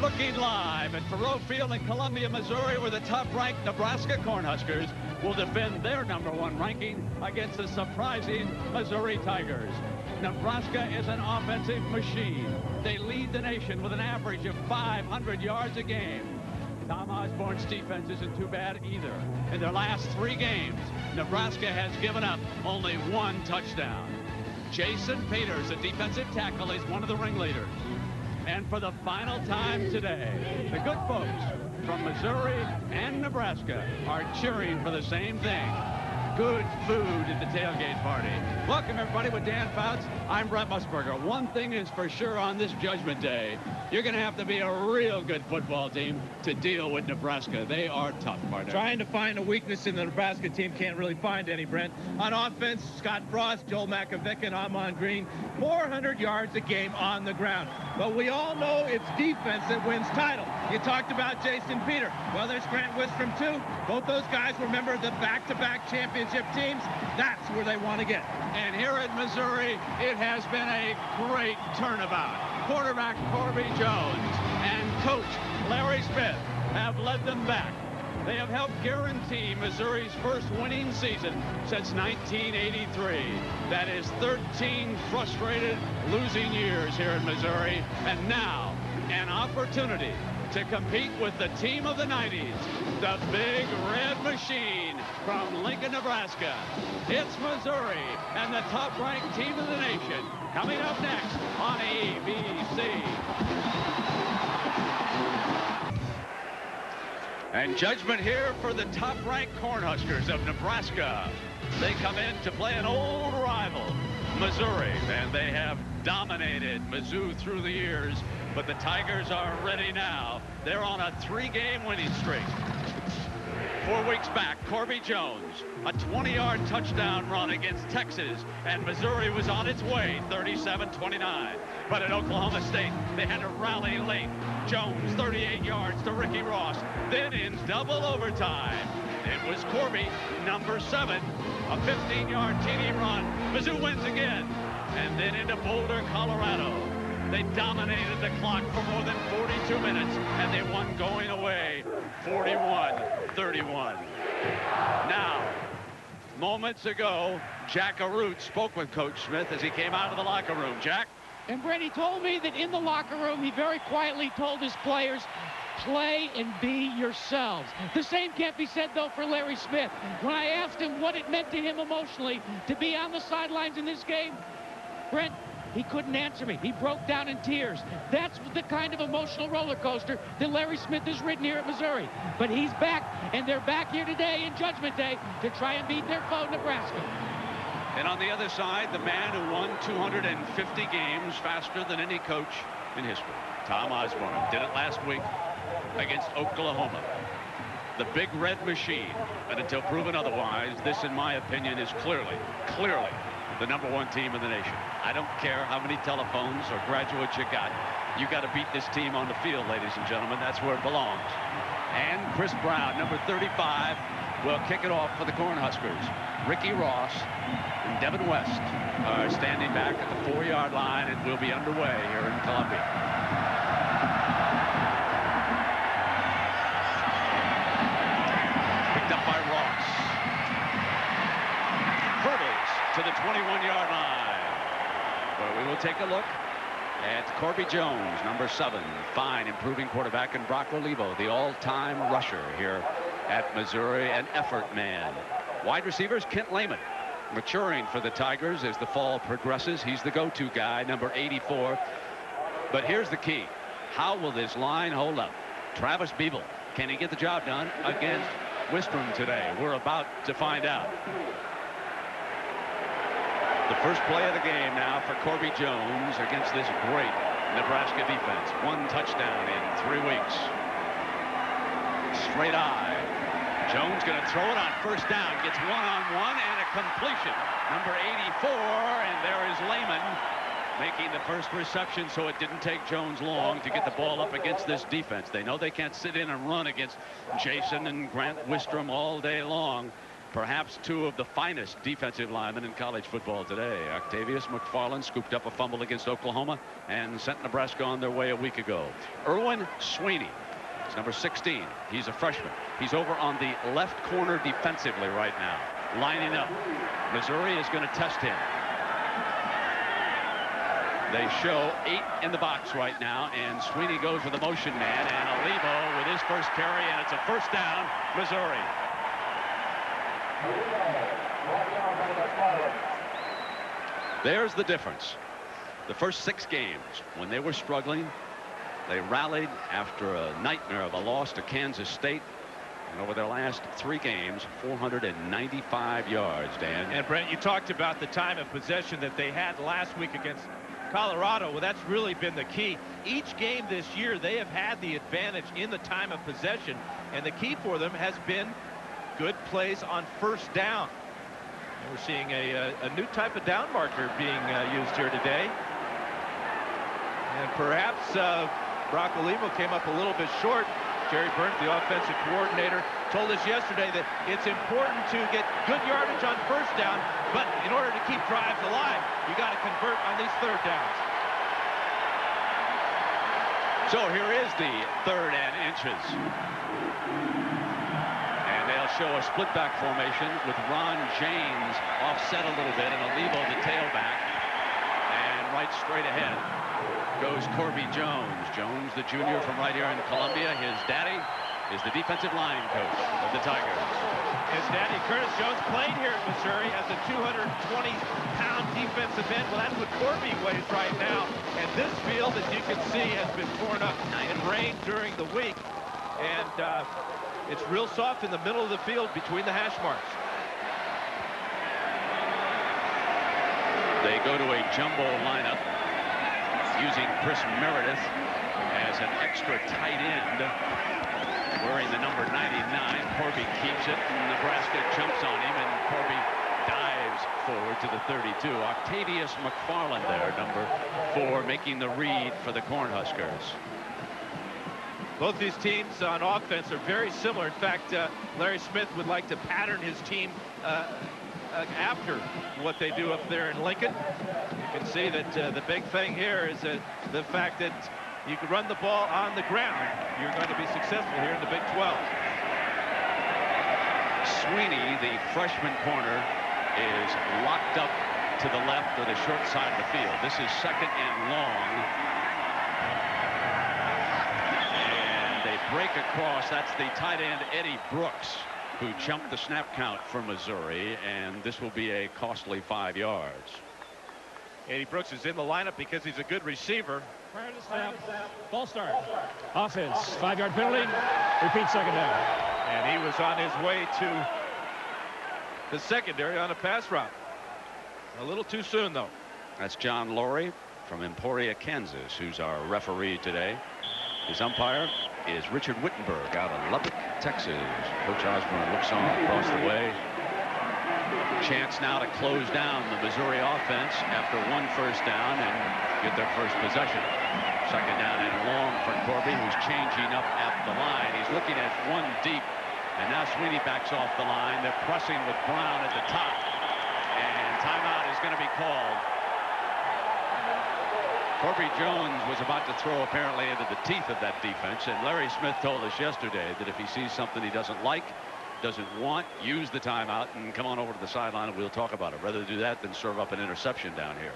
looking live at Faurot Field in Columbia, Missouri, where the top-ranked Nebraska Cornhuskers will defend their #1 ranking against the surprising Missouri Tigers. Nebraska is an offensive machine. They lead the nation with an average of 500 yards a game. Tom Osborne's defense isn't too bad either. In their last 3 games, Nebraska has given up only 1 touchdown. Jason Peters, a defensive tackle, is one of the ringleaders. And for the final time today, the good folks from Missouri and Nebraska are cheering for the same thing. Good food at the tailgate party. Welcome, everybody, with Dan Fouts. I'm Brent Musburger. One thing is for sure on this Judgment Day, you're going to have to be a real good football team to deal with Nebraska. They are tough, partner. Trying to find a weakness in the Nebraska team, can't really find any, Brent. On offense, Scott Frost, Joel Makovic, and Amon Green, 400 yards a game on the ground. But we all know it's defense that wins title. You talked about Jason Peter. Well, there's Grant Wistrom, too. Both those guys were members of the back-to-back championship teams. That's where they want to get. And here at Missouri, it has been a great turnabout. Quarterback Corby Jones and coach Larry Smith have led them back. They have helped guarantee Missouri's first winning season since 1983. That is 13 frustrated losing years here in Missouri. And now an opportunity to compete with the team of the 90s, the Big Red Machine from Lincoln, Nebraska. It's Missouri and the top-ranked team of the nation coming up next on ABC. And judgment here for the top-ranked Cornhuskers of Nebraska. They come in to play an old rival, Missouri, and they have dominated Mizzou through the years, but the Tigers are ready now. They're on a 3-game winning streak. 4 weeks back, Corby Jones, a 20-yard touchdown run against Texas, and Missouri was on its way, 37-29. But at Oklahoma State, they had to rally late. Jones, 38 yards to Ricky Ross. Then in double overtime, it was Corby, number 7, a 15-yard TD run. Mizzou wins again. And then into Boulder, Colorado. They dominated the clock for more than 42 minutes, and they won going away 41-31. Now, moments ago, Jack Arute spoke with Coach Smith as he came out of the locker room. Jack? And Brady told me that in the locker room, he very quietly told his players, play and be yourselves. The same can't be said, though, for Larry Smith. When I asked him what it meant to him emotionally to be on the sidelines in this game, Brent, he couldn't answer me. He broke down in tears. That's the kind of emotional roller coaster that Larry Smith has ridden here at Missouri. But he's back, and they're back here today in Judgment Day to try and beat their foe, Nebraska. And on the other side, the man who won 250 games faster than any coach in history, Tom Osborne. Did it last week against Oklahoma. The Big Red Machine. And until proven otherwise, this, in my opinion, is clearly the #1 team in the nation. I don't care how many telephones or graduates you got. You got to beat this team on the field, ladies and gentlemen. That's where it belongs. And Chris Brown, number 35, will kick it off for the Cornhuskers. Ricky Ross and Devin West are standing back at the 4-yard line, and we'll be underway here in Columbia. Picked up by Ross. Hurdles to the 21-yard line, where we will take a look at Corby Jones, number 7, fine, improving quarterback, and Brock Olivo, the all-time rusher here at Missouri, an effort man. Wide receivers, Kent Lehman, maturing for the Tigers as the fall progresses. He's the go-to guy, number 84. But here's the key. How will this line hold up? Travis Beeble, can he get the job done against Wistrom today? We're about to find out. The first play of the game now for Corby Jones against this great Nebraska defense. 1 touchdown in 3 weeks. Straight eye. Jones going to throw it on first down. Gets one-on-one and a completion. Number 84, and there is Lehman making the first reception, so it didn't take Jones long to get the ball up against this defense. They know they can't sit in and run against Jason and Grant Wistrom all day long. perhaps two of the finest defensive linemen in college football today. Octavius McFarland scooped up a fumble against Oklahoma and sent Nebraska on their way a week ago. Erwin Sweeney is number 16. He's a freshman. He's over on the left corner defensively right now, lining up. Missouri is going to test him. They show 8 in the box right now, and Sweeney goes with a motion man, and Olivo with his first carry, and it's a first down, Missouri. There's the difference. The first 6 games, when they were struggling, they rallied after a nightmare of a loss to Kansas State. And over their last 3 games, 495 yards, Dan. And Brent, you talked about the time of possession that they had last week against Colorado. Well, that's really been the key. Each game this year, they have had the advantage in the time of possession, and the key for them has been good plays on first down. And we're seeing a new type of down marker being used here today. And perhaps Brock Olivo came up a little bit short. Jerry Burns, the offensive coordinator, told us yesterday that it's important to get good yardage on first down, but in order to keep drives alive, you got to convert on these third downs. So here is the 3rd and inches. And they'll show a split back formation with Ron James offset a little bit and Olivo the tailback. And right straight ahead goes Corby Jones. Jones, the junior from right here in Columbia. His daddy is the defensive line coach of the Tigers. His daddy, Curtis Jones, played here at Missouri as a 220-pound defensive end. Well, that's what Corby weighs right now. And this field, as you can see, has been torn up in rain during the week. And it's real soft in the middle of the field between the hash marks. They go to a jumbo lineup using Chris Meredith as an extra tight end, wearing the number 99. Corby keeps it, and Nebraska jumps on him, and Corby dives forward to the 32. Octavius McFarland there, number 4, making the read for the Cornhuskers. Both these teams on offense are very similar. In fact, Larry Smith would like to pattern his team after what they do up there in Lincoln. You can see that the big thing here is the fact that you can run the ball on the ground. You're going to be successful here in the Big 12. Sweeney, the freshman corner, is locked up to the left or the short side of the field. This is 2nd and long. And they break across. That's the tight end, Eddie Brooks, who jumped the snap count for Missouri, and this will be a costly 5 yards. Eddie Brooks is in the lineup because he's a good receiver. Prior to snap, ball start. Offense, 5-yard penalty. Repeat 2nd down. And he was on his way to the secondary on a pass route. A little too soon, though. That's John Laurie from Emporia, Kansas, who's our referee today. His umpire is Richard Wittenberg out of Lubbock, Texas. Coach Osborne looks on across the way. Chance now to close down the Missouri offense after 1 first down and get their first possession. 2nd down and long for Corby, who's changing up at the line. He's looking at 1 deep, and now Sweeney backs off the line. They're pressing with Brown at the top, and timeout is going to be called. Corby Jones was about to throw apparently into the teeth of that defense, and Larry Smith told us yesterday that if he sees something he doesn't like, doesn't want, use the timeout and come on over to the sideline and we'll talk about it. Rather do that than serve up an interception down here.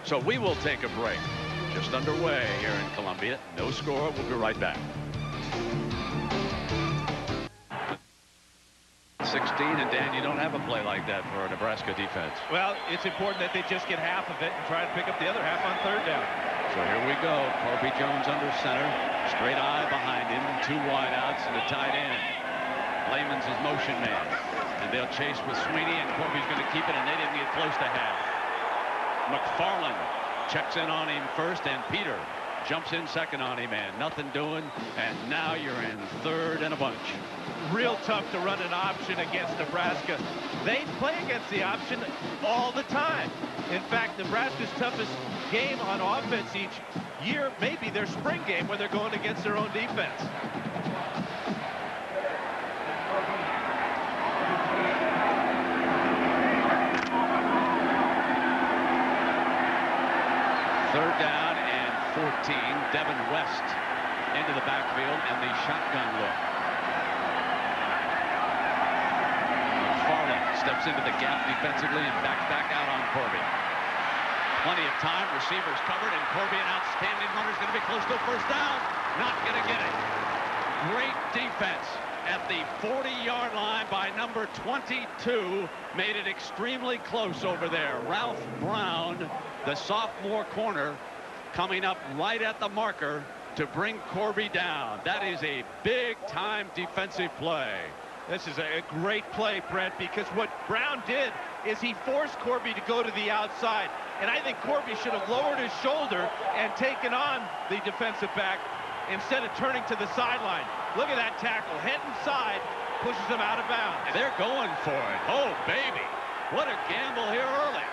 So we will take a break. Just underway here in Columbia. No score. We'll be right back. 16, and Dan, you don't have a play like that for a Nebraska defense. Well, it's important that they just get half of it and try to pick up the other half on 3rd down. So here we go. Corby Jones under center. Straight eye behind him. 2 wideouts and a tight end. Lehman's his motion man. And they'll chase with Sweeney, and Corby's going to keep it, and they didn't get close to half. McFarland checks in on him first, and Peter jumps in second on him, and nothing doing. And now you're in 3rd and a bunch. Real tough to run an option against Nebraska. They play against the option all the time. In fact, Nebraska's toughest game on offense each year may be their spring game when they're going against their own defense. Third down and 14. Devin West into the backfield and the shotgun look. Faurot steps into the gap defensively and backs back out on Corby. Plenty of time. Receivers covered, and Corby, an outstanding runner, is going to be close to a first down. Not going to get it. Great defense at the 40-yard line by number 22. Made it extremely close over there. Ralph Brown, the sophomore corner, coming up right at the marker to bring Corby down. That is a big-time defensive play. This is a great play, Brent, because what Brown did is he forced Corby to go to the outside. And I think Corby should have lowered his shoulder and taken on the defensive back instead of turning to the sideline. Look at that tackle. Head inside, pushes him out of bounds. And they're going for it. Oh, baby. What a gamble here early.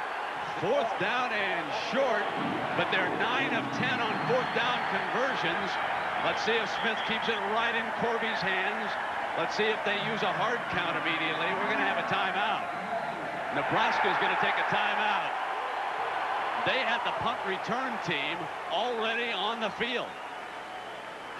Fourth down and short, but they're 9 of 10 on fourth down conversions. Let's see if Smith keeps it right in Corby's hands. Let's see if they use a hard count immediately. We're going to have a timeout. Nebraska is going to take a timeout. They had the punt return team already on the field.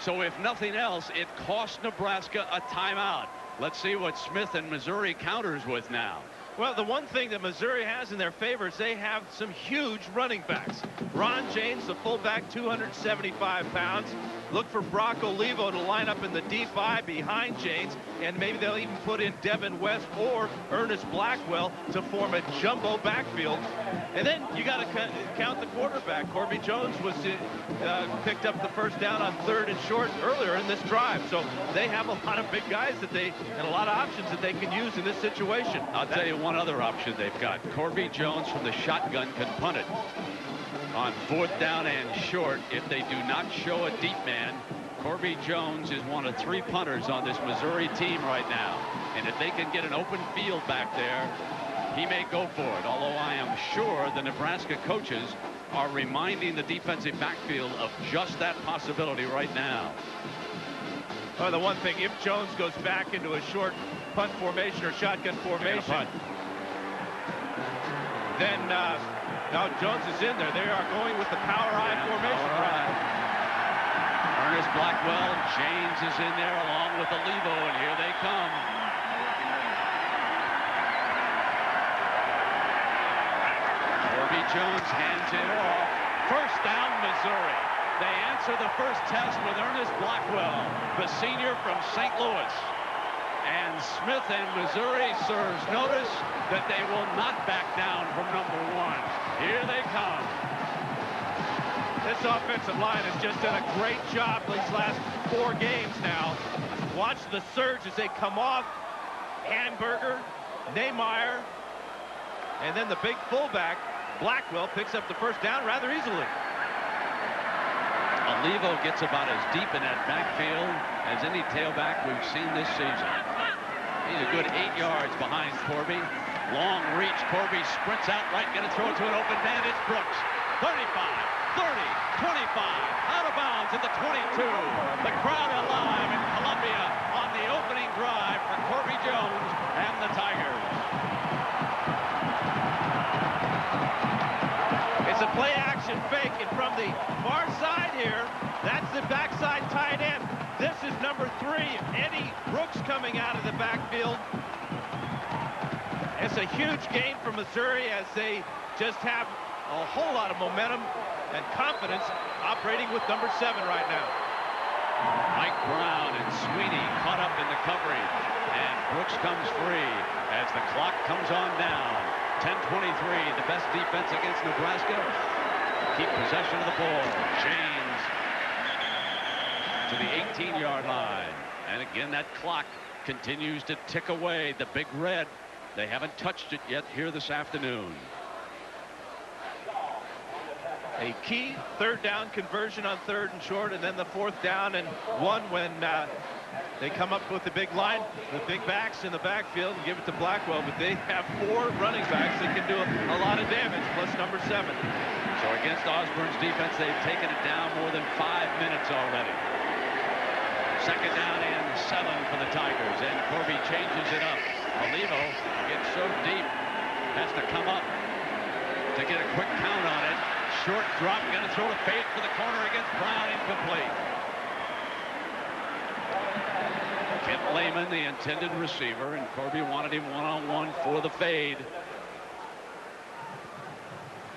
So if nothing else, it cost Nebraska a timeout. Let's see what Smith and Missouri counters with now. Well, the one thing that Missouri has in their favor is they have some huge running backs. Ron James, the fullback, 275 pounds. Look for Brock Olivo to line up in the deep I behind James, and maybe they'll even put in Devin West or Ernest Blackwell to form a jumbo backfield. And then you got to count the quarterback. Corby Jones was picked up the first down on 3rd and short earlier in this drive. So they have a lot of big guys and a lot of options that they can use in this situation. I'll tell you one other option they've got. Corby Jones from the shotgun can punt it. On 4th down and short, if they do not show a deep man, Corby Jones is one of 3 punters on this Missouri team right now. And if they can get an open field back there, he may go for it. Although I am sure the Nebraska coaches are reminding the defensive backfield of just that possibility right now. Well, the one thing, if Jones goes back into a short punt formation or shotgun formation, then now Jones is in there. They are going with the power I formation. Ernest Blackwell, James is in there along with Olivo, and here they come. Corby Jones hands it off. First down, Missouri. They answer the first test with Ernest Blackwell, the senior from St. Louis. And Smith and Missouri serves notice that they will not back down from number 1. Here they come. This offensive line has just done a great job these last 4 games now. Watch the surge as they come off. Hamburger, Nehmeyer, and then the big fullback, Blackwell, picks up the first down rather easily. Olivo gets about as deep in that backfield as any tailback we've seen this season. He's a good 8 yards behind Corby. Long reach. Corby sprints out right, going to throw it to an open man. It's Brooks. 35, 30, 25, out of bounds at the 22. The crowd alive in Columbia on the opening drive for Corby Jones and the Tigers. It's a play action fake, and from the far side here, that's the backside tight end. This is number 3, Eddie Brooks, coming out of the backfield. It's a huge gain for Missouri as they just have a whole lot of momentum and confidence operating with number 7 right now. Mike Brown and Sweeney caught up in the coverage, and Brooks comes free as the clock comes on down. 10:23, the best defense against Nebraska. Keep possession of the ball. James to the 18-yard line. And again, that clock continues to tick away. The big red. They haven't touched it yet here this afternoon. A key 3rd down conversion on 3rd and short, and then the 4th down and 1 when they come up with the big line, the big backs in the backfield, and give it to Blackwell. But they have 4 running backs that can do a lot of damage, plus number 7. So against Osborne's defense, they've taken it down more than 5 minutes already. 2nd down and 7 for the Tigers, and Corby changes it up. Olivo gets so deep, has to come up to get a quick count on it. Short drop, going to throw the fade for the corner against Brown, incomplete. Kent Lehman, the intended receiver, and Corby wanted him one-on-one for the fade.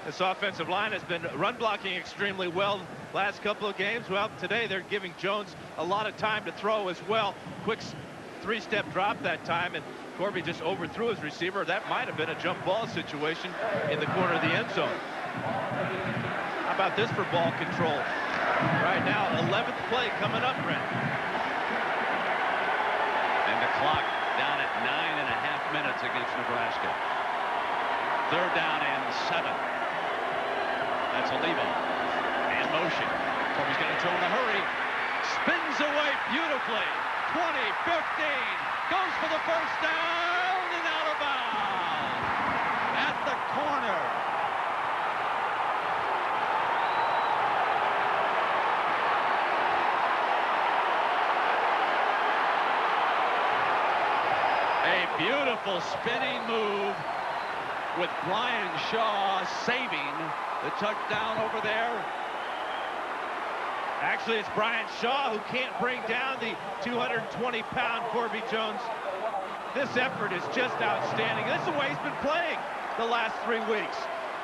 This offensive line has been run blocking extremely well last couple of games. Well, today they're giving Jones a lot of time to throw as well. Quick three-step drop that time, and Corby just overthrew his receiver. That might have been a jump ball situation in the corner of the end zone. How about this for ball control? Right now, 11th play coming up, Brent. And the clock down at 9.5 minutes against Nebraska. Third down and 7. That's Olivo. And motion. Corby's going to throw in a hurry. Spins away beautifully. 20, 15. Goes for the first down and out of bounds. At the corner. A beautiful spinning move with Brian Shaw saving the touchdown over there. Actually, it's Brian Shaw who can't bring down the 220-pound Corby Jones. This effort is just outstanding. This is the way he's been playing the last 3 weeks.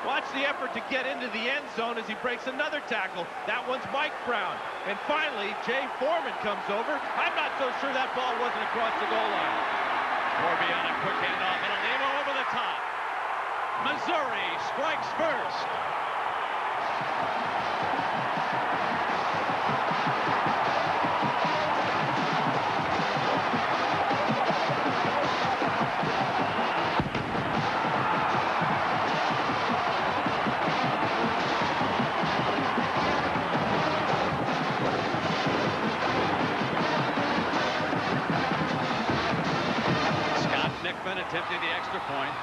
Watch the effort to get into the end zone as he breaks another tackle. That one's Mike Brown. And finally, Jay Foreman comes over. I'm not so sure that ball wasn't across the goal line. Corby on a quick handoff and Olivo over the top. Missouri strikes first. Attempting the extra point.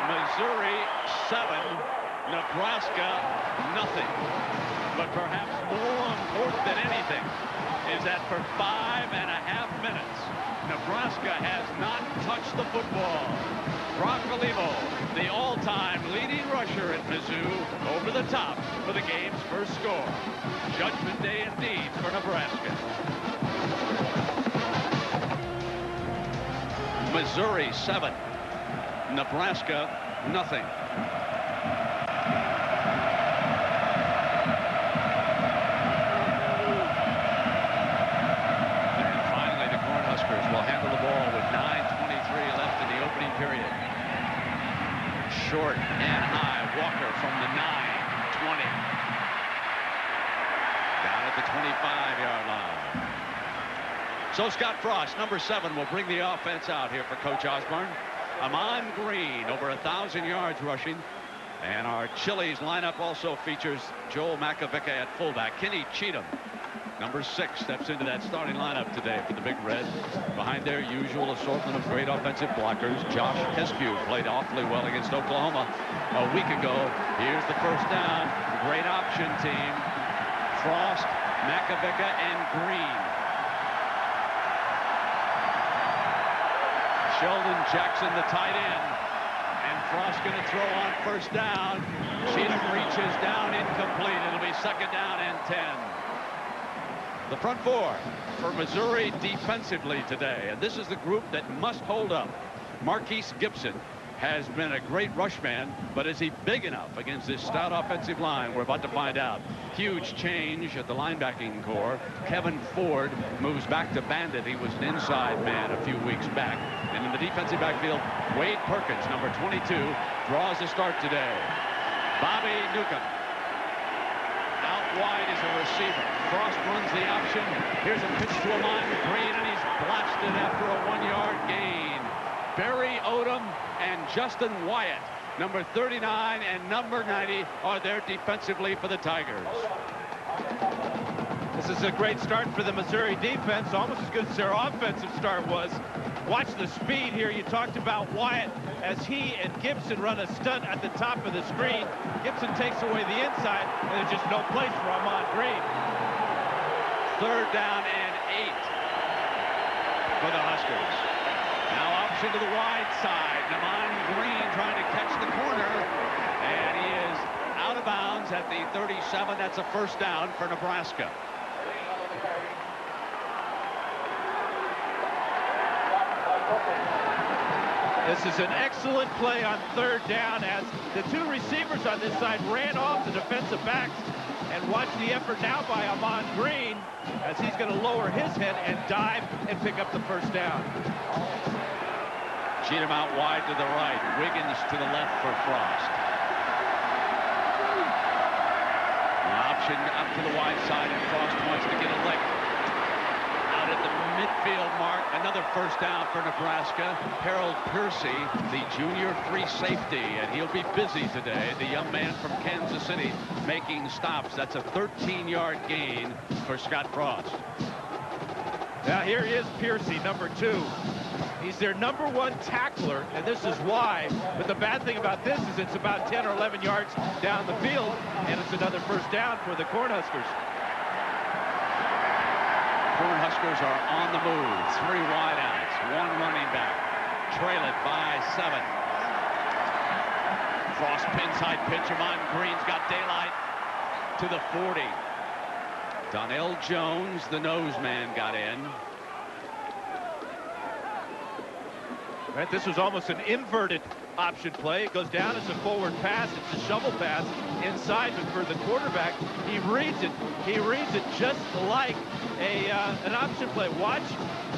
Missouri 7, Nebraska nothing. But perhaps more important than anything is that for 5.5 minutes, Nebraska has not touched the football. Brock Olivo, the all-time leading rusher at Mizzou, over the top for the game's first score. Judgment day indeed for Nebraska. Missouri 7, Nebraska nothing. And finally, the Cornhuskers will handle the ball with 9:23 left in the opening period. Short and high, Walker from the 9, 20. Down at the 25-yard line. So Scott Frost, number 7, will bring the offense out here for Coach Osborne. Amon Green, over 1,000 yards rushing. And our Chili's lineup also features Joel Makovica at fullback. Kenny Cheatham, number 6, steps into that starting lineup today for the Big Red. Behind their usual assortment of great offensive blockers, Josh Heskew played awfully well against Oklahoma a week ago. Here's the first down. Great option team. Frost, Makovica, and Green. Sheldon Jackson, the tight end. And Frost going to throw on first down. Cheatham reaches down, incomplete. It'll be second down and 10. The front four for Missouri defensively today. And this is the group that must hold up. Marquise Gibson has been a great rush man, but is he big enough against this stout offensive line? We're about to find out. Huge change at the linebacking core. Kevin Ford moves back to bandit. He was an inside man a few weeks back. And in the defensive backfield, Wade Perkins, number 22, draws the start today. Bobby Newcomb. Out wide is a receiver. Frost runs the option. Here's a pitch to Amon Green, and he's blasted after a 1-yard gain. Barry Odom and Justin Wyatt, number 39 and number 90, are there defensively for the Tigers. This is a great start for the Missouri defense, almost as good as their offensive start was. Watch the speed here. You talked about Wyatt as he and Gibson run a stunt at the top of the screen. Gibson takes away the inside, and there's just no place for Amon Green. Third down and 8. for the Huskers. Now option to the wide side. Naman Green trying to catch the corner. And he is out of bounds at the 37. That's a first down for Nebraska. This is an excellent play on third down as the two receivers on this side ran off the defensive backs. And watch the effort now by Amon Green as he's going to lower his head and dive and pick up the first down. Cheatham out wide to the right. Wiggins to the left for Frost. An option up to the wide side, and Frost wants to get a lick. Out at the midfield mark, another first down for Nebraska. Harold Piercy, the junior free safety, and he'll be busy today. The young man from Kansas City making stops. That's a 13-yard gain for Scott Frost. Now here is Piercy, number 2. He's their number 1 tackler, and this is why. But the bad thing about this is it's about 10 or 11 yards down the field, and it's another first down for the Cornhuskers. Cornhuskers are on the move. 3 wideouts, 1 running back. Trail it by 7. Frost pinside pitch. Amon Green's got daylight to the 40. Donnell Jones, the nose man, got in. Right, this was almost an inverted option play. It goes down as a forward pass. It's a shovel pass inside, but for the quarterback, he reads it. He reads it just like an option play. Watch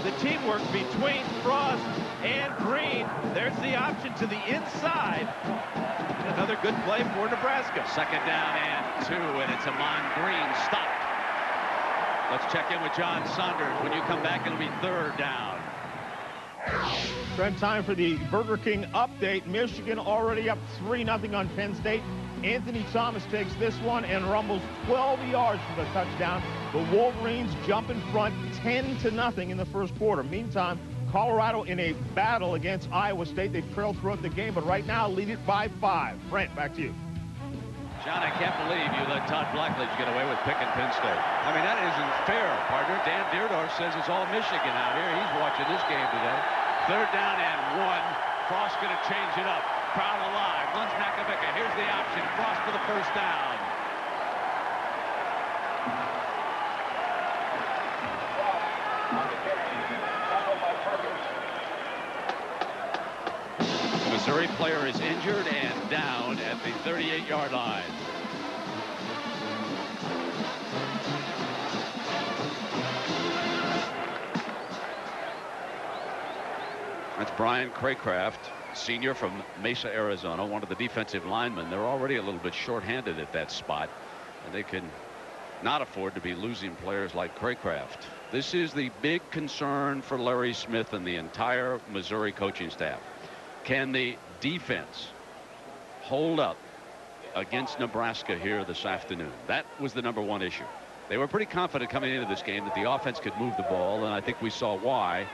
the teamwork between Frost and Green. There's the option to the inside. Another good play for Nebraska. Second down and 2, and it's Amon Green stopped. Let's check in with John Saunders. When you come back, it'll be third down. Brent, time for the Burger King update. Michigan already up 3-0 on Penn State. Anthony Thomas takes this one and rumbles 12 yards for the touchdown. The Wolverines jump in front 10-0 in the first quarter. Meantime, Colorado in a battle against Iowa State. They've trailed throughout the game, but right now lead it by 5. Brent, back to you. John, I can't believe you let Todd Blackledge get away with picking Penn State. I mean, that isn't fair, partner. Dan Deardorff says it's all Michigan out here. He's watching this game today. Third down and 1. Frost going to change it up. Crowd alive. Runs Makovica. Here's the option. Frost for the first down. The Missouri player is injured and down at the 38-yard line. That's Brian Craycraft, senior from Mesa, Arizona, one of the defensive linemen. They're already a little bit shorthanded at that spot, and they can not afford to be losing players like Craycraft. This is the big concern for Larry Smith and the entire Missouri coaching staff. Can the defense hold up against Nebraska here this afternoon? That was the number 1 issue. They were pretty confident coming into this game that the offense could move the ball, and I think we saw why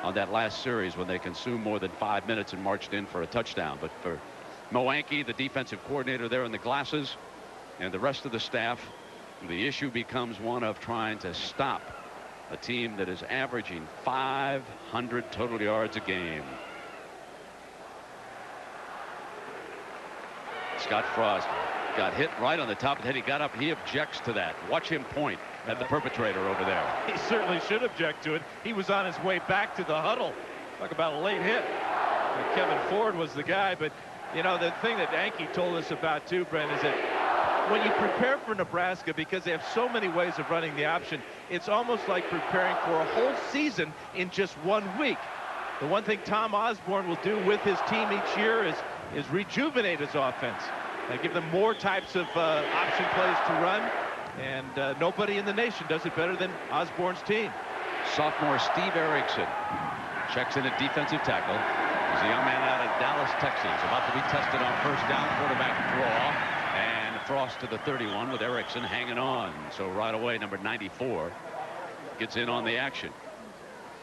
on that last series when they consumed more than 5 minutes and marched in for a touchdown. But for Moanke, the defensive coordinator there in the glasses, and the rest of the staff, the issue becomes one of trying to stop a team that is averaging 500 total yards a game. Scott Frost got hit right on the top of the head. He got up. He objects to that. Watch him point at the perpetrator over there. He certainly should object to it. He was on his way back to the huddle. Talk about a late hit. And Kevin Ford was the guy. But, you know, the thing that Anke told us about, too, Brent, is that when you prepare for Nebraska, because they have so many ways of running the option, it's almost like preparing for a whole season in just 1 week. The one thing Tom Osborne will do with his team each year is rejuvenate his offense and give them more types of option plays to run. And nobody in the nation does it better than Osborne's team. Sophomore Steve Erickson checks in at defensive tackle. He's a young man out of Dallas, Texas, about to be tested on first down, quarterback draw. And Frost to the 31 with Erickson hanging on. So right away, number 94 gets in on the action.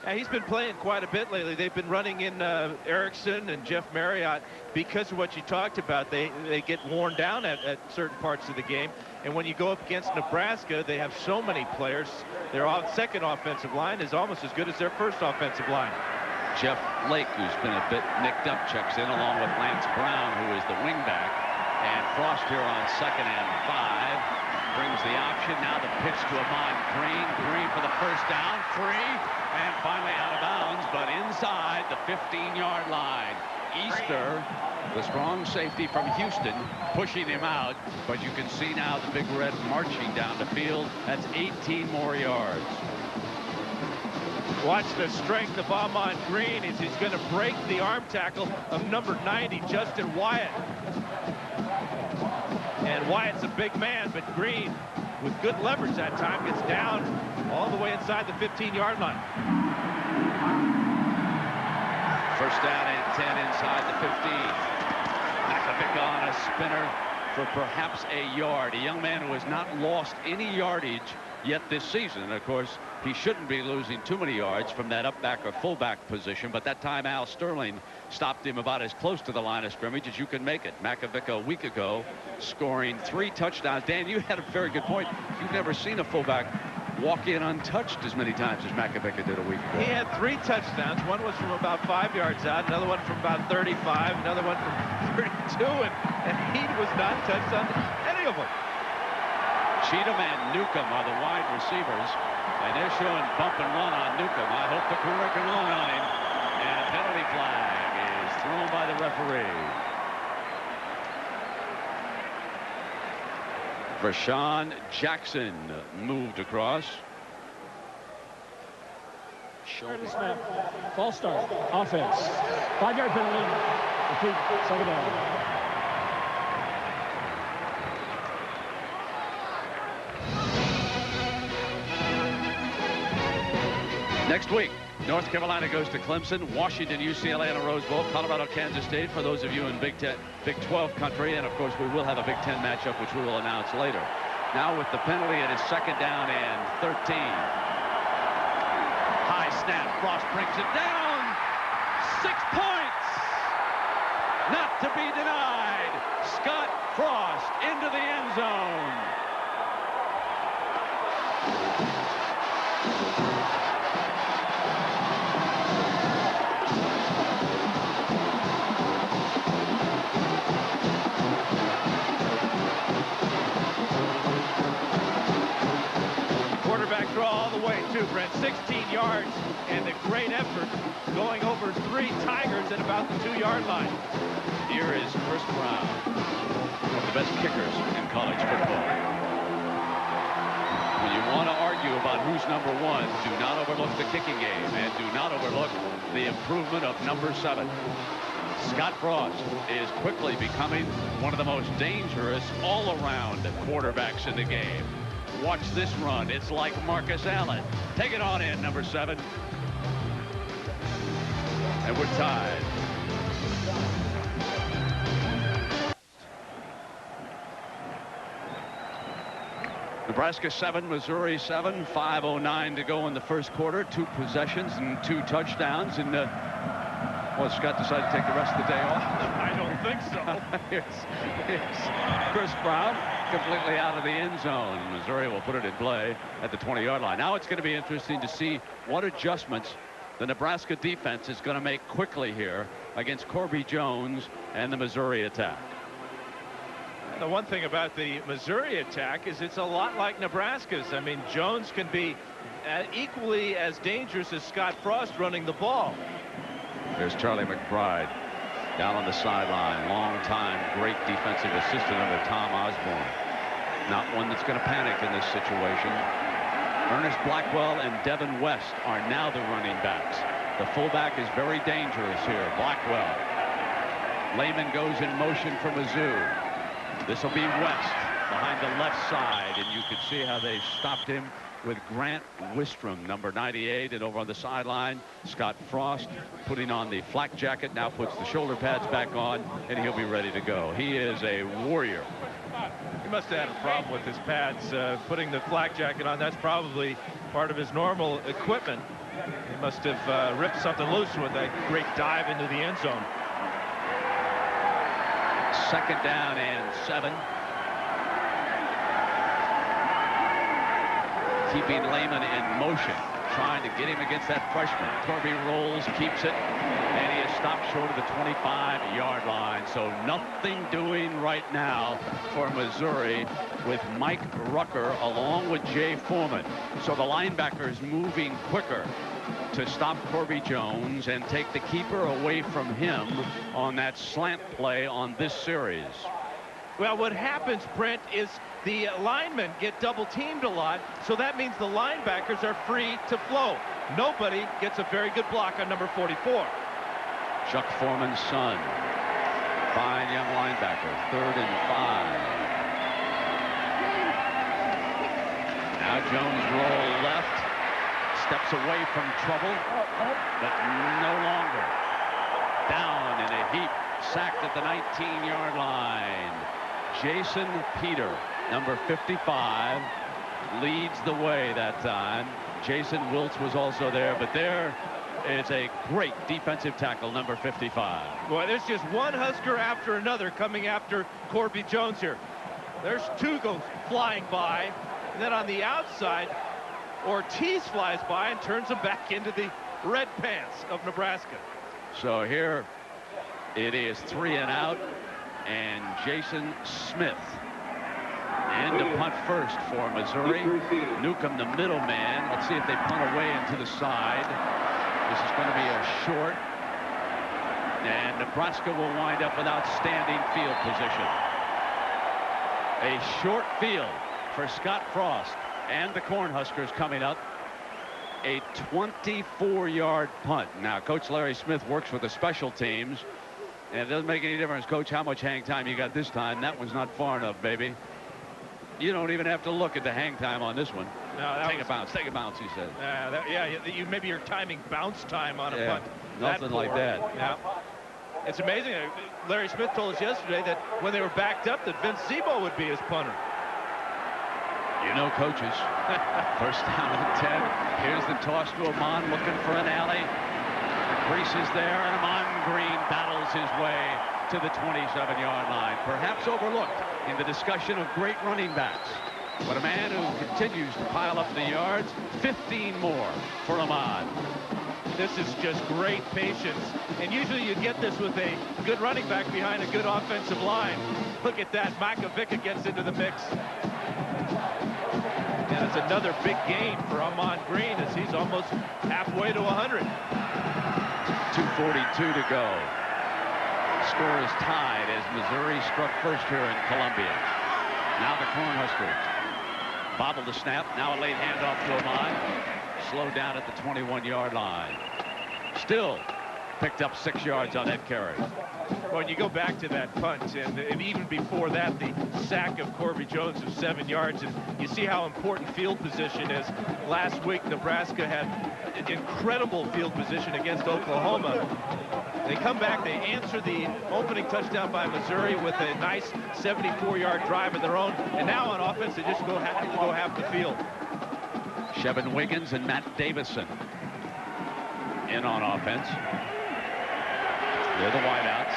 Yeah, he's been playing quite a bit lately. They've been running in Erickson and Jeff Marriott because of what you talked about. They get worn down at certain parts of the game. And when you go up against Nebraska, they have so many players. their second offensive line is almost as good as their first offensive line. Jeff Lake, who's been a bit nicked up, checks in along with Lance Brown, who is the wingback. And Frost here on 2nd and 5. Brings the option. Now the pitch to Ahman Green. Green for the first down. Free. And finally out of bounds, but inside the 15-yard line. Easter, the strong safety from Houston, pushing him out. But you can see now the Big Red marching down the field. That's 18 more yards. Watch the strength of Ahman Green as he's going to break the arm tackle of number 90, Justin Wyatt. And Wyatt's a big man, but Green, with good leverage that time, gets down all the way inside the 15-yard line. First down and 10 inside the 15. Makovic on a spinner for perhaps a yard. A young man who has not lost any yardage yet this season. And of course, he shouldn't be losing too many yards from that up back or fullback position, but that time Al Sterling stopped him about as close to the line of scrimmage as you can make it. Makovic a week ago scoring 3 touchdowns. Dan, you had a very good point. You've never seen a fullback walk in untouched as many times as Makovic did a week ago. He had 3 touchdowns. One was from about 5 yards out, another one from about 35, another one from 32, and he was not touched on any of them. Cheatham and Newcomb are the wide receivers, and they're showing bump and run on Newcomb. I hope the corner can run on him, and a penalty flag is thrown by the referee. Vershawn Jackson moved across. False start. Offense. 5-yard penalty. Repeat. 2nd down. Next week, North Carolina goes to Clemson, Washington, UCLA in a Rose Bowl, Colorado, Kansas State for those of you in Big 12 country, and of course we will have a Big 10 matchup which we will announce later. Now with the penalty, it is 2nd down and 13. High snap, Frost brings it down. 6 points. Not to be denied. Scott Frost into the end zone. Quarterback draw all the way too, Brent. 16 yards and a great effort going over 3 Tigers at about the 2-yard line. Here is Chris Brown, one of the best kickers in college football. When you want to argue about who's number 1, do not overlook the kicking game and do not overlook the improvement of number 7. Scott Frost is quickly becoming one of the most dangerous all-around quarterbacks in the game. Watch this run. It's like Marcus Allen. Take it on in, number 7. And we're tied. Nebraska 7, Missouri 7, 5:09 to go in the first quarter. 2 possessions and 2 touchdowns. And well, Scott decided to take the rest of the day off. I don't think so. Here's Chris Brown completely out of the end zone. Missouri will put it in play at the 20-yard line. Now it's going to be interesting to see what adjustments the Nebraska defense is going to make quickly here against Corby Jones and the Missouri attack. The one thing about the Missouri attack is it's a lot like Nebraska's. I mean, Jones can be equally as dangerous as Scott Frost running the ball. There's Charlie McBride down on the sideline. Long-time great defensive assistant under Tom Osborne. Not one that's going to panic in this situation. Ernest Blackwell and Devin West are now the running backs. The fullback is very dangerous here. Blackwell. Lehman goes in motion for Mizzou. This will be West behind the left side, and you can see how they stopped him with Grant Wistrom, number 98, and over on the sideline, Scott Frost putting on the flak jacket, now puts the shoulder pads back on, and he'll be ready to go. He is a warrior. He must have had a problem with his pads putting the flak jacket on. That's probably part of his normal equipment. He must have ripped something loose with that great dive into the end zone. 2nd down and 7. keeping Lehman in motion, trying to get him against that freshman. Corby rolls, keeps it, and he is stopped short of the 25-yard line. So nothing doing right now for Missouri with Mike Rucker along with Jay Foreman. So the linebackers moving quicker to stop Corby Jones and take the keeper away from him on that slant play on this series. Well, what happens, Brent, is the linemen get double teamed a lot, so that means the linebackers are free to flow. Nobody gets a very good block on number 44. Chuck Foreman's son. Fine young linebacker. 3rd and 5. Now Jones roll left. Steps away from trouble, but no longer. Down in a heap. Sacked at the 19-yard line. Jason Peter, number 55, leads the way that time. Jason Wiltz was also there, but there is a great defensive tackle, number 55. Boy, there's just one Husker after another coming after Corby Jones here. There's two go flying by, and then on the outside, Ortiz flies by and turns him back into the red pants of Nebraska. So here it is 3 and out, and Jason Smith. And to punt first for Missouri. Newcomb, the middleman. Let's see if they punt away into the side. This is going to be a short. And Nebraska will wind up with outstanding field position. A short field for Scott Frost and the Cornhuskers coming up. A 24-yard punt. Now, Coach Larry Smith works with the special teams. And it doesn't make any difference, Coach, how much hang time you got this time. That one's not far enough, baby. You don't even have to look at the hang time on this one. No, take a bounce, he said. You maybe you're timing bounce time on a punt. Nothing like that. Yeah. It's amazing. Larry Smith told us yesterday that when they were backed up, that Vince Zebo would be his punter. You know, coaches. First down and 10. Here's the toss to Amon, looking for an alley. Creases there, and Amon Green battles his way to the 27-yard line. Perhaps overlooked in the discussion of great running backs. But a man who continues to pile up the yards. 15 more for Amon. This is just great patience. And usually you get this with a good running back behind a good offensive line. Look at that. Makovica gets into the mix. And it's another big gain for Amon Green as he's almost halfway to 100. 2:42 to go. Score is tied as Missouri struck first here in Columbia. Now the Cornhuskers bobble the snap. Now a late handoff to Amon. Slowed down at the 21-yard line. Still picked up 6 yards on that carry. When you go back to that punt, and even before that, the sack of Corby Jones of 7 yards, and you see how important field position is. Last week, Nebraska had an incredible field position against Oklahoma. They come back, they answer the opening touchdown by Missouri with a nice 74-yard drive of their own, and now on offense, they just have to go half the field. Shevin Wiggins and Matt Davison in on offense. They're the wideouts.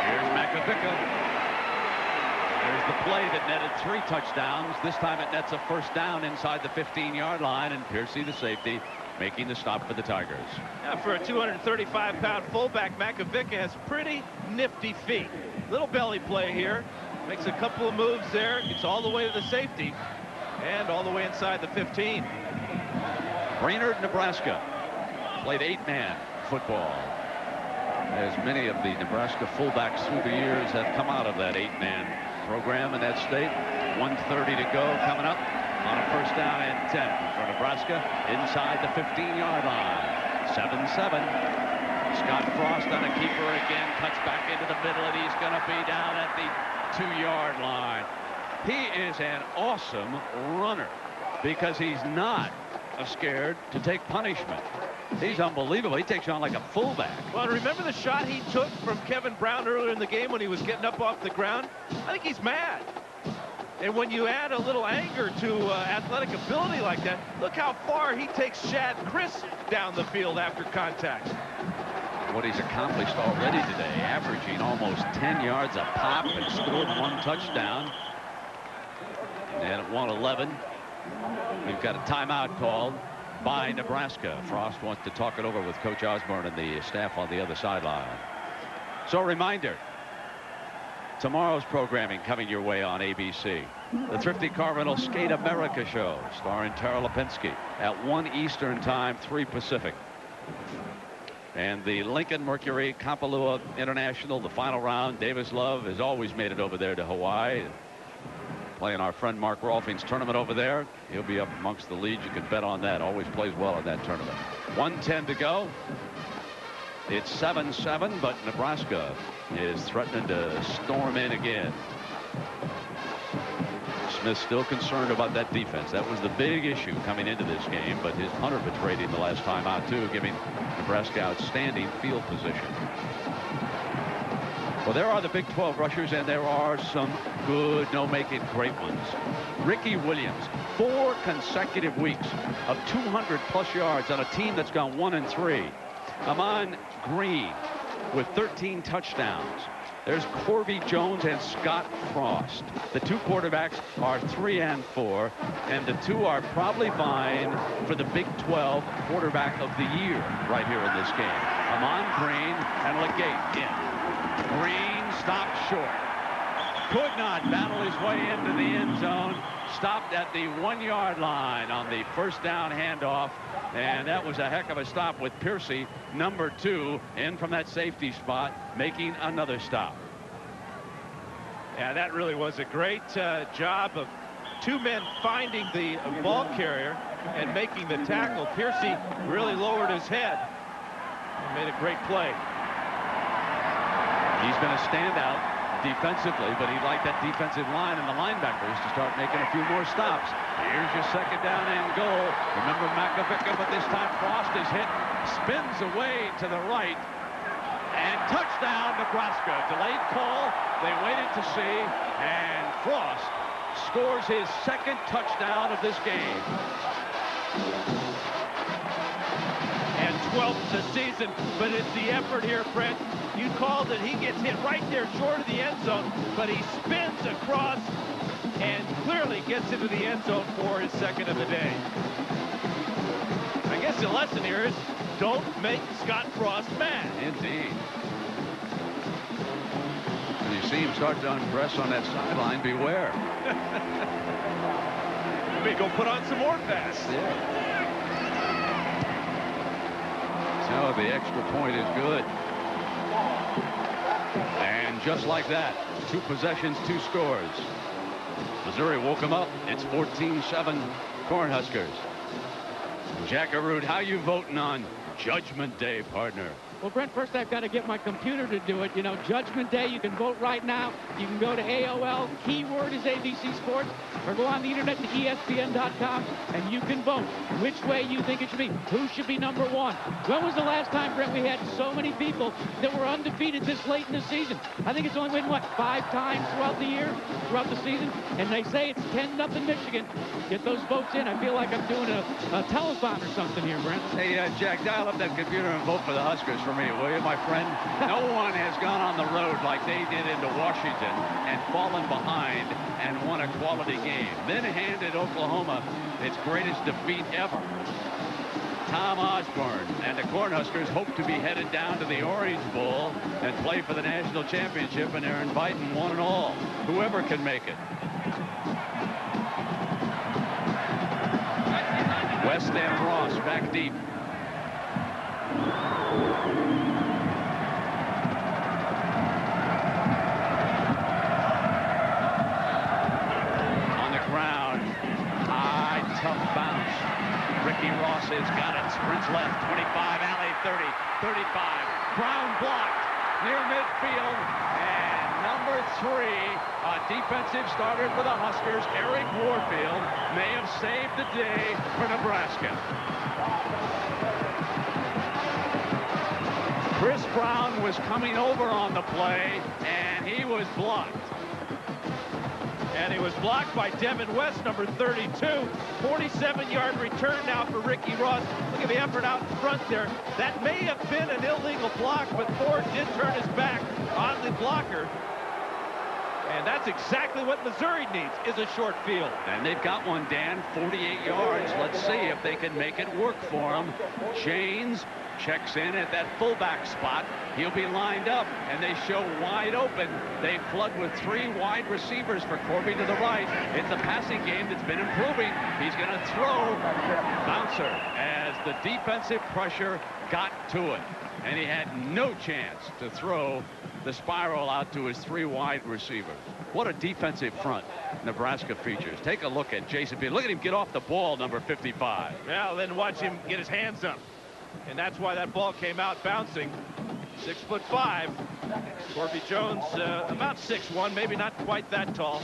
Here's Makovica. There's the play that netted 3 touchdowns. This time it nets a first down inside the 15-yard line, and Piercy, the safety, making the stop for the Tigers. Now for a 235-pound fullback, Makovica has pretty nifty feet. Little belly play here. Makes a couple of moves there. Gets all the way to the safety and all the way inside the 15. Brainerd, Nebraska played 8-man football. As many of the Nebraska fullbacks through the years have come out of that 8-man program in that state. 1:30 to go coming up on a first down and 10 for Nebraska inside the 15-yard line. 7-7. Scott Frost on a keeper again, cuts back into the middle, and he's going to be down at the 2-yard line. He is an awesome runner because he's not scared to take punishment. He's unbelievable. He takes you on like a fullback. Well, remember the shot he took from Kevin Brown earlier in the game when he was getting up off the ground? I think he's mad. And when you add a little anger to athletic ability like that, look how far he takes Shad Chris down the field after contact. What he's accomplished already today, averaging almost 10 yards a pop and scored 1 touchdown. And at 1:11, we've got a timeout called by Nebraska. Frost wants to talk it over with Coach Osborne and the staff on the other sideline. So a reminder, tomorrow's programming coming your way on ABC. The Thrifty Car Rental Skate America show starring Tara Lipinski at 1 Eastern time, 3 Pacific. And the Lincoln Mercury Kapalua International, the final round. Davis Love has always made it over there to Hawaii. Playing our friend Mark Rolfing's tournament over there. He'll be up amongst the leads. You can bet on that. Always plays well in that tournament. 1:10 to go. It's 7-7, but Nebraska is threatening to storm in again. Smith still concerned about that defense. That was the big issue coming into this game, but his punter betrayed him the last time out too, giving Nebraska outstanding field position. Well, there are the Big 12 rushers, and there are some good, no-make-it great ones. Ricky Williams, 4 consecutive weeks of 200-plus yards on a team that's gone 1-3. Amon Green with 13 touchdowns. There's Corby Jones and Scott Frost. The 2 quarterbacks are 3 and 4, and the 2 are probably vying for the Big 12 quarterback of the year right here in this game. Amon Green and Legate in. Green stopped short. Could not battle his way into the end zone. Stopped at the 1-yard line on the first down handoff. And that was a heck of a stop with Piercy, number 2, in from that safety spot, making another stop. Yeah, that really was a great job of 2 men finding the ball carrier and making the tackle. Piercy really lowered his head and made a great play. He's been a standout defensively, but he'd like that defensive line and the linebackers to start making a few more stops. Here's your 2nd down and goal. Remember Makovica, but this time Frost is hit, spins away to the right, and touchdown Nebraska. Delayed call. They waited to see, and Frost scores his 2nd touchdown of this game. And 12th this season, but it's the effort here, Brent. You called it. He gets hit right there short of the end zone, but he spins across and clearly gets into the end zone for his 2nd of the day. I guess the lesson here is don't make Scott Frost mad. Indeed. When you see him start to undress on that sideline, beware. Maybe go put on some more pads. Yeah. So the extra point is good. And just like that, 2 possessions, 2 scores. Missouri woke them up. It's 14-7 Cornhuskers. Jack Arute, how you voting on Judgment Day, partner? Well, Brent, first I've got to get my computer to do it. You know, Judgment Day, you can vote right now. You can go to AOL, keyword is ABC Sports, or go on the internet to ESPN.com, and you can vote which way you think it should be. Who should be number 1? When was the last time, Brent, we had so many people that were undefeated this late in the season? I think it's only been, what, 5 times throughout the year, throughout the season? And they say it's 10-0 Michigan. Get those votes in. I feel like I'm doing a telethon or something here, Brent. Hey, Jack, dial up that computer and vote for the Huskers for me, will you, my friend? No one has gone on the road like they did into Washington and fallen behind and won a quality game. Then handed Oklahoma its greatest defeat ever. Tom Osborne and the Cornhuskers hope to be headed down to the Orange Bowl and play for the national championship, and they're inviting one and all, whoever can make it. West and Ross back deep. On the ground, high, tough bounce. Ricky Ross has got it, sprints left, 25, alley, 30, 35. Brown blocked near midfield, and number 3, a defensive starter for the Huskers, Eric Warfield, may have saved the day for Nebraska. Chris Brown was coming over on the play, and he was blocked. And he was blocked by Devin West, number 32. 47-yard return now for Ricky Ross. Look at the effort out in front there. That may have been an illegal block, but Ford did turn his back on the blocker. And that's exactly what Missouri needs, is a short field. And they've got one, Dan, 48 yards. Let's see if they can make it work for him. Janes checks in at that fullback spot. He'll be lined up, and they show wide open. They flood with 3 wide receivers for Corby to the right. It's a passing game that's been improving. He's going to throw. Bouncer as the defensive pressure got to it. And he had no chance to throw the spiral out to his 3 wide receivers. What a defensive front Nebraska features. Take a look at Jason Peter. Look at him get off the ball, number 55. Now then watch him get his hands up. And that's why that ball came out bouncing. 6'5". Corby Jones about 6'1", maybe not quite that tall.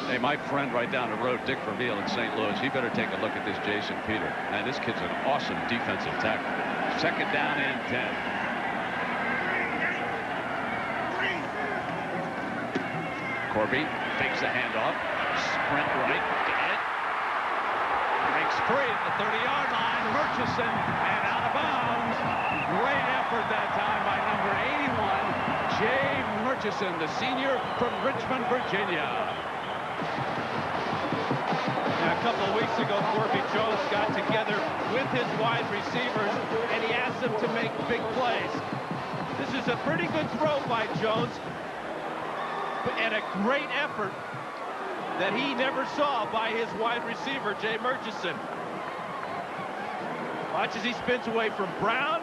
Hey, my friend right down the road, Dick Vermeil in St. Louis, he better take a look at this Jason Peter. Man, this kid's an awesome defensive tackle. 2nd down and 10. Corby takes the handoff, sprint right, get it. Makes free at the 30-yard line. Murchison, and out of bounds. Great effort that time by number 81, Jay Murchison, the senior from Richmond, Virginia. Now, a couple of weeks ago, Corby Jones got together with his wide receivers, and he asked them to make big plays. This is a pretty good throw by Jones, and a great effort that he never saw by his wide receiver, Jay Murchison. Watch as he spins away from Brown.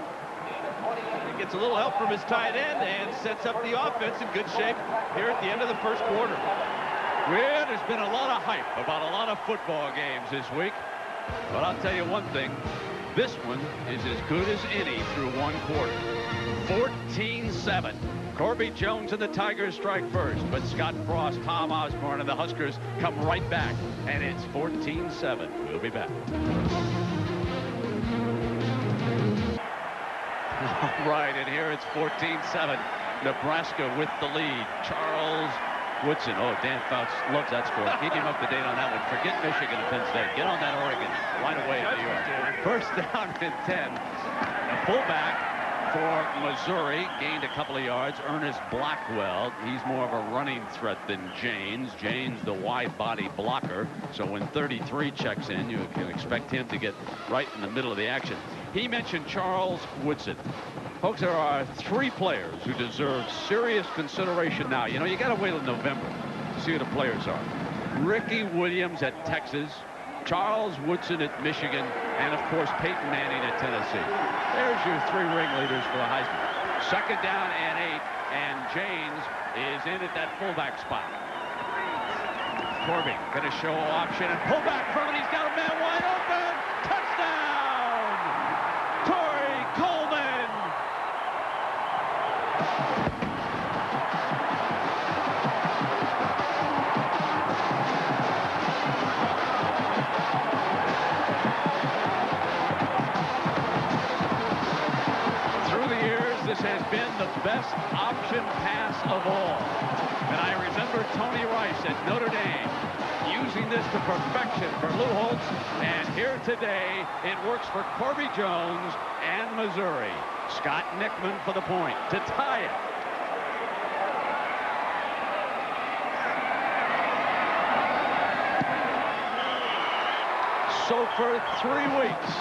He gets a little help from his tight end and sets up the offense in good shape here at the end of the first quarter. Well, there's been a lot of hype about a lot of football games this week. But I'll tell you one thing. This one is as good as any through 1 quarter. 14-7. Corby Jones and the Tigers strike first, but Scott Frost, Tom Osborne, and the Huskers come right back, and it's 14-7. We'll be back. All right, and here it's 14-7. Nebraska with the lead. Charles Woodson. Oh, Dan Fouts loves that score. Keep him up to date on that one. Forget Michigan and Penn State. Get on that Oregon right away at New York. First down and 10. A fullback for Missouri gained a couple of yards. Ernest Blackwell, he's more of a running threat than Janes. Janes, the wide body blocker. So when 33 checks in, you can expect him to get right in the middle of the action. He mentioned Charles Woodson. Folks, there are 3 players who deserve serious consideration now. You know, you got to wait until November to see who the players are. Ricky Williams at Texas, Charles Woodson at Michigan, and of course Peyton Manning at Tennessee. There's your 3 ringleaders for the Heisman. 2nd down and 8, and Janes is in at that fullback spot. Corby going to show option and pull back from it. He's got a man wide open. Touchdown! Torrey Coleman. This has been the best option pass of all. And I remember Tony Rice at Notre Dame using this to perfection for Lou Holtz. And here today, it works for Corby Jones and Missouri. Scott Nickman for the point to tie it. So for 3 weeks,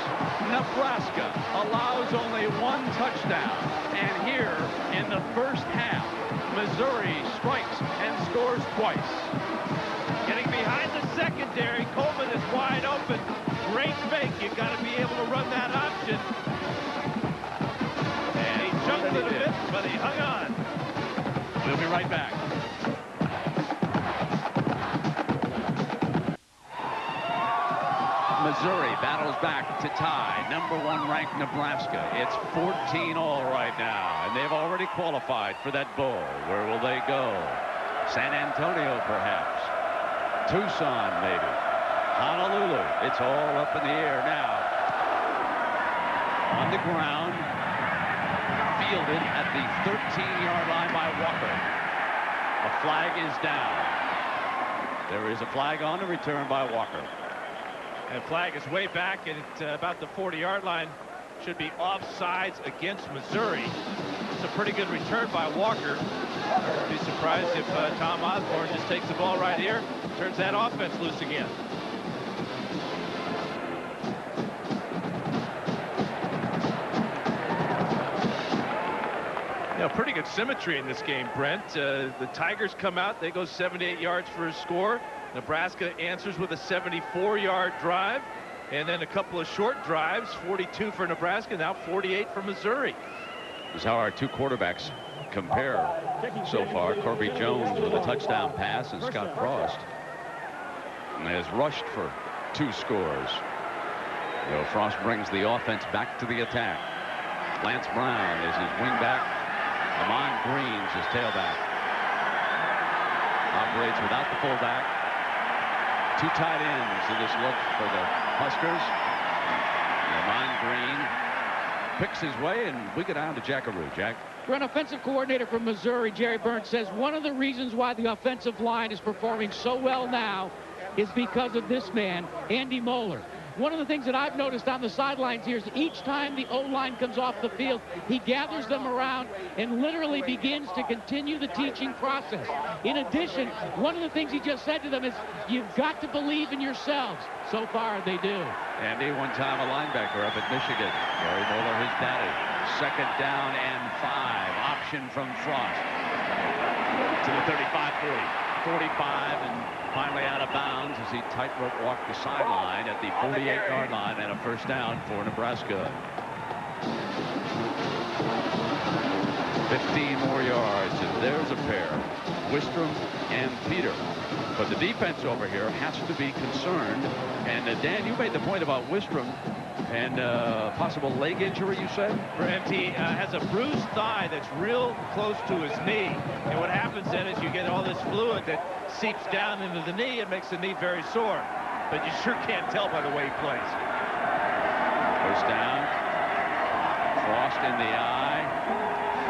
Nebraska allows only 1 touchdown. And here in the first half, Missouri strikes and scores twice. Getting behind the secondary, Coleman is wide open. Great fake. You've got to be able to run that option. And he jumped it a bit, but he hung on. We'll be right back. Missouri battles back to tie number 1 ranked Nebraska. It's 14 all right now, and they've already qualified for that bowl. Where will they go? San Antonio, perhaps. Tucson, maybe. Honolulu. It's all up in the air now. On the ground, fielded at the 13-yard line by Walker. A flag is down. There is a flag on the return by Walker. And flag is way back at about the 40-yard line. Should be offsides against Missouri. It's a pretty good return by Walker. Be surprised if Tom Osborne just takes the ball right here, turns that offense loose again. Pretty good symmetry in this game, Brent. The Tigers come out, they go 78 yards for a score. Nebraska answers with a 74-yard drive, and then a couple of short drives, 42 for Nebraska, now 48 for Missouri. This is how our two quarterbacks compare so far. Corby Jones with a touchdown pass, and Scott Frost has rushed for 2 scores. Frost brings the offense back to the attack. Lance Brown is his wingback. Amon Green's his tailback. Operates without the fullback. 2 tight ends in this look for the Huskers. Amon Green picks his way, and we go down to Jackaroo. Jack. For an offensive coordinator from Missouri, Jerry Burns says one of the reasons why the offensive line is performing so well now is because of this man, Andy Moeller. One of the things that I've noticed on the sidelines here is each time the O-line comes off the field, he gathers them around and literally begins to continue the teaching process. In addition, one of the things he just said to them is, you've got to believe in yourselves. So far, they do. Andy, one time a linebacker up at Michigan. Gary Moeller, his daddy. 2nd down and 5. Option from Frost to the 35-40. 45 and finally out of bounds as he tightrope walked the sideline at the 48-yard line, and a first down for Nebraska. 15 more yards, and there's a pair, Wistrom and Peter. But the defense over here has to be concerned. And Dan, you made the point about Wistrom and possible leg injury, you said? Brent, he has a bruised thigh that's real close to his knee. And what happens then is you get all this fluid that seeps down into the knee and makes the knee very sore. But you sure can't tell by the way he plays. First down. Frost in the eye.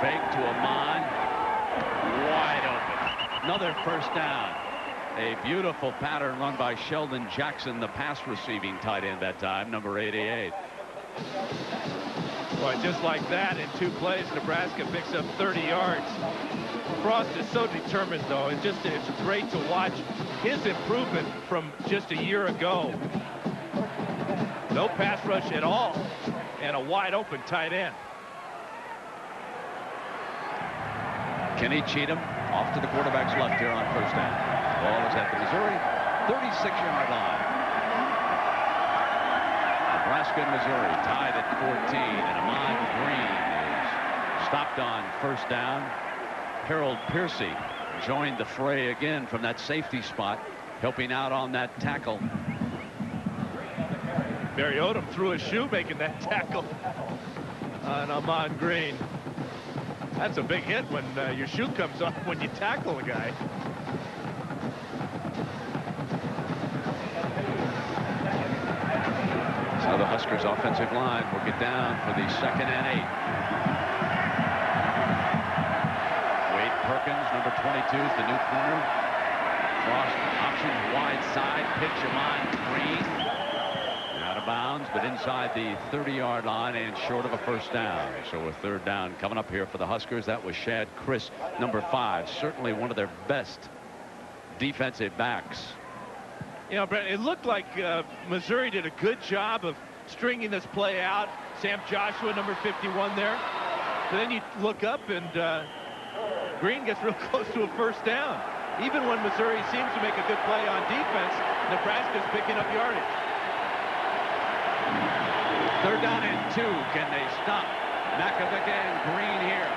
Fake to Amon. Wide open. Another first down. A beautiful pattern run by Sheldon Jackson, the pass receiving tight end that time, number 88. Boy, just like that, in 2 plays, Nebraska picks up 30 yards. Frost is so determined, though. It's great to watch his improvement from just a year ago. No pass rush at all, and a wide open tight end. Kenny Cheatham off to the quarterback's left here on first down. Ball is at the Missouri 36-yard line. Nebraska and Missouri tied at 14, and Amon Green is stopped on first down. Harold Piercy joined the fray again from that safety spot, helping out on that tackle. Barry Odom threw a shoe making that tackle on Amon Green. That's a big hit when your shoe comes off when you tackle a guy. So the Huskers offensive line will get down for the 2nd and 8. Wade Perkins, number 22, is the new corner. Frost option wide side, pitch Amon Green. Out of bounds, but inside the 30-yard line and short of a first down. So a 3rd down coming up here for the Huskers. That was Shad Chris, number 5. Certainly one of their best defensive backs. You know, Brent, it looked like Missouri did a good job of stringing this play out. Sam Joshua, number 51 there. But then you look up and Green gets real close to a first down. Even when Missouri seems to make a good play on defense, Nebraska's picking up yardage. 3rd down and 2. Can they stop Makovica and Green here?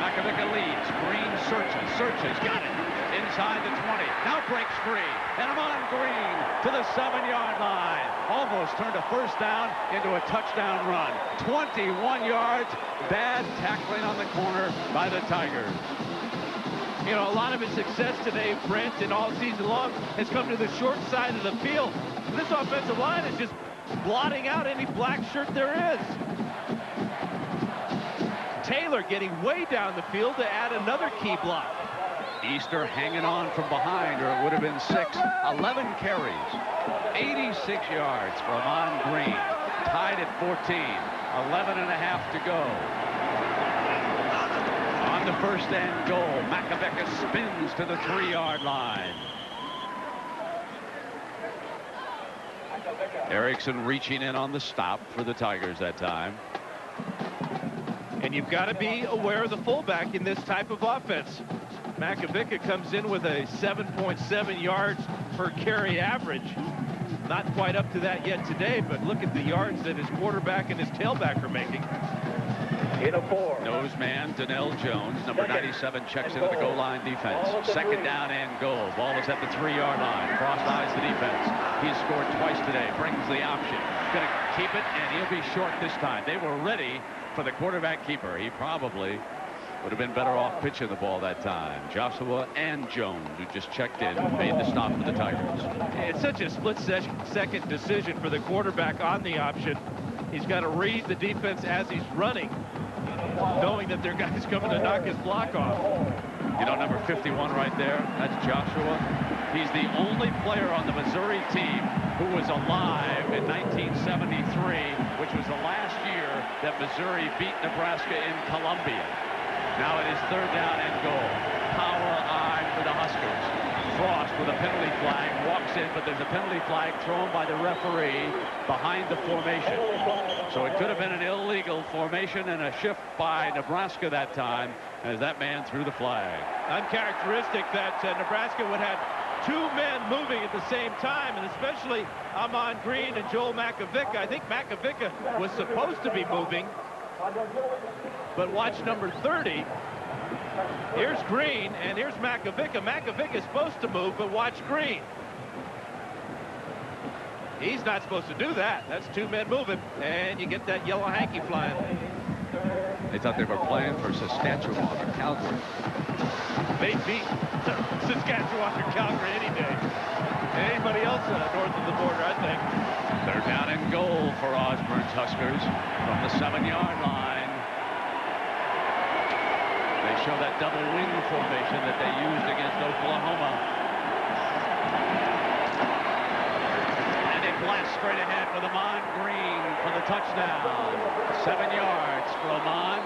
Makovica leads. Green searches, got it. Inside the 20. Now breaks free. And Amon Green to the 7-yard line. Almost turned a first down into a touchdown run. 21 yards. Bad tackling on the corner by the Tigers. You know, a lot of his success today, Brent, and all season long, has come to the short side of the field. This offensive line is just blotting out any black shirt there is. Taylor getting way down the field to add another key block. Easter hanging on from behind, or it would have been 6. 11 carries, 86 yards for Amon Green. Tied at 14. 11 and a half to go. On the first and goal. Makovic spins to the 3-yard line. Erickson reaching in on the stop for the Tigers that time. And you've got to be aware of the fullback in this type of offense. Makovic comes in with a 7.7 yards per carry average. Not quite up to that yet today, but look at the yards that his quarterback and his tailback are making. Nose man, Donnell Jones, number 97, checks into the goal line defense. Second down and goal. Ball is at the 3-yard line. Frost eyes the defense. He's scored twice today. Brings the option. Going to keep it, and he'll be short this time. They were ready for the quarterback keeper. He probably would have been better off pitching the ball that time. Joshua and Jones, who just checked in, made the stop for the Tigers. It's such a split-second decision for the quarterback on the option. He's got to read the defense as he's running, knowing that their guy's coming to knock his block off. You know, number 51 right there, that's Joshua. He's the only player on the Missouri team who was alive in 1973, which was the last year that Missouri beat Nebraska in Columbia. Now it is third down and goal. Power eye for the Huskers. Frost with a penalty flag walks in, but there's a penalty flag thrown by the referee behind the formation. So it could have been an illegal formation and a shift by Nebraska that time as that man threw the flag. Uncharacteristic that Nebraska would have two men moving at the same time, and especially Amon Green and Joel Makovic. I think Makovic was supposed to be moving, but watch number 30. Here's Green, and here's Makovic. Makovic is supposed to move, but watch Green. He's not supposed to do that. That's two men moving, and you get that yellow hanky flying. They thought they were playing for Saskatchewan or Calgary. They beat Saskatchewan or Calgary any day. Anybody else north of the border, I think. They're down and goal for Osborne's Huskers from the 7-yard line. They show that double wing formation that they used against Oklahoma. And they blast straight ahead with Amon Green for the touchdown. 7 yards for Amon.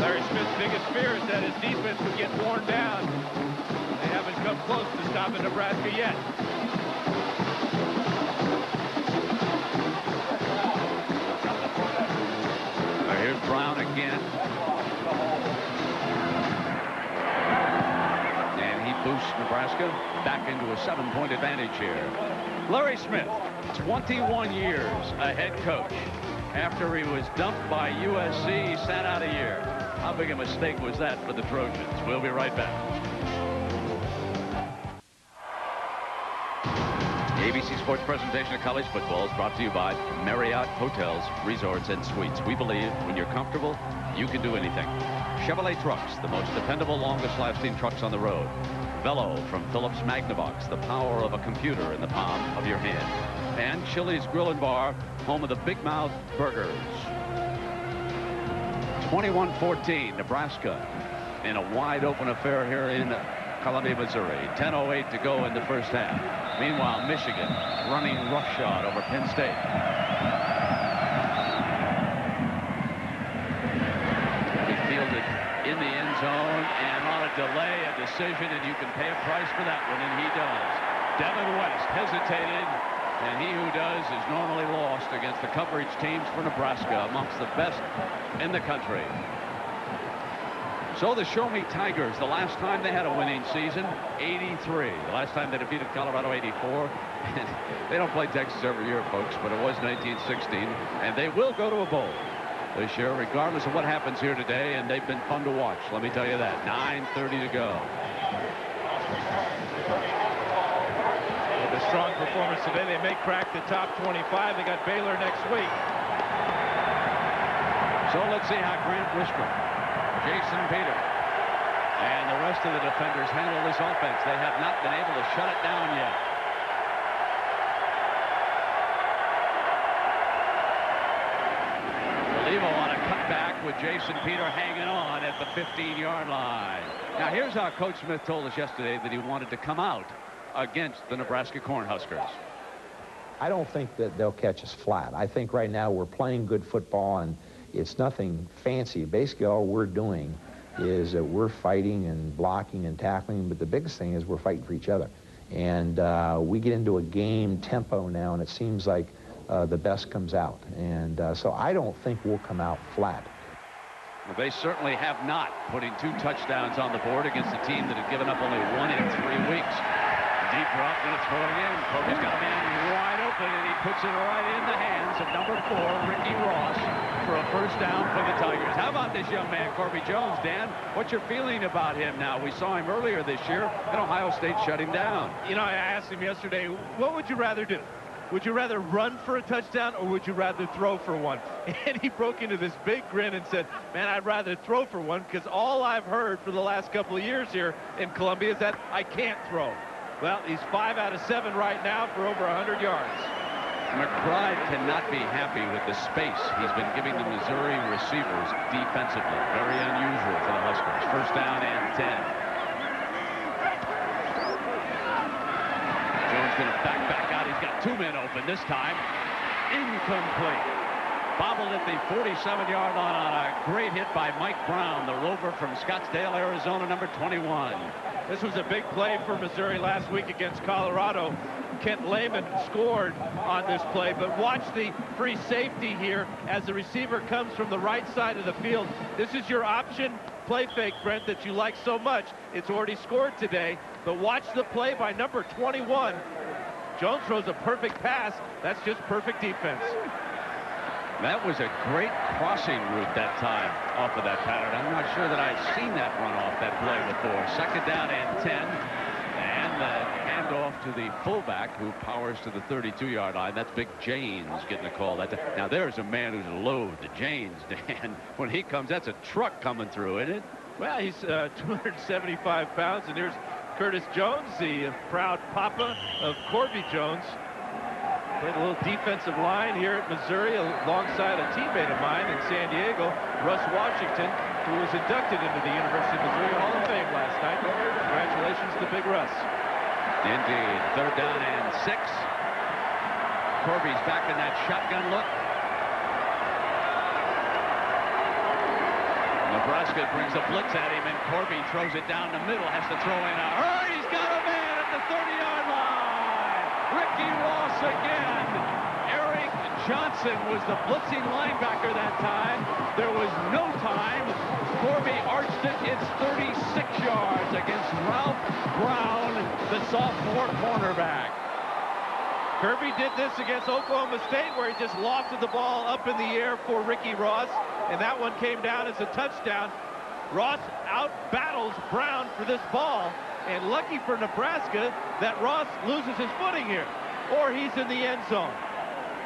Larry Smith's biggest fear is that his defense would get worn down. They haven't come close to stopping Nebraska yet. Here's Brown again. And he boosts Nebraska back into a 7-point advantage here. Larry Smith, 21 years a head coach. After he was dumped by USC, he sat out a year. How big a mistake was that for the Trojans? We'll be right back. The ABC Sports presentation of college football is brought to you by Marriott Hotels, Resorts, and Suites. We believe when you're comfortable, you can do anything. Chevrolet Trucks, the most dependable, longest-lasting trucks on the road. Velo from Phillips Magnavox, the power of a computer in the palm of your hand. And Chili's Grill and Bar, home of the Big Mouth Burgers. 21-14, Nebraska in a wide-open affair here in Columbia, Missouri. 10:08 to go in the first half. Meanwhile, Michigan running roughshod over Penn State. He fielded in the end zone and on a delay, a decision, and you can pay a price for that one, and he does. Devin West hesitated, and he who does is normally lost against the coverage teams for Nebraska, amongst the best in the country. So the Show Me Tigers, the last time they had a winning season, 83. The last time they defeated Colorado, 84. They don't play Texas every year, folks, but it was 1916, and they will go to a bowl this year, regardless of what happens here today, and they've been fun to watch, let me tell you that. 9:30 to go. With a strong performance today, they may crack the top 25. They got Baylor next week. So let's see how Grant Wistrom, Jason Peter, and the rest of the defenders handle this offense. They have not been able to shut it down yet. Olivo on a cutback with Jason Peter hanging on at the 15-yard line. Now, here's how Coach Smith told us yesterday that he wanted to come out against the Nebraska Cornhuskers. I don't think that they'll catch us flat. I think right now we're playing good football, and it's nothing fancy. Basically, all we're doing is we're fighting and blocking and tackling, but the biggest thing is we're fighting for each other. And we get into a game tempo now, and it seems like the best comes out. And so I don't think we'll come out flat. Well, they certainly have not, putting 2 touchdowns on the board against a team that had given up only 1 in 3 weeks. Deep drop, going to throw it again. Corby's got a man wide open, and he puts it right in the hands of number 4, Ricky Ross, for a first down for the Tigers. How about this young man, Corby Jones, Dan? What's your feeling about him now? We saw him earlier this year, and Ohio State shut him down. You know, I asked him yesterday, what would you rather do? Would you rather run for a touchdown, or would you rather throw for one? And he broke into this big grin and said, man, I'd rather throw for one, because all I've heard for the last couple of years here in Columbia is that I can't throw. Well, he's 5 out of 7 right now for over 100 yards. McBride cannot be happy with the space he's been giving the Missouri receivers defensively. Very unusual for the Huskers. First down and 10. Jones going to back out. He's got 2 men open this time. Incomplete. Bobbled at the 47-yard line on a great hit by Mike Brown, the rover from Scottsdale, Arizona, number 21. This was a big play for Missouri last week against Colorado. Kent Lehman scored on this play, but watch the free safety here as the receiver comes from the right side of the field. This is your option play fake, Brent, that you like so much. It's already scored today, but watch the play by number 21. Jones throws a perfect pass. That's just perfect defense. That was a great crossing route that time off of that pattern. I'm not sure that I've seen that run off that play before. Second down and 10. And the handoff to the fullback, who powers to the 32-yard line. That's Big James getting the call. Now, there's a man who's a load to James, Dan. When he comes, that's a truck coming through, isn't it? Well, he's 275 pounds, and here's Curtis Jones, the proud papa of Corby Jones. Played a little defensive line here at Missouri alongside a teammate of mine in San Diego, Russ Washington, who was inducted into the University of Missouri Hall of Fame last night. Congratulations to Big Russ. Indeed. Third down and 6. Corby's back in that shotgun look. Nebraska brings a blitz at him, and Corby throws it down the middle, has to throw in a hurry. He's got a man at the 30-yard line. Ricky Ross again. Eric Johnson was the blitzing linebacker that time. There was no time. Corby arched it. It's 36 yards against Ralph Brown, the sophomore cornerback. Kirby did this against Oklahoma State, where he just lofted the ball up in the air for Ricky Ross, and that one came down as a touchdown. Ross out-battles Brown for this ball, and lucky for Nebraska that Ross loses his footing here, or he's in the end zone.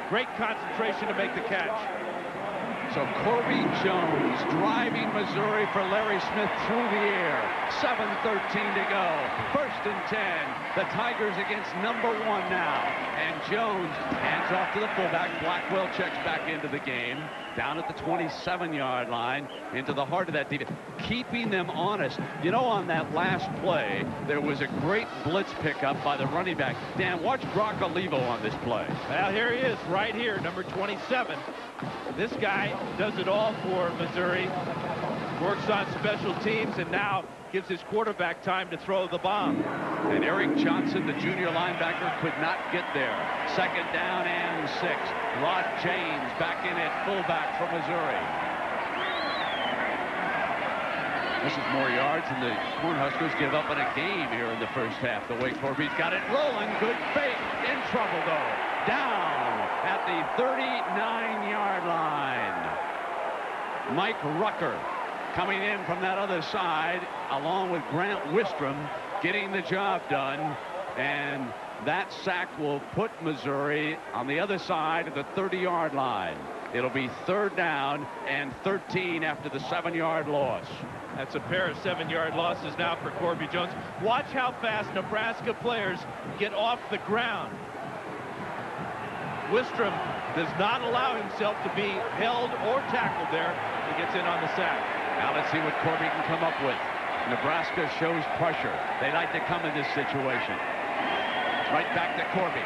Great concentration to make the catch. So Corby Jones driving Missouri for Larry Smith through the air. 7:13 to go. First and 10. The Tigers against number 1 now. And Jones hands off to the fullback. Blackwell checks back into the game. Down at the 27-yard line. Into the heart of that defense. Keeping them honest. You know, on that last play, there was a great blitz pickup by the running back. Dan, watch Brock Olivo on this play. Well, here he is right here, number 27. This guy does it all for Missouri. Works on special teams and now gives his quarterback time to throw the bomb. And Eric Johnson, the junior linebacker, could not get there. Second down and 6. Rod James back in at fullback for Missouri. This is more yards than the Cornhuskers give up in a game here in the first half. The way Corby's got it rolling. Good fake. In trouble, though. Down at the 39-yard line. Mike Rucker coming in from that other side, along with Grant Wistrom, getting the job done. And that sack will put Missouri on the other side of the 30-yard line. It'll be third down and 13 after the 7-yard loss. That's a pair of 7-yard losses now for Corby Jones. Watch how fast Nebraska players get off the ground. Wistrom does not allow himself to be held or tackled there. He gets in on the sack. Now let's see what Corby can come up with. Nebraska shows pressure. They like to come in this situation. Right back to Corby.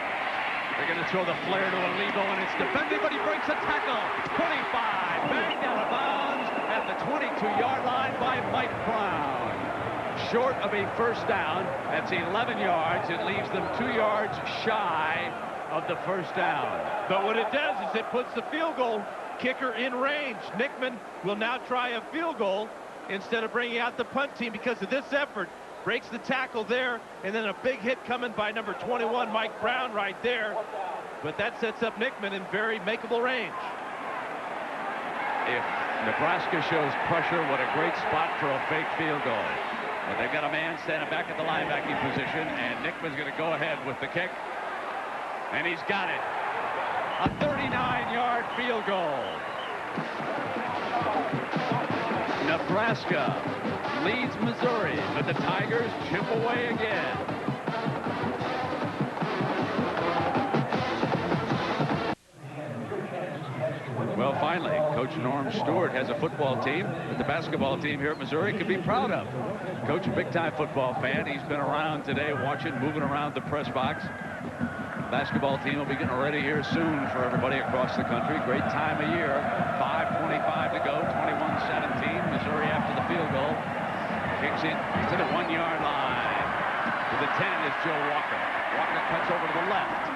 They're going to throw the flare to Olivo, and it's defended, but he breaks a tackle. 25, banged out of bounds at the 22-yard line by Mike Brown. Short of a first down. That's 11 yards. It leaves them 2 yards shy of the first down. But what it does is it puts the field goal kicker in range. Nickman will now try a field goal instead of bringing out the punt team because of this effort. Breaks the tackle there, and then a big hit coming by number 21, Mike Brown, right there. But that sets up Nickman in very makeable range. If Nebraska shows pressure, what a great spot for a fake field goal. But they've got a man standing back at the linebacking position, and Nickman's going to go ahead with the kick. And he's got it. A 39-yard field goal. Nebraska leads Missouri, but the Tigers chip away again. Well, finally, Coach Norm Stewart has a football team that the basketball team here at Missouri could be proud of. Coach, a big-time football fan. He's been around today watching, moving around the press box. Basketball team will be getting ready here soon for everybody across the country. Great time of year. 5:25 to go, 21-17. Missouri after the field goal. Kicks it to the 1-yard line. To the 10 is Joe Walker. Walker cuts over to the left.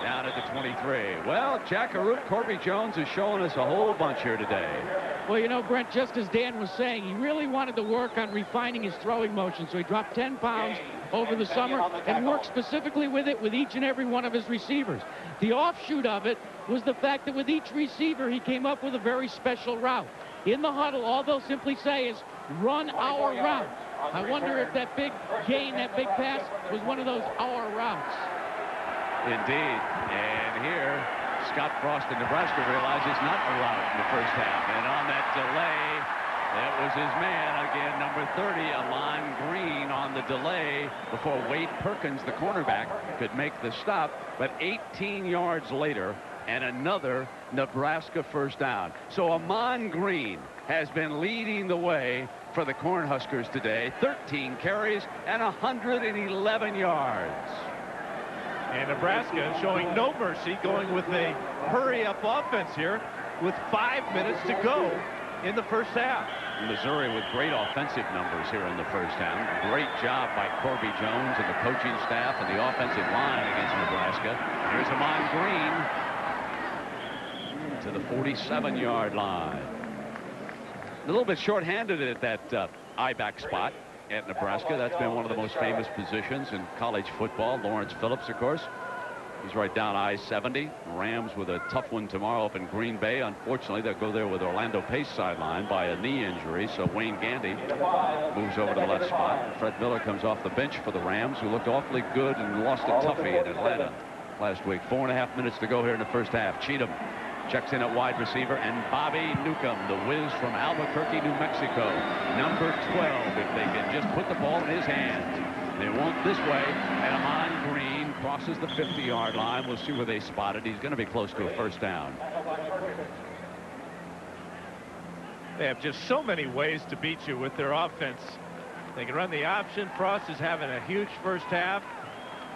Down at the 23. Well, Jack Arute, Corby Jones is showing us a whole bunch here today. Well, you know, Brent, just as Dan was saying, he really wanted to work on refining his throwing motion, so he dropped 10 pounds over the summer and worked specifically with it with each and every one of his receivers. The offshoot of it was the fact that with each receiver, he came up with a very special route. In the huddle, all they'll simply say is, run our route. I wonder if that big gain, that big pass, was one of those our routes. Indeed. And here, Scott Frost in Nebraska realized it's not a route in the first half. And on that delay, that was his man again, number 30, Amon Green on the delay before Wade Perkins, the cornerback, could make the stop. But 18 yards later, and another Nebraska first down. So Amon Green has been leading the way for the Cornhuskers today. 13 carries and 111 yards. And Nebraska showing no mercy, going with a hurry-up offense here with 5 minutes to go in the first half. Missouri with great offensive numbers here in the first half. Great job by Corby Jones and the coaching staff and the offensive line against Nebraska. Here's Amon Green to the 47-yard line. A little bit shorthanded at that I-back spot at Nebraska. That's been one of the most famous positions in college football. Lawrence Phillips, of course. He's right down I-70. Rams with a tough one tomorrow up in Green Bay. Unfortunately, they'll go there with Orlando Pace sidelined by a knee injury. So Wayne Gandy moves over to the left spot. Fred Miller comes off the bench for the Rams, who looked awfully good and lost a toughie in Atlanta last week. 4.5 minutes to go here in the first half. Cheatham checks in at wide receiver, and Bobby Newcomb, the whiz from Albuquerque, New Mexico, number 12. If they can just put the ball in his hands, they won't this way. And Amon Green crosses the 50-yard line. We'll see where they spot it. He's going to be close to a first down. They have just so many ways to beat you with their offense. They can run the option. Frost is having a huge first half.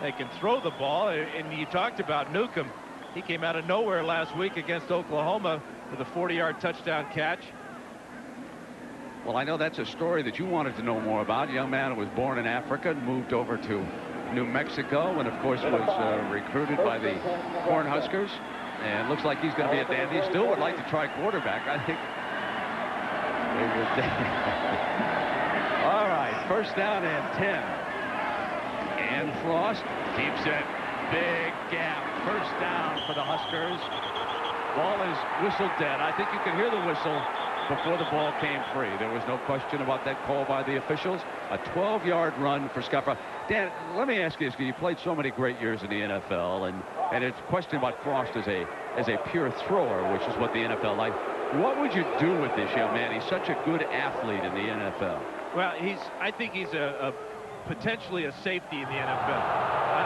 They can throw the ball, and you talked about Newcomb. He came out of nowhere last week against Oklahoma with a 40-yard touchdown catch. Well, I know that's a story that you wanted to know more about. A young man who was born in Africa and moved over to New Mexico and, of course, was recruited by the Cornhuskers. And looks like he's going to be a dandy. Still would like to try quarterback. I think they will. All right, first down and 10. And Frost keeps it. Big gap. First down for the Huskers. Ball is whistled dead. I think you can hear the whistle before the ball came free. There was no question about that call by the officials. A 12-yard run for Scott Frost. Dan, let me ask you this, because you played so many great years in the NFL, and it's a question about Frost as a pure thrower, which is what the NFL likes. What would you do with this young man? He's such a good athlete in the NFL. Well, I think he's a potentially a safety in the NFL.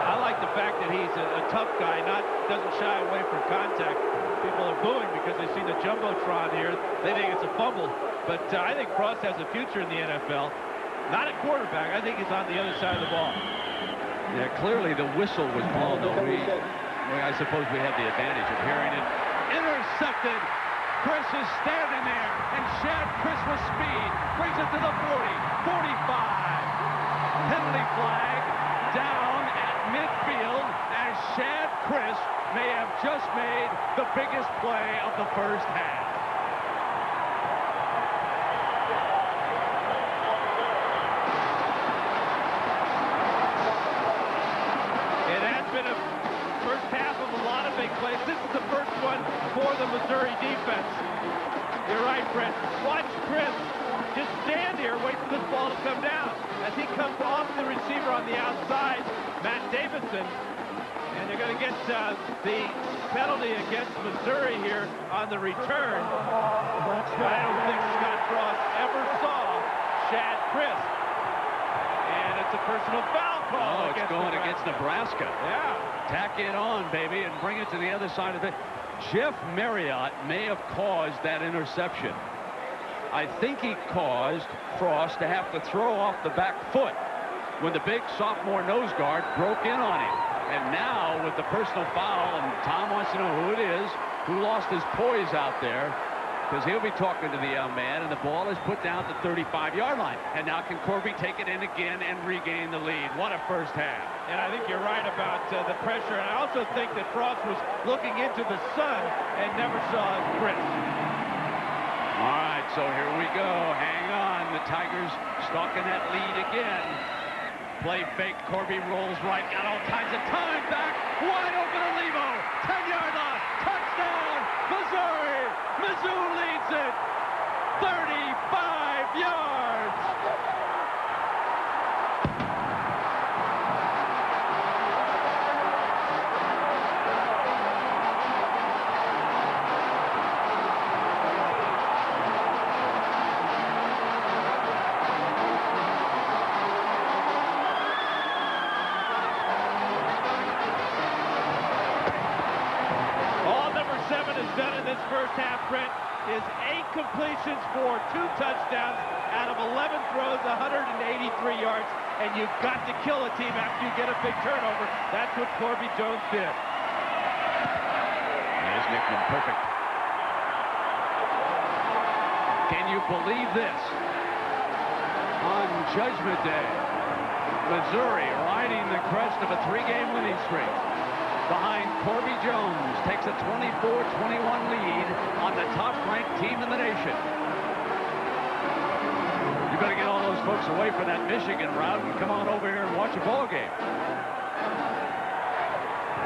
I like the fact that he's a tough guy, doesn't shy away from contact. People are booing because they see the jumbotron here. They think it's a fumble. But I think Frost has a future in the NFL. Not at quarterback. I think he's on the other side of the ball. Yeah, clearly the whistle was blown. I suppose we have the advantage of hearing it. Intercepted. Chris is standing there, and Shad Chris with speed brings it to the 40, 45. Penalty flag down at midfield, as Shad Chris may have just made the biggest play of the first half. It has been a first half of a lot of big plays. This is the first one for the Missouri defense. You're right, Brent. Watch Chris just stand here, wait for this ball to come down. As he comes off the receiver on the outside, Matt Davidson, and they're going to get the penalty against Missouri here on the return. I don't think Scott Frost ever saw Shad Chris. And it's a personal foul call. Oh, it's going against Nebraska. Yeah. Tack it on, baby, and bring it to the other side of it. Jeff Marriott may have caused that interception. I think he caused Frost to have to throw off the back foot when the big sophomore nose guard broke in on him. And now with the personal foul, and Tom wants to know who it is, who lost his poise out there, because he'll be talking to the young man, and the ball is put down at the 35-yard line. And now can Corby take it in again and regain the lead? What a first half. And I think you're right about the pressure. And I also think that Frost was looking into the sun and never saw Chris. All right, so here we go. Hang on. The Tigers stalking that lead again. Play fake. Corby rolls right. Got all kinds of time back. Wide open to Levo. 10-yard line. Touchdown, Missouri. Mizzou leads it. 35 yards. First half, Brent, is 8 completions for 2 touchdowns out of 11 throws, 183 yards, and you've got to kill a team after you get a big turnover. That's what Corby Jones did. There's Nickman, perfect. Can you believe this? On Judgment Day, Missouri riding the crest of a 3-game winning streak. Behind Corby Jones, takes a 24-21 lead on the top-ranked team in the nation. You better get all those folks away from that Michigan route and come on over here and watch a ball game.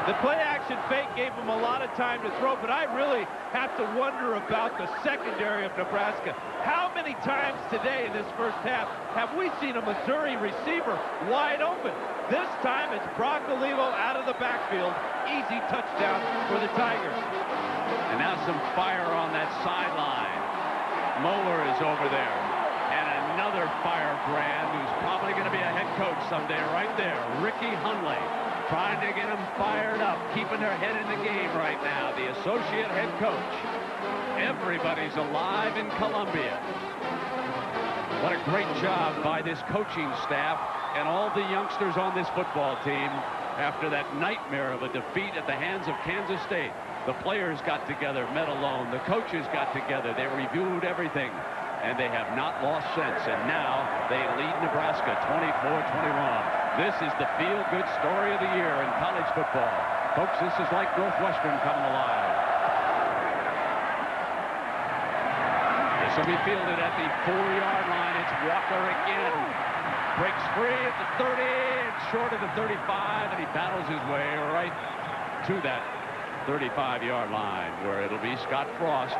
The play-action fake gave him a lot of time to throw, but I really have to wonder about the secondary of Nebraska. How many times today in this first half have we seen a Missouri receiver wide open? This time it's Brock Olivo out of the backfield. Easy touchdown for the Tigers. And now some fire on that sideline. Moeller is over there. And another firebrand who's probably going to be a head coach someday right there. Ricky Hunley. Trying to get them fired up, keeping their head in the game right now. The associate head coach. Everybody's alive in Columbia. What a great job by this coaching staff and all the youngsters on this football team after that nightmare of a defeat at the hands of Kansas State. The players got together, met alone. The coaches got together. They reviewed everything, and they have not lost since. And now they lead Nebraska 24-21. This is the feel-good story of the year in college football. Folks, this is like Northwestern coming alive. This will be fielded at the 4-yard line. It's Walker again. Breaks free at the 30, and short of the 35, and he battles his way right to that 35-yard line, where it'll be Scott Frost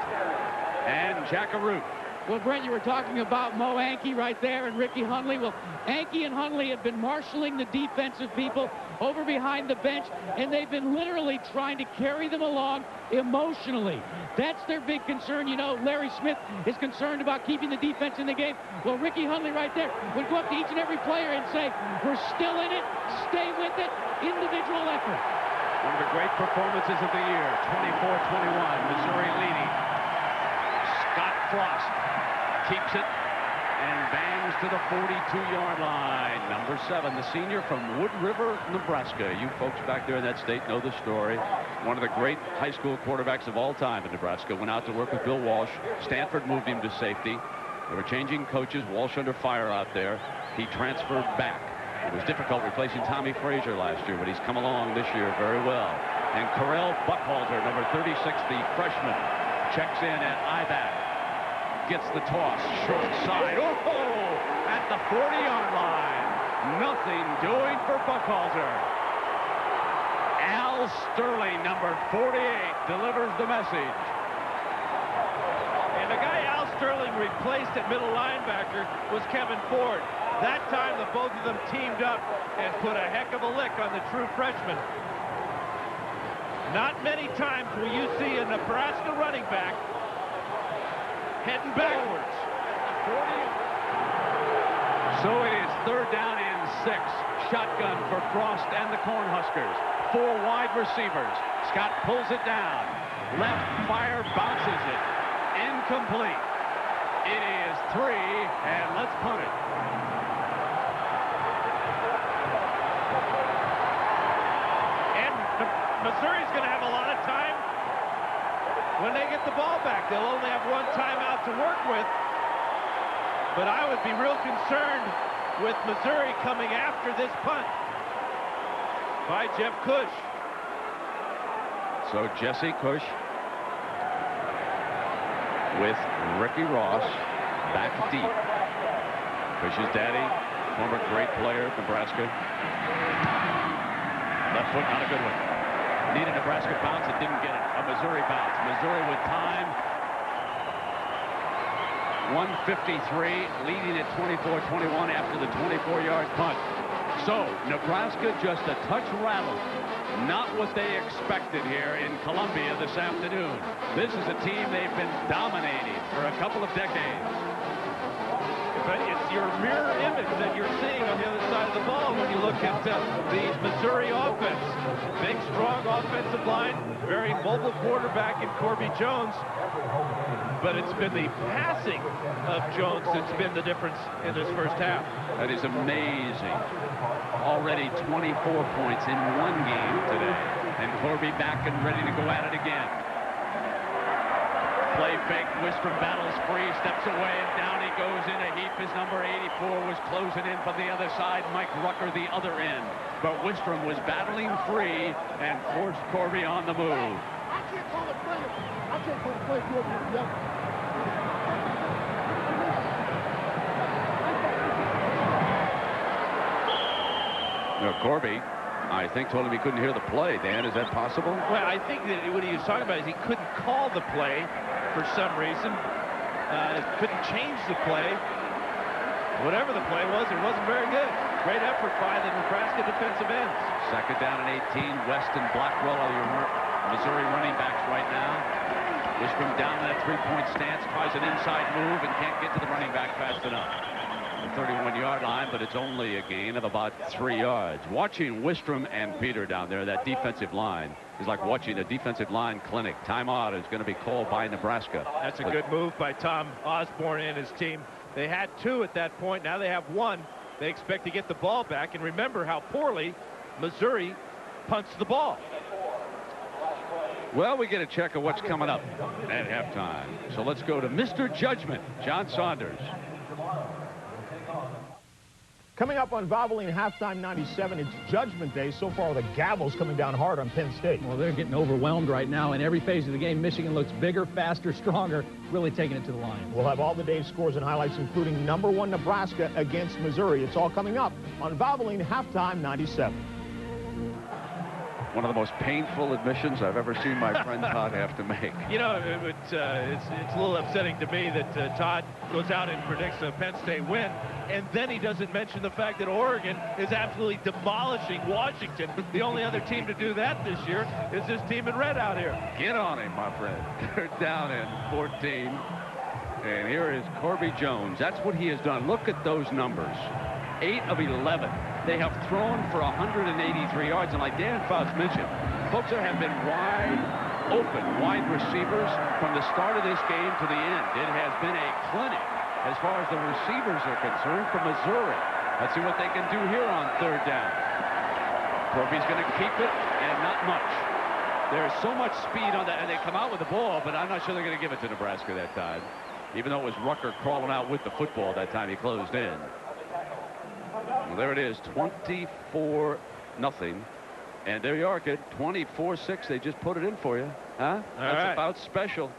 and Jackaroo Well, Brent, you were talking about Mo Anke right there and Ricky Hundley. Well, Anke and Hundley have been marshaling the defensive people over behind the bench, and they've been literally trying to carry them along emotionally. That's their big concern. You know, Larry Smith is concerned about keeping the defense in the game. Well, Ricky Hundley right there would go up to each and every player and say, we're still in it, stay with it, individual effort. One of the great performances of the year, 24-21, Missouri leading. Scott Frost keeps it and bangs to the 42-yard line. Number 7, the senior from Wood River, Nebraska. You folks back there in that state know the story. One of the great high school quarterbacks of all time in Nebraska. Went out to work with Bill Walsh. Stanford moved him to safety. They were changing coaches. Walsh under fire out there. He transferred back. It was difficult replacing Tommy Frazier last year, but he's come along this year very well. And Correll Buckhalter, number 36, the freshman, checks in at I-back. Gets the toss, short side. Oh, at the 40-yard line. Nothing doing for Buckhalter. Al Sterling, number 48, delivers the message. And the guy Al Sterling replaced at middle linebacker was Kevin Ford. That time, the both of them teamed up and put a heck of a lick on the true freshman. Not many times will you see a Nebraska running back heading backwards. So it is 3rd down and 6. Shotgun for Frost and the Cornhuskers. 4 wide receivers. Scott pulls it down. Left fire, bounces it. Incomplete. It is 3, and let's punt it. And Missouri's going to have a lot of time when they get the ball back. They'll only have 1 timeout to work with. But I would be real concerned with Missouri coming after this punt by Jeff Cush. So Jesse Cush with Ricky Ross back deep. Cush's daddy, former great player at Nebraska. Left foot, not a good one. Needed a Nebraska bounce, it didn't get it. A Missouri bounce. Missouri with time. 1:53, leading at 24-21 after the 24-yard punt. So Nebraska just a touch rattled. Not what they expected here in Columbia this afternoon. This is a team they've been dominating for a couple of decades. But it's your mirror image that you're seeing on the other side of the ball when you look at the Missouri offense. Big, strong offensive line, very mobile quarterback in Corby Jones. But it's been the passing of Jones that's been the difference in this first half. That is amazing. Already 24 points in one game today. And Corby back and ready to go at it again. Play fake, Wistrom battles free, steps away, and down he goes in a heap. His number 84 was closing in from the other side. Mike Rucker the other end. But Wistrom was battling free and forced Corby on the move. I can't call it play. I can't call it play. No, Corby, I think, told him he couldn't hear the play. Dan, is that possible? Well, I think that what he was talking about is he couldn't call the play for some reason. Couldn't change the play. Whatever the play was, it wasn't very good. Great effort by the Nebraska defensive ends. 2nd down and 18. West and Blackwell are your Missouri running backs right now. Wistrom down in that 3-point stance, tries an inside move and can't get to the running back fast enough. The 31-yard line, but it's only a gain of about 3 yards. Watching Wistrom and Peter down there, that defensive line, is like watching a defensive line clinic. Timeout is going to be called by Nebraska. That's a good move by Tom Osborne and his team. They had 2 at that point. Now they have 1. They expect to get the ball back. And remember how poorly Missouri punts the ball. Well, we get a check of what's coming up at halftime. So let's go to Mr. Judgment, John Saunders. Coming up on Valvoline Halftime 97, it's Judgment Day. So far, the gavel's coming down hard on Penn State. Well, they're getting overwhelmed right now. In every phase of the game, Michigan looks bigger, faster, stronger, really taking it to the line. We'll have all the day's scores and highlights, including number 1 Nebraska against Missouri. It's all coming up on Valvoline Halftime 97. One of the most painful admissions I've ever seen my friend Todd have to make. You know, it's a little upsetting to me that Todd goes out and predicts a Penn State win, and then he doesn't mention the fact that Oregon is absolutely demolishing Washington. The only other team to do that this year is this team in red out here. Get on him, my friend. They're down in 14. And here is Corby Jones. That's what he has done. Look at those numbers. 8 of 11. They have thrown for 183 yards. And like Dan Faust mentioned, folks, there have been wide receivers from the start of this game to the end. It has been a clinic as far as the receivers are concerned from Missouri. Let's see what they can do here on third down. Corby's going to keep it, and not much. There's so much speed on that, and they come out with the ball, but I'm not sure they're going to give it to Nebraska that time. Even though it was Rucker crawling out with the football that time he closed in. Well, there it is, 24-0. And there you are, kid, 24-6. They just put it in for you. Huh? That's about special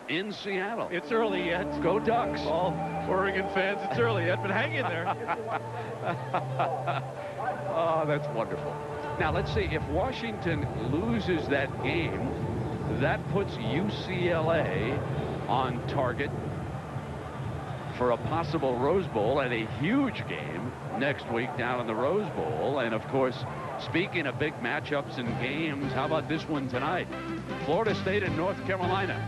in Seattle. It's early yet. Go Ducks. All Oregon fans, it's early yet, but hang in there. Oh, that's wonderful. Now, let's see. If Washington loses that game, that puts UCLA on target for a possible Rose Bowl and a huge game next week down in the Rose Bowl. And, of course, speaking of big matchups and games, how about this one tonight? Florida State and North Carolina.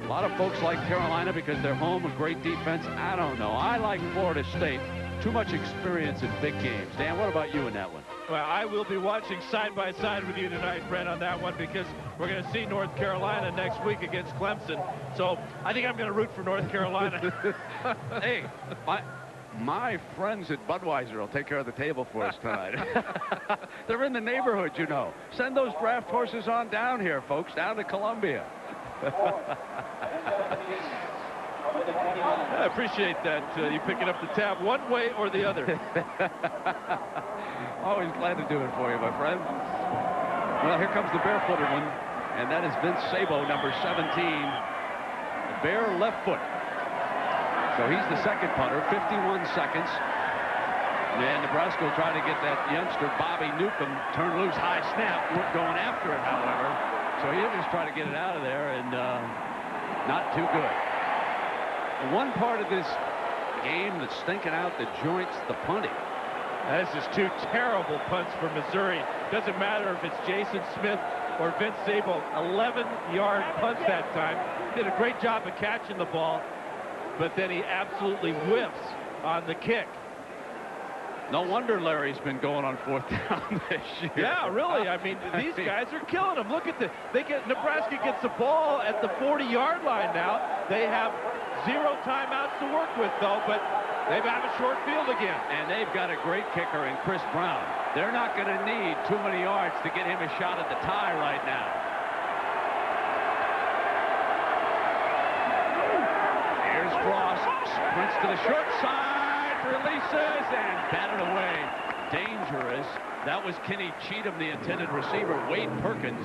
A lot of folks like Carolina because they're home, a great defense. I don't know. I like Florida State. Too much experience in big games. Dan, what about you in that one? Well, I will be watching side by side with you tonight, Brent, on that one, because we're going to see North Carolina next week against Clemson. So I think I'm going to root for North Carolina. Hey, my friends at Budweiser will take care of the table for us tonight. They're in the neighborhood, you know. Send those draft horses on down here, folks, down to Columbia. I appreciate that. You picking up the tab one way or the other. Always glad to do it for you, my friend. Well, here comes the barefooted one, and that is Vince Sabo, number 17. Bare left foot. So he's the second punter, 51 seconds. And Nebraska will try to get that youngster, Bobby Newcomb, turned loose. High snap. We're going after it, however. So he'll just try to get it out of there, and not too good. One part of this game that's stinking out the joints, the punting. That's just two terrible punts for Missouri. Doesn't matter if it's Jason Smith or Vince Sabo. 11-yard punts that time. Did a great job of catching the ball, but then he absolutely whiffs on the kick. No wonder Larry's been going on fourth down this year. Yeah, really. I mean, these guys are killing them. Look at Nebraska gets the ball at the 40-yard line now. They have 0 timeouts to work with, though, but they've had a short field again. And they've got a great kicker in Chris Brown. They're not going to need too many yards to get him a shot at the tie right now. Here's Frost. Sprints to the short side, releases, and batted away. Dangerous. That was Kenny Cheatham, the intended receiver. Wade Perkins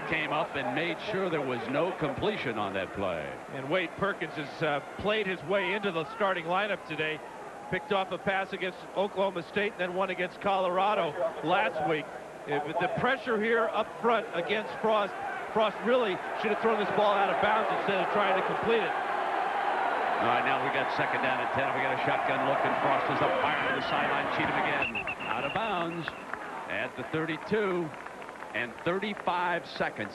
came up and made sure there was no completion on that play. And Wade Perkins has played his way into the starting lineup today. Picked off a pass against Oklahoma State, and then one against Colorado last week. With the pressure here up front against Frost, Frost really should have thrown this ball out of bounds instead of trying to complete it. All right, now we got second down and 10. We got a shotgun look, and Frost is up fire to the sideline. Cheatham again out of bounds at the 32. And 35 seconds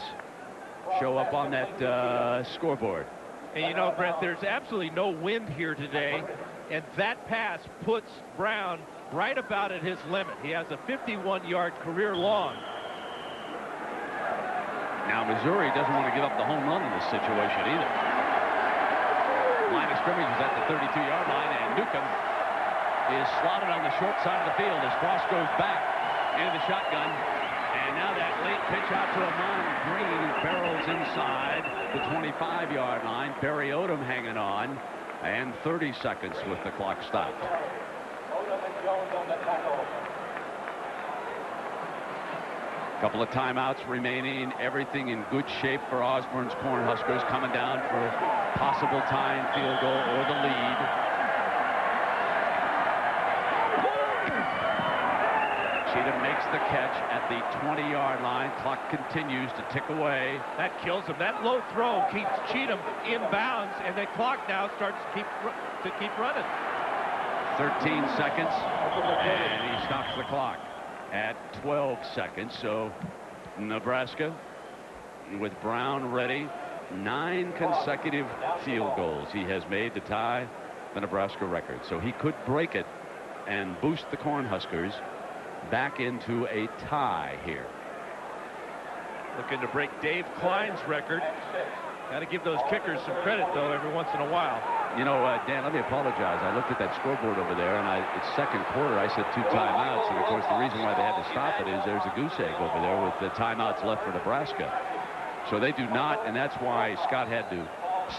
show up on that scoreboard. And you know, Brent, there's absolutely no wind here today, and that pass puts Brown right about at his limit. He has a 51-yard career long. Now Missouri doesn't want to give up the home run in this situation either. Line of scrimmage is at the 32-yard line, and Newcomb is slotted on the short side of the field as Frost goes back into the shotgun. And now that late pitch out to Amon Green, who barrels inside the 25-yard line. Barry Odom hanging on, and 30 seconds with the clock stopped. Couple of timeouts remaining. Everything in good shape for Osborne's Cornhuskers, coming down for possible tying field goal or the lead. Cheatham makes the catch at the 20-yard line. Clock continues to tick away. That kills him. That low throw keeps Cheatham in bounds, and the clock now starts to keep running. 13 seconds, and he stops the clock at 12 seconds. So Nebraska, with Brown ready, 9 consecutive field goals he has made to tie the Nebraska record. So he could break it and boost the Cornhuskers back into a tie here. Looking to break Dave Klein's record. Got to give those kickers some credit, though, every once in a while. You know, Dan, let me apologize. I looked at that scoreboard over there, and it's second quarter. I said 2 timeouts, and of course the reason why they had to stop it is there's a goose egg over there with the timeouts left for Nebraska. So they do not, and that's why Scott had to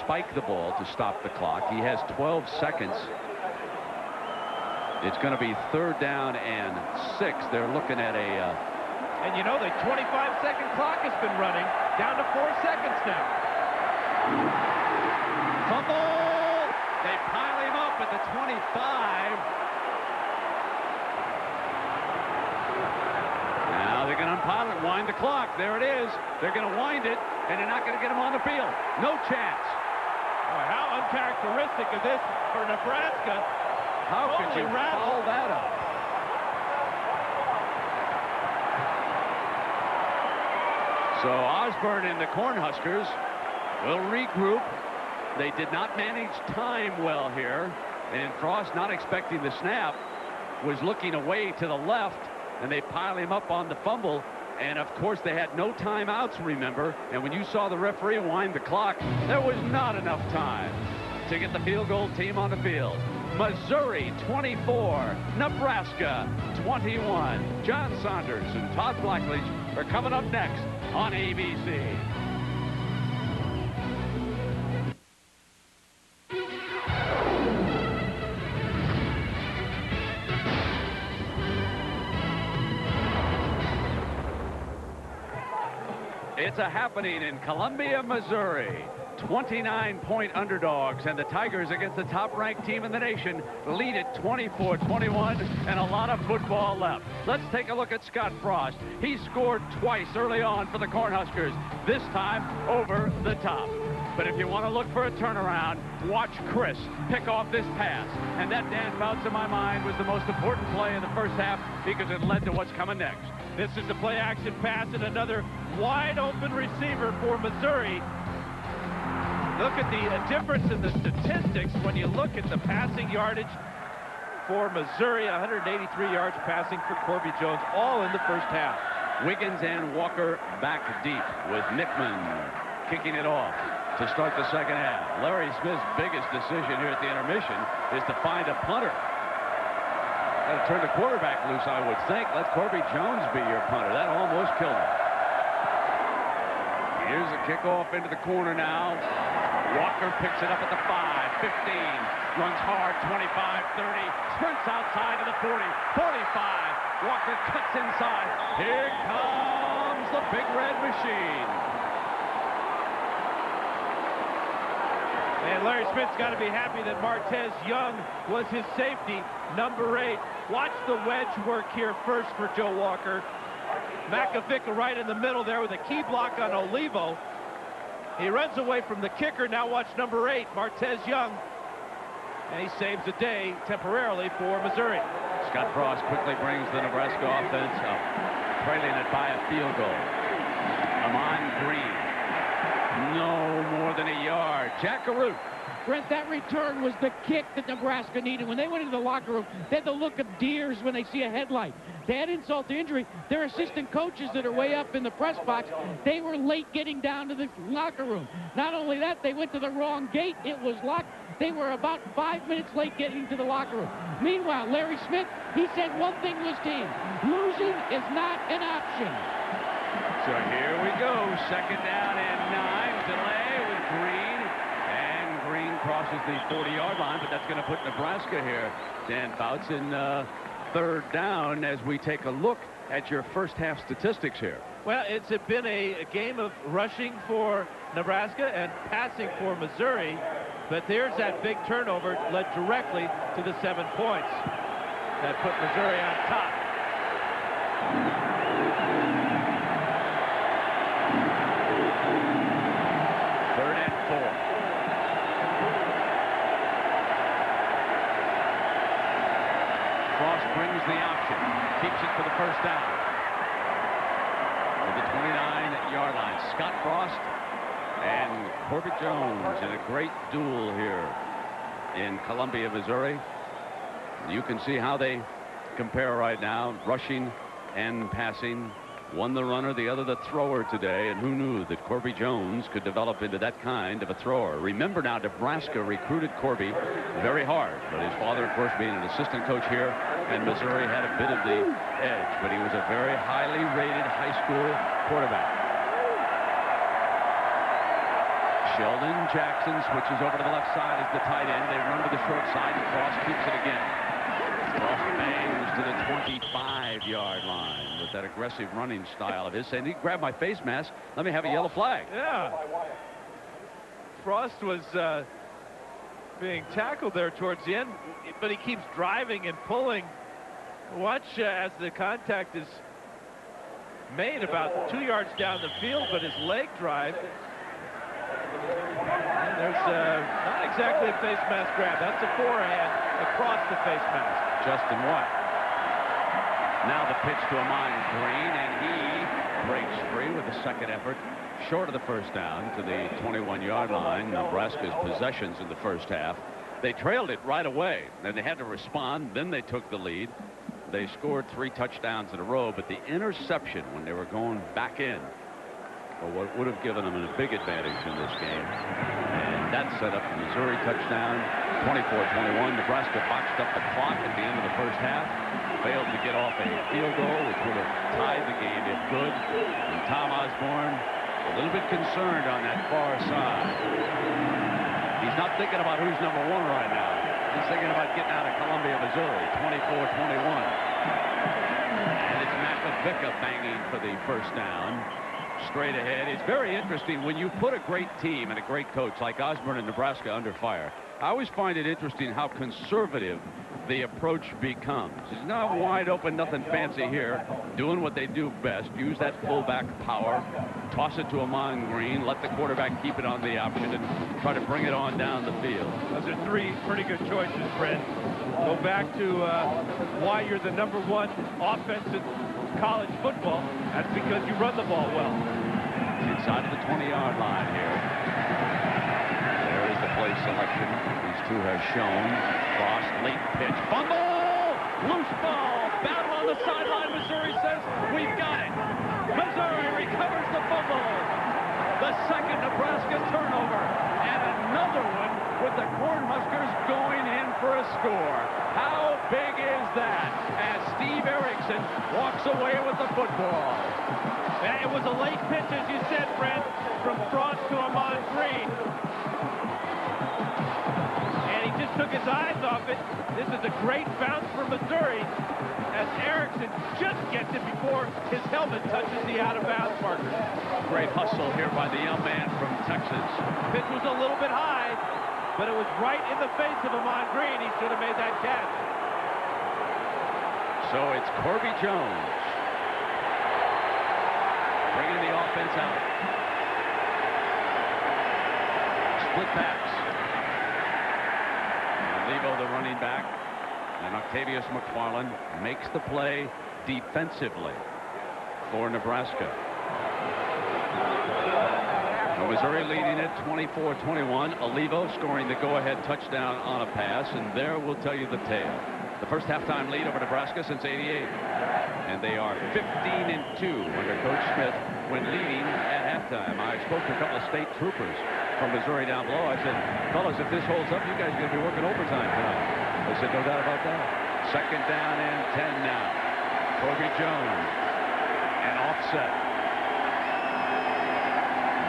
spike the ball to stop the clock. He has 12 seconds. It's going to be 3rd down and 6. They're looking at a... And you know, the 25-second clock has been running down to 4 seconds now. Fumble! They pile him up at the 25. Now they're going to unpile it, wind the clock. There it is. They're going to wind it, and they're not going to get him on the field. No chance. Boy, how uncharacteristic of this for Nebraska. How could you foul that up? So Osborne and the Cornhuskers will regroup. They did not manage time well here, and Frost, not expecting the snap, was looking away to the left, and they pile him up on the fumble. And of course they had no timeouts, remember, and when you saw the referee wind the clock, there was not enough time to get the field goal team on the field. Missouri 24, Nebraska 21. John Saunders and Todd Blackledge are coming up next on ABC. It's a happening in Columbia, Missouri. 29-point underdogs, and the Tigers, against the top-ranked team in the nation, lead it 24-21, and a lot of football left. Let's take a look at Scott Frost. He scored twice early on for the Cornhuskers, this time over the top. But if you want to look for a turnaround, watch Chris pick off this pass. And that, Dan Fouts, in my mind, was the most important play in the first half because it led to what's coming next. This is the play-action pass and another wide-open receiver for Missouri. Look at the difference in the statistics when you look at the passing yardage for Missouri. 183 yards passing for Corby Jones, all in the first half. Wiggins and Walker back deep with Nickman kicking it off to start the second half. Larry Smith's biggest decision here at the intermission is to find a punter. Got to turn the quarterback loose, I would think. Let Corby Jones be your punter. That almost killed him. Here's a kickoff into the corner now. Walker picks it up at the 5, 15, runs hard, 25, 30, sprints outside to the 40, 45. Walker cuts inside. Here comes the Big Red Machine. And Larry Smith's got to be happy that Martez Young was his safety, number 8. Watch the wedge work here first for Joe Walker. Makovica right in the middle there with a key block on Olivo. He runs away from the kicker. Now watch number 8, Martez Young. And he saves the day temporarily for Missouri. Scott Frost quickly brings the Nebraska offense up, trailing it by a field goal. Amon Green. No more than a yard. Jack Caroot. Brent, that return was the kick that Nebraska needed. When they went into the locker room, they had the look of deers when they see a headlight. They had insult to injury. Their assistant coaches that are way up in the press box, they were late getting down to the locker room. Not only that, they went to the wrong gate. It was locked. They were about 5 minutes late getting to the locker room. Meanwhile, Larry Smith, he said one thing to his team: losing is not an option. So here we go. Second down and 9. Delay with Green. And Green crosses the 40-yard line, but that's going to put Nebraska here, Dan Fouts, in third down as we take a look at your first half statistics here. Well, it's been a game of rushing for Nebraska and passing for Missouri, but there's that big turnover led directly to the 7 points that put Missouri on top. Third and 4. Frost brings the option, keeps it for the first down. To the 29-yard line. Scott Frost and Corbett Jones in a great duel here in Columbia, Missouri. You can see how they compare right now, rushing and passing. One the runner, the other the thrower today, and who knew that Corby Jones could develop into that kind of a thrower. Remember now, Nebraska recruited Corby very hard, but his father, of course, being an assistant coach here, and Missouri had a bit of the edge, but he was a very highly rated high school quarterback. Sheldon Jackson switches over to the left side as the tight end. They run to the short side, and Frost keeps it again. Frost bangs to the 25-yard line with that aggressive running style of his, saying, he grabbed my face mask, let me have a yellow flag. Yeah. Frost was being tackled there towards the end, but he keeps driving and pulling. Watch as the contact is made about 2 yards down the field, but his leg drive. And there's not exactly a face mask grab. That's a forehand across the face mask. Justin White. Now the pitch to Amon Green, and he breaks free with a second effort, short of the first down to the 21-yard line. Nebraska's possessions in the first half. They trailed it right away, and they had to respond. Then they took the lead. They scored 3 touchdowns in a row, but the interception when they were going back in, or what would have given them a big advantage in this game. And that set up the Missouri touchdown, 24-21. Nebraska boxed up the clock at the end of the first half, failed to get off a field goal, which would have tied the game if good. And Tom Osborne, a little bit concerned on that far side. He's not thinking about who's number 1 right now. He's thinking about getting out of Columbia, Missouri, 24-21. And it's Macavicka banging for the first down. Straight ahead. It's very interesting when you put a great team and a great coach like Osborne in Nebraska under fire. I always find it interesting how conservative the approach becomes. It's not wide open, nothing fancy here. Doing what they do best. Use that fullback power. Toss it to Amon Green. Let the quarterback keep it on the option and try to bring it on down the field. Those are 3 pretty good choices, Brent. Go back to why you're the #1 offense in college football. That's because you run the ball well. Inside of the 20-yard line here. There is the play selection these two have shown. Frost, late pitch, fumble, loose ball, battle on the sideline. Missouri says, we've got it. Missouri recovers the fumble. The second Nebraska turnover, and another one with the Cornhuskers going in for a score. How big is that as Steve Erickson walks away with the football? And it was a late pitch, as you said, Brent, from Frost to Amon Green. And he just took his eyes off it. This is a great bounce for Missouri as Erickson just gets it before his helmet touches the out-of-bounds marker. Great hustle here by the young man from Texas. Pitch was a little bit high, but it was right in the face of Amon Green. He should have made that catch. So it's Corby Jones bringing the offense out. Split backs. Levo, the running back, and Octavius McFarland makes the play defensively for Nebraska. Missouri leading it 24-21. Olivo scoring the go-ahead touchdown on a pass, and there will tell you the tale. The first halftime lead over Nebraska since '88. And they are 15-2 under Coach Smith when leading at halftime. I spoke to a couple of state troopers from Missouri down below. I said, fellas, if this holds up, you guys are going to be working overtime tonight. They said, no doubt about that. Second down and 10 now. Corby Jones. And offset.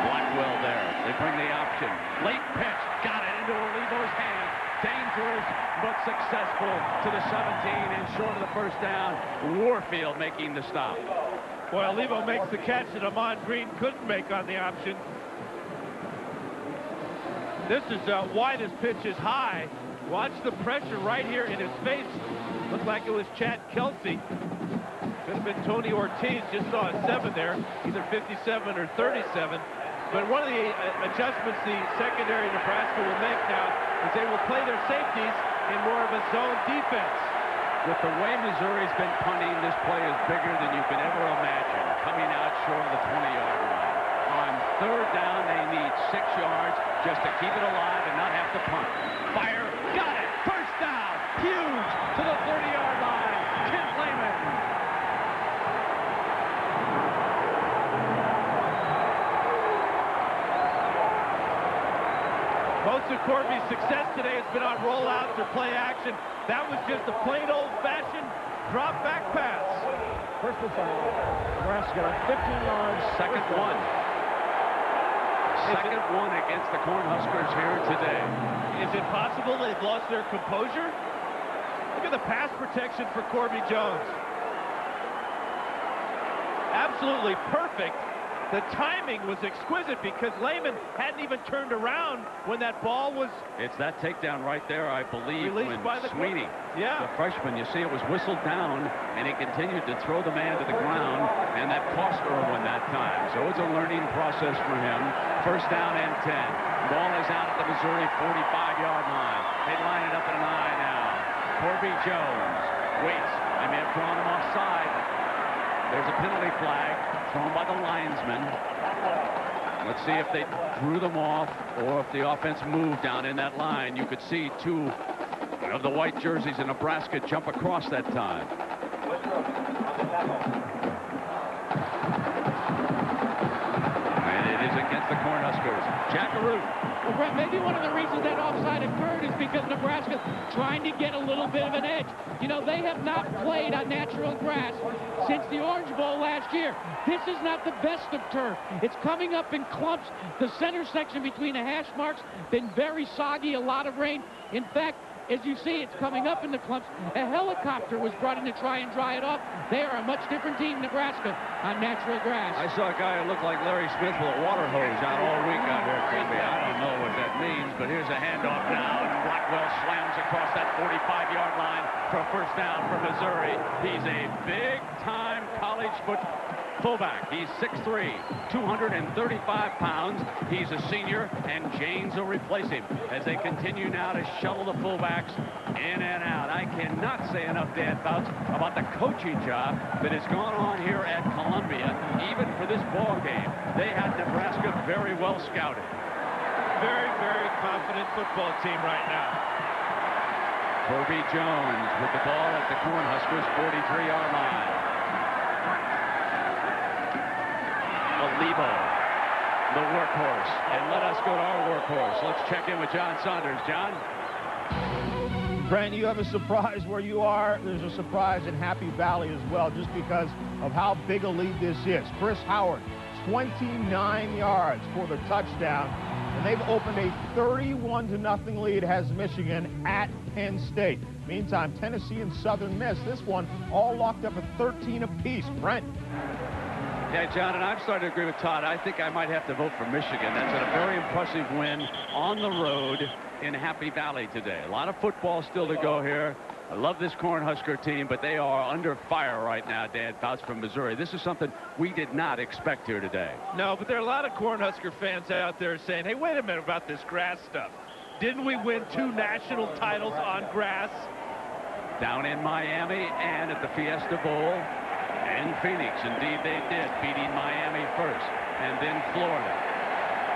Blackwell there. They bring the option. Late pitch. Got it into Olivo's hand. Dangerous, but successful to the 17 and short of the first down. Warfield making the stop. Boy, Olivo makes the catch that Amon Green couldn't make on the option. This is why this pitch is high. Watch the pressure right here in his face. Looked like it was Chad Kelsey. Could have been Tony Ortiz. Just saw a 7 there, either 57 or 37. But one of the adjustments the secondary Nebraska will make now is they will play their safeties in more of a zone defense. With the way Missouri's been punting, this play is bigger than you can ever imagine. Coming out short of the 20-yard line. On third down, they need 6 yards just to keep it alive and not have to punt. Fire, got it, first down, huge to the 30-yard line. Kent Lehman. Most of Corby's success today has been on rollouts or play action. That was just a plain old-fashioned drop-back pass. First and 5. Nebraska, 15 yards. Second one. Second one against the Cornhuskers here today. Is it possible they've lost their composure? Look at the pass protection for Corby Jones. Absolutely perfect. The timing was exquisite because Lehman hadn't even turned around when that ball was... It's that takedown right there, I believe, released when by the Sweeney, yeah, the freshman, you see it was whistled down, and he continued to throw the man to the ground, and that cost Irwin that time. So it's a learning process for him. First down and 10. Ball is out at the Missouri 45-yard line. They line it up at an eye now. Corby Jones waits. They may have drawn him offside. There's a penalty flag thrown by the linesman. Let's see if they drew them off or if the offense moved down in that line. You could see 2 of the white jerseys in Nebraska jump across that time. And it is against the Cornhuskers. Jackaroo. Well, Brett, maybe one of the reasons that offside occurred is because Nebraska's trying to get a little bit of an edge. You know, they have not played on natural grass since the Orange Bowl last year. This is not the best of turf. It's coming up in clumps. The center section between the hash marks been very soggy, a lot of rain. In fact, as you see, it's coming up in the clumps. A helicopter was brought in to try and dry it off. They are a much different team, Nebraska, on natural grass. I saw a guy who looked like Larry Smith with a water hose out all week out here at Columbia. I don't know what that means, but here's a handoff now, and Blackwell slams across that 45-yard line for a first down for Missouri. He's a big-time college fullback. He's 6'3", 235 pounds. He's a senior, and James will replace him as they continue now to shuttle the fullbacks in and out. I cannot say enough, Dan Fouts, about the coaching job that has gone on here at Columbia, even for this ball game. They had Nebraska very well scouted. Very, very confident football team right now. Corby Jones with the ball at the Cornhuskers 43-yard line. Olivo, the workhorse, and let us go to our workhorse. Let's check in with John Saunders. John? Brent, you have a surprise where you are. There's a surprise in Happy Valley as well, just because of how big a lead this is. Chris Howard, 29 yards for the touchdown, and they've opened a 31-0 lead, has Michigan at Penn State. Meantime, Tennessee and Southern Miss, this one all locked up at 13 apiece. Brent? Yeah, John, and I'm starting to agree with Todd. I think I might have to vote for Michigan. That's a very impressive win on the road in Happy Valley today. A lot of football still to go here. I love this Cornhusker team, but they are under fire right now, Dan Fouts, from Missouri. This is something we did not expect here today. No, but there are a lot of Cornhusker fans out there saying, hey, wait a minute about this grass stuff. Didn't we win 2 national titles on grass? Down in Miami and at the Fiesta Bowl. And Phoenix, indeed they did, beating Miami first, and then Florida.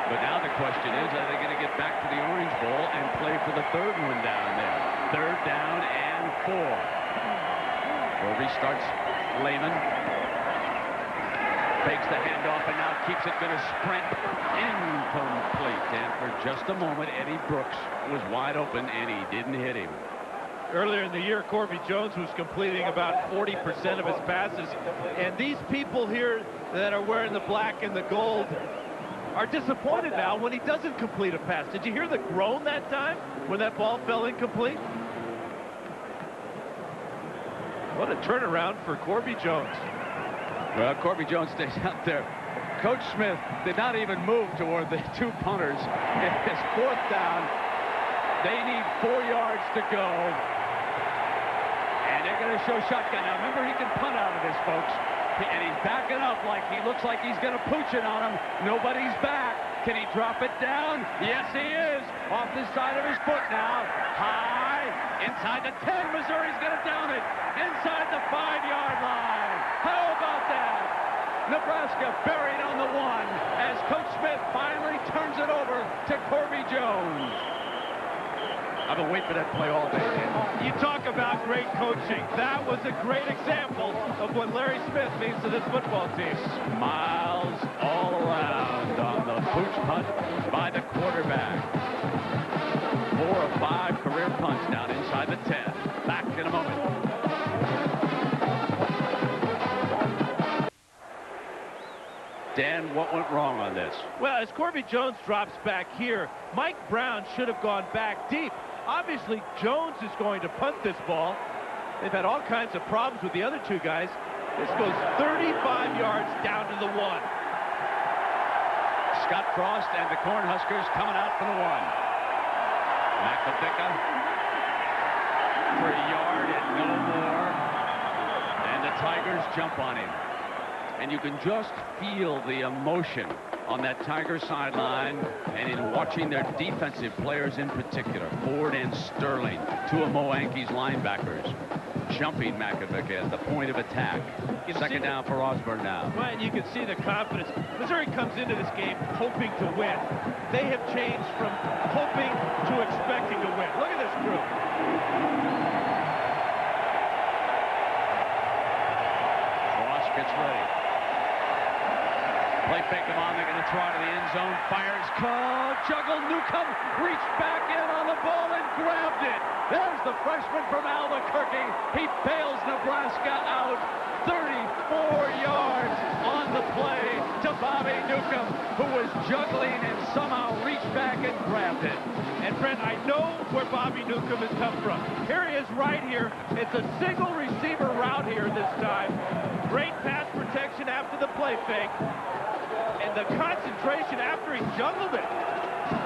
But now the question is, are they going to get back to the Orange Bowl and play for the 3rd one down there? 3rd down and 4. Corby starts Lehman. Fakes the handoff and now keeps it, going to sprint. Incomplete. And for just a moment, Eddie Brooks was wide open, and he didn't hit him. Earlier in the year, Corby Jones was completing about 40% of his passes. And these people here that are wearing the black and the gold are disappointed now when he doesn't complete a pass. Did you hear the groan that time when that ball fell incomplete? What a turnaround for Corby Jones. Well, Corby Jones stays out there. Coach Smith did not even move toward the 2 punters. It is 4th down. They need 4 yards to go. And they're going to show shotgun. Now, remember, he can punt out of this, folks. And he's backing up like he looks like he's going to pooch it on him. Nobody's back. Can he drop it down? Yes, he is. Off the side of his foot now. High. Inside the 10. Missouri's going to down it. Inside the 5-yard line. How about that? Nebraska buried on the 1 as Coach Smith finally turns it over to Corby Jones. I've been waiting for that play all day. You talk about great coaching. That was a great example of what Larry Smith means to this football team. Smiles all around on the pooch punt by the quarterback. 4 of 5 career punts down inside the 10. Back in a moment. Dan, what went wrong on this? Well, as Corby Jones drops back here, Mike Brown should have gone back deep. Obviously, Jones is going to punt this ball. They've had all kinds of problems with the other 2 guys. This goes 35 yards down to the 1. Scott Frost and the Cornhuskers coming out for the 1. McAvick for a yard and no more. And the Tigers jump on him. And you can just feel the emotion on that Tiger sideline and in watching their defensive players in particular, Ford and Sterling, 2 of Mo Anke's linebackers, jumping McAvick at the point of attack. Second down for Osborne now. Well, you can see the confidence. Missouri comes into this game hoping to win. They have changed from hoping to expecting to win. Look at this group. Frost gets ready. Play fake them on. They're going to try to the end zone. Fires, call, juggle. Newcomb reached back in on the ball and grabbed it. There's the freshman from Albuquerque. He bails Nebraska out. 34 yards on the play to Bobby Newcomb, who was juggling and somehow reached back and grabbed it. And Brent, I know where Bobby Newcomb has come from. Here he is right here. It's a single receiver route here this time. Great pass protection after the play fake. And the concentration after he juggled it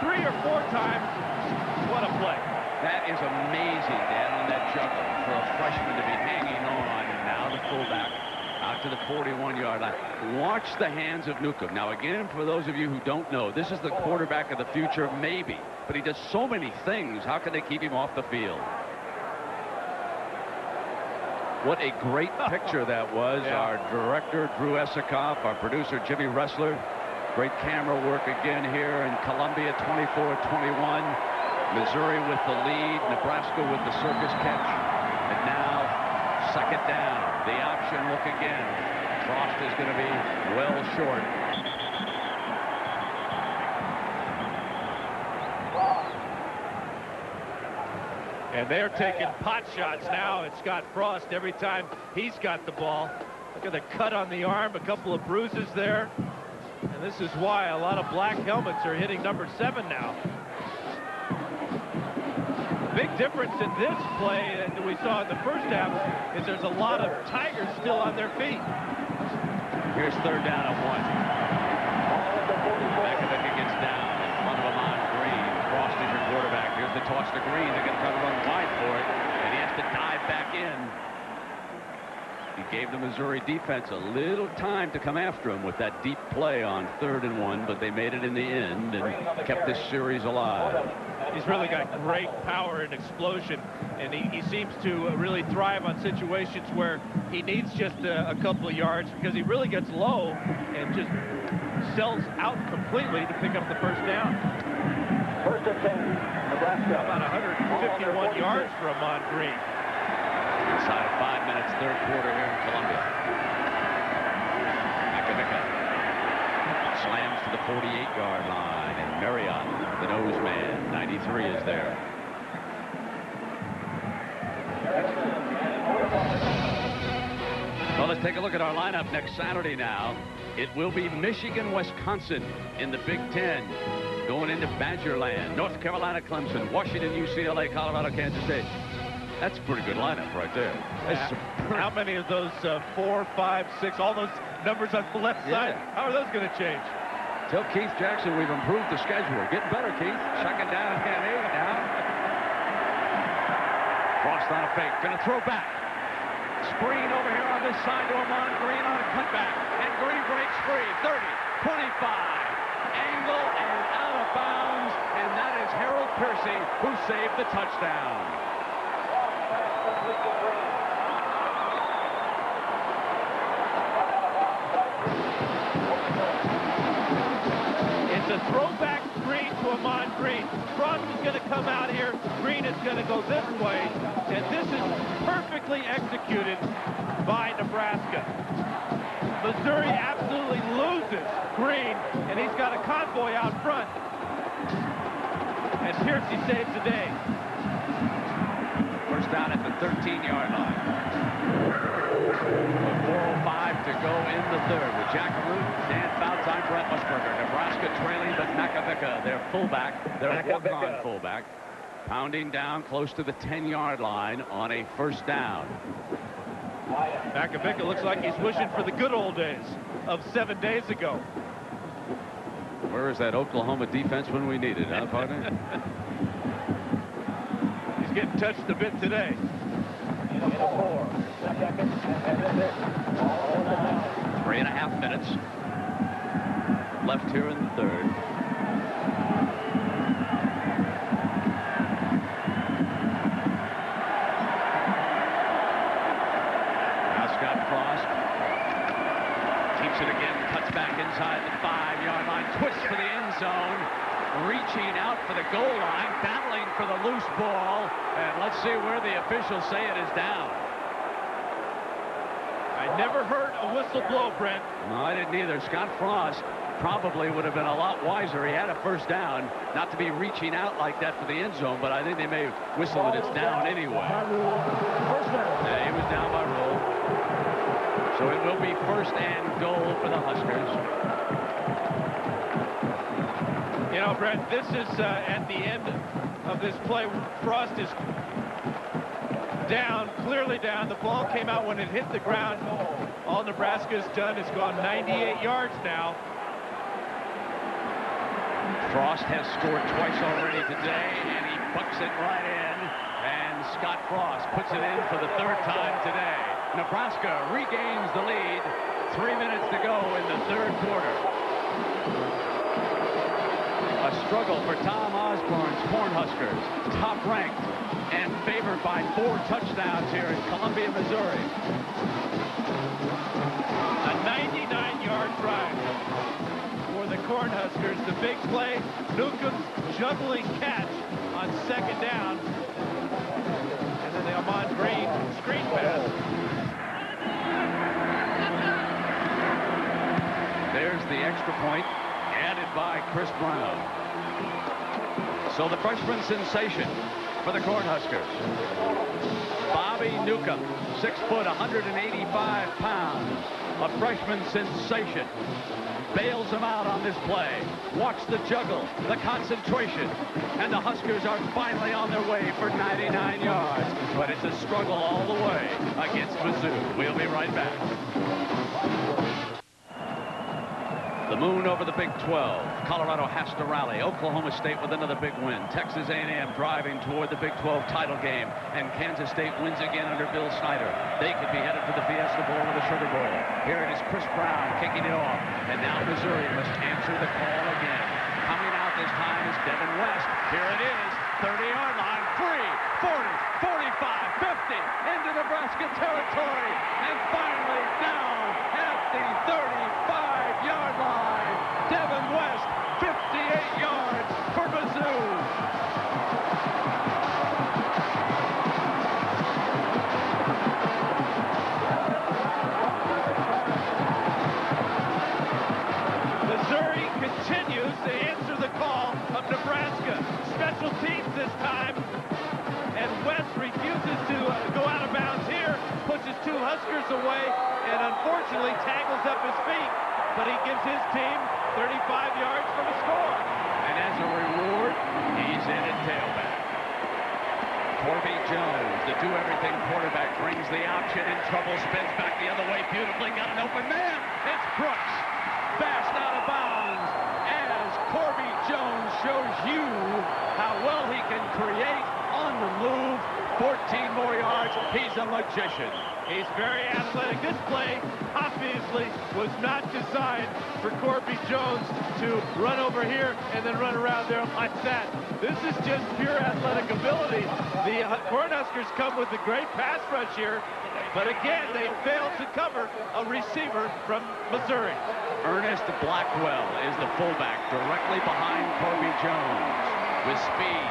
3 or 4 times. What a play. That is amazing, Dan, on that juggle for a freshman to be hanging on. And now the fullback out to the 41-yard line. Watch the hands of Newcomb. Now, again, for those of you who don't know, this is the quarterback of the future, maybe. But he does so many things. How can they keep him off the field? What a great picture that was. Yeah. Our director, Drew Esikoff, our producer, Jimmy Ressler. Great camera work again here in Columbia, 24-21. Missouri with the lead, Nebraska with the circus catch. And now, second down. The option look again. Frost is going to be well short. And they're taking pot shots now at Scott Frost every time he's got the ball. Look at the cut on the arm, a couple of bruises there. And this is why a lot of black helmets are hitting number 7 now. Big difference in this play that we saw in the first half is there's a lot of Tigers still on their feet. Here's third down at 1. McAvick gets down in front of Amon Green. Frost is your quarterback. Here's the toss to Green. They're going to try to run wide for it, and he has to dive back in. He gave the Missouri defense a little time to come after him with that deep play on 3rd and 1, but they made it in the end and kept this series alive. He's really got great power and explosion, and he seems to really thrive on situations where he needs just a couple of yards, because he really gets low and just sells out completely to pick up the first down. First and 10, Nebraska. About 151 yards for Amon Green. Inside of 5 minutes, third quarter here in Columbia. McAvick slams to the 48-yard line, and Marriott, the nose man, 93 is there. Well, let's take a look at our lineup next Saturday now. It will be Michigan, Wisconsin in the Big Ten. Going into Badgerland, North Carolina, Clemson, Washington, UCLA, Colorado, Kansas State. That's a pretty good lineup right there. How many of those 4, 5, 6, all those numbers on the left side, how are those going to change? Tell Keith Jackson we've improved the schedule. Getting better, Keith. Second down and 8 now. Frost on a fake, gonna throw back. Screen over here on this side to Amon Green on a cutback. And Green breaks free. 30, 25. Angle and out of bounds. And that is Harold Piercy who saved the touchdown. It's a throwback screen to Amon Green. Frost is going to come out here. Green is going to go this way. And this is perfectly executed by Nebraska. Missouri absolutely loses Green, and he's got a convoy out front. And Piercy saves the day. First down at the 13-yard line. 4:05 to go in the third. With Jackaroo and foul time, Brent Musburger. Nebraska trailing, but Macavicka, their fullback, their walk-on fullback, pounding down close to the 10-yard line on a first down. Macavicka looks like he's wishing for the good old days of 7 days ago. Where is that Oklahoma defense when we need it, huh, partner? He's getting touched a bit today. 3.5 minutes left here in the third. Now Scott Frost keeps it again, cuts back inside the 5-yard line, twists for the end zone, reaching out for the goal line, battling for the loose ball, and let's see where the officials say it is down. I never heard a whistle blow, Brent. No, I didn't either. Scott Frost probably would have been a lot wiser. He had a first down, not to be reaching out like that for the end zone, but I think they may whistle that it's down anyway. Yeah, he was down by rule. So it will be first and goal for the Huskers. You know, Brent, this is at the end of this play. Frost is down, clearly down. The ball came out when it hit the ground. All Nebraska's done is gone 98 yards now. Frost has scored twice already today, and he bucks it right in. And Scott Frost puts it in for the third time today. Nebraska regains the lead. 3 minutes to go in the third quarter. A struggle for Tom Osborne's Cornhuskers, top ranked and favored by 4 touchdowns here in Columbia, Missouri. A 99-yard drive for the Cornhuskers. The big play, Newcomb's juggling catch on second down. And then the Amon Green screen pass. There's the extra point added by Chris Brown. So the freshman sensation for the Cornhuskers, Bobby Newcomb, 6 foot, 185 pounds, a freshman sensation, bails him out on this play. Watch the juggle, the concentration, and the Huskers are finally on their way for 99 yards. But it's a struggle all the way against Mizzou. We'll be right back. The moon over the Big 12. Colorado has to rally. Oklahoma State with another big win. Texas A&M driving toward the Big 12 title game. And Kansas State wins again under Bill Snyder. They could be headed to the Fiesta Bowl or the Sugar Bowl. Here it is Chris Brown kicking it off. And now Missouri must answer the call again. Coming out this time is Devin West. Here it is. 30-yard line. 3, 40, 45, 50. Into Nebraska territory. And finally down at the 35-yard line. Devin West, 58 yards for Mizzou. Missouri continues to answer the call of Nebraska. Special teams this time. And West refuses to go out of bounds here. Pushes 2 Huskers away and unfortunately tangles up his feet. But he gives his team 35 yards from a score. And as a reward, he's in at tailback. Corby Jones, the do-everything quarterback, brings the option in trouble, spins back the other way beautifully, got an open man. It's Brooks, bashed out of bounds as Corby Jones shows you how well he can create on the move 14 more yards. He's a magician. He's very athletic. This play, obviously, was not designed for Corby Jones to run over here and then run around there like that. This is just pure athletic ability. The Cornhuskers come with a great pass rush here, but again, they failed to cover a receiver from Missouri. Ernest Blackwell is the fullback directly behind Corby Jones with speed.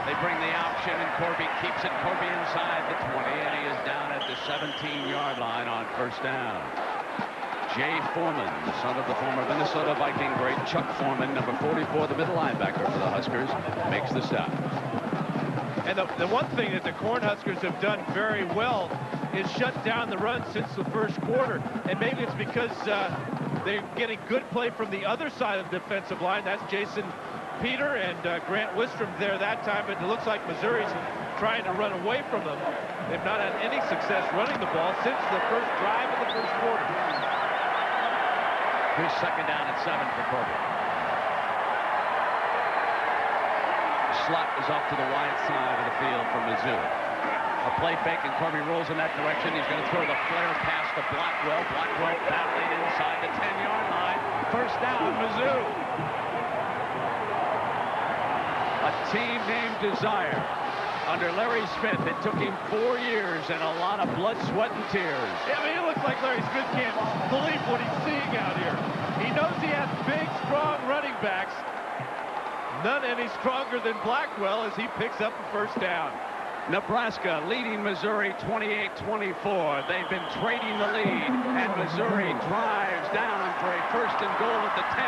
They bring the option, and Corby keeps it. Corby inside the 20, and he is down at the 17-yard line on first down. Jay Foreman, the son of the former Minnesota Viking great Chuck Foreman, number 44, the middle linebacker for the Huskers, makes the stop. And the one thing that the Cornhuskers have done very well is shut down the run since the first quarter. And maybe it's because they're getting good play from the other side of the defensive line. That's Jason Peter and Grant Wistrom there that time, but it looks like Missouri's trying to run away from them. They've not had any success running the ball since the first drive of the first quarter. Here's second down at 7 for Corby. Slot is off to the wide side of the field for Mizzou. A play fake, and Corby rolls in that direction. He's going to throw the flare pass to Blackwell. Blackwell battling inside the 10-yard line. First down, Mizzou. A team named Desire. Under Larry Smith, it took him 4 years and a lot of blood, sweat, and tears. Yeah, I mean, it looks like Larry Smith can't believe what he's seeing out here. He knows he has big, strong running backs. None any stronger than Blackwell as he picks up a first down. Nebraska leading Missouri 28-24. They've been trading the lead, and Missouri drives down for a first and goal at the 10.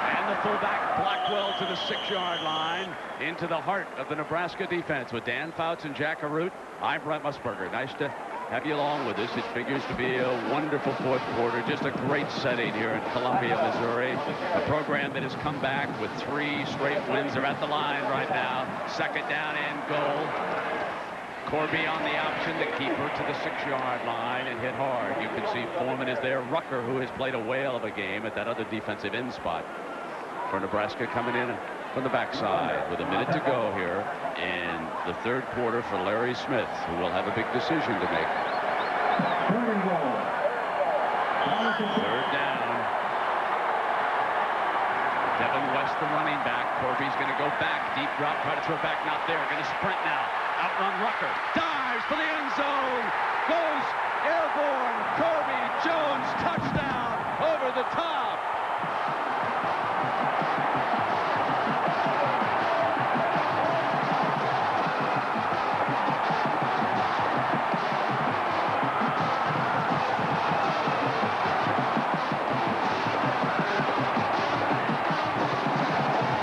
And the fullback Blackwell to the 6-yard line into the heart of the Nebraska defense with Dan Fouts and Jack Arute. I'm Brent Musburger. Nice to have you along with us. It figures to be a wonderful fourth quarter. Just a great setting here in Columbia, Missouri. A program that has come back with 3 straight wins. They're at the line right now. Second down and goal. Corby on the option, the keeper to the 6-yard line and hit hard. You can see Foreman is there. Rucker, who has played a whale of a game at that other defensive end spot for Nebraska, coming in from the backside with a minute to go here in the third quarter for Larry Smith, who will have a big decision to make. Third down. Devin West, the running back. Corby's going to go back. Deep drop, try to throw back, not there. Going to sprint now. Outrun Rucker. Dives for the end zone. Goes airborne. Corby Jones, touchdown over the top.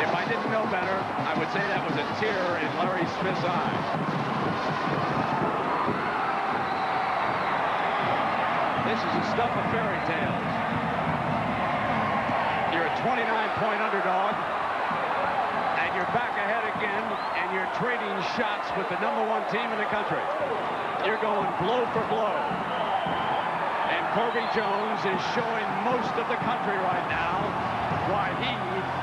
If I didn't know better, I would say that was a tear in Larry Smith's eye. This is the stuff of fairy tales. You're a 29-point underdog, and you're back ahead again, and you're trading shots with the #1 team in the country. You're going blow for blow. And Corby Jones is showing most of the country right now why he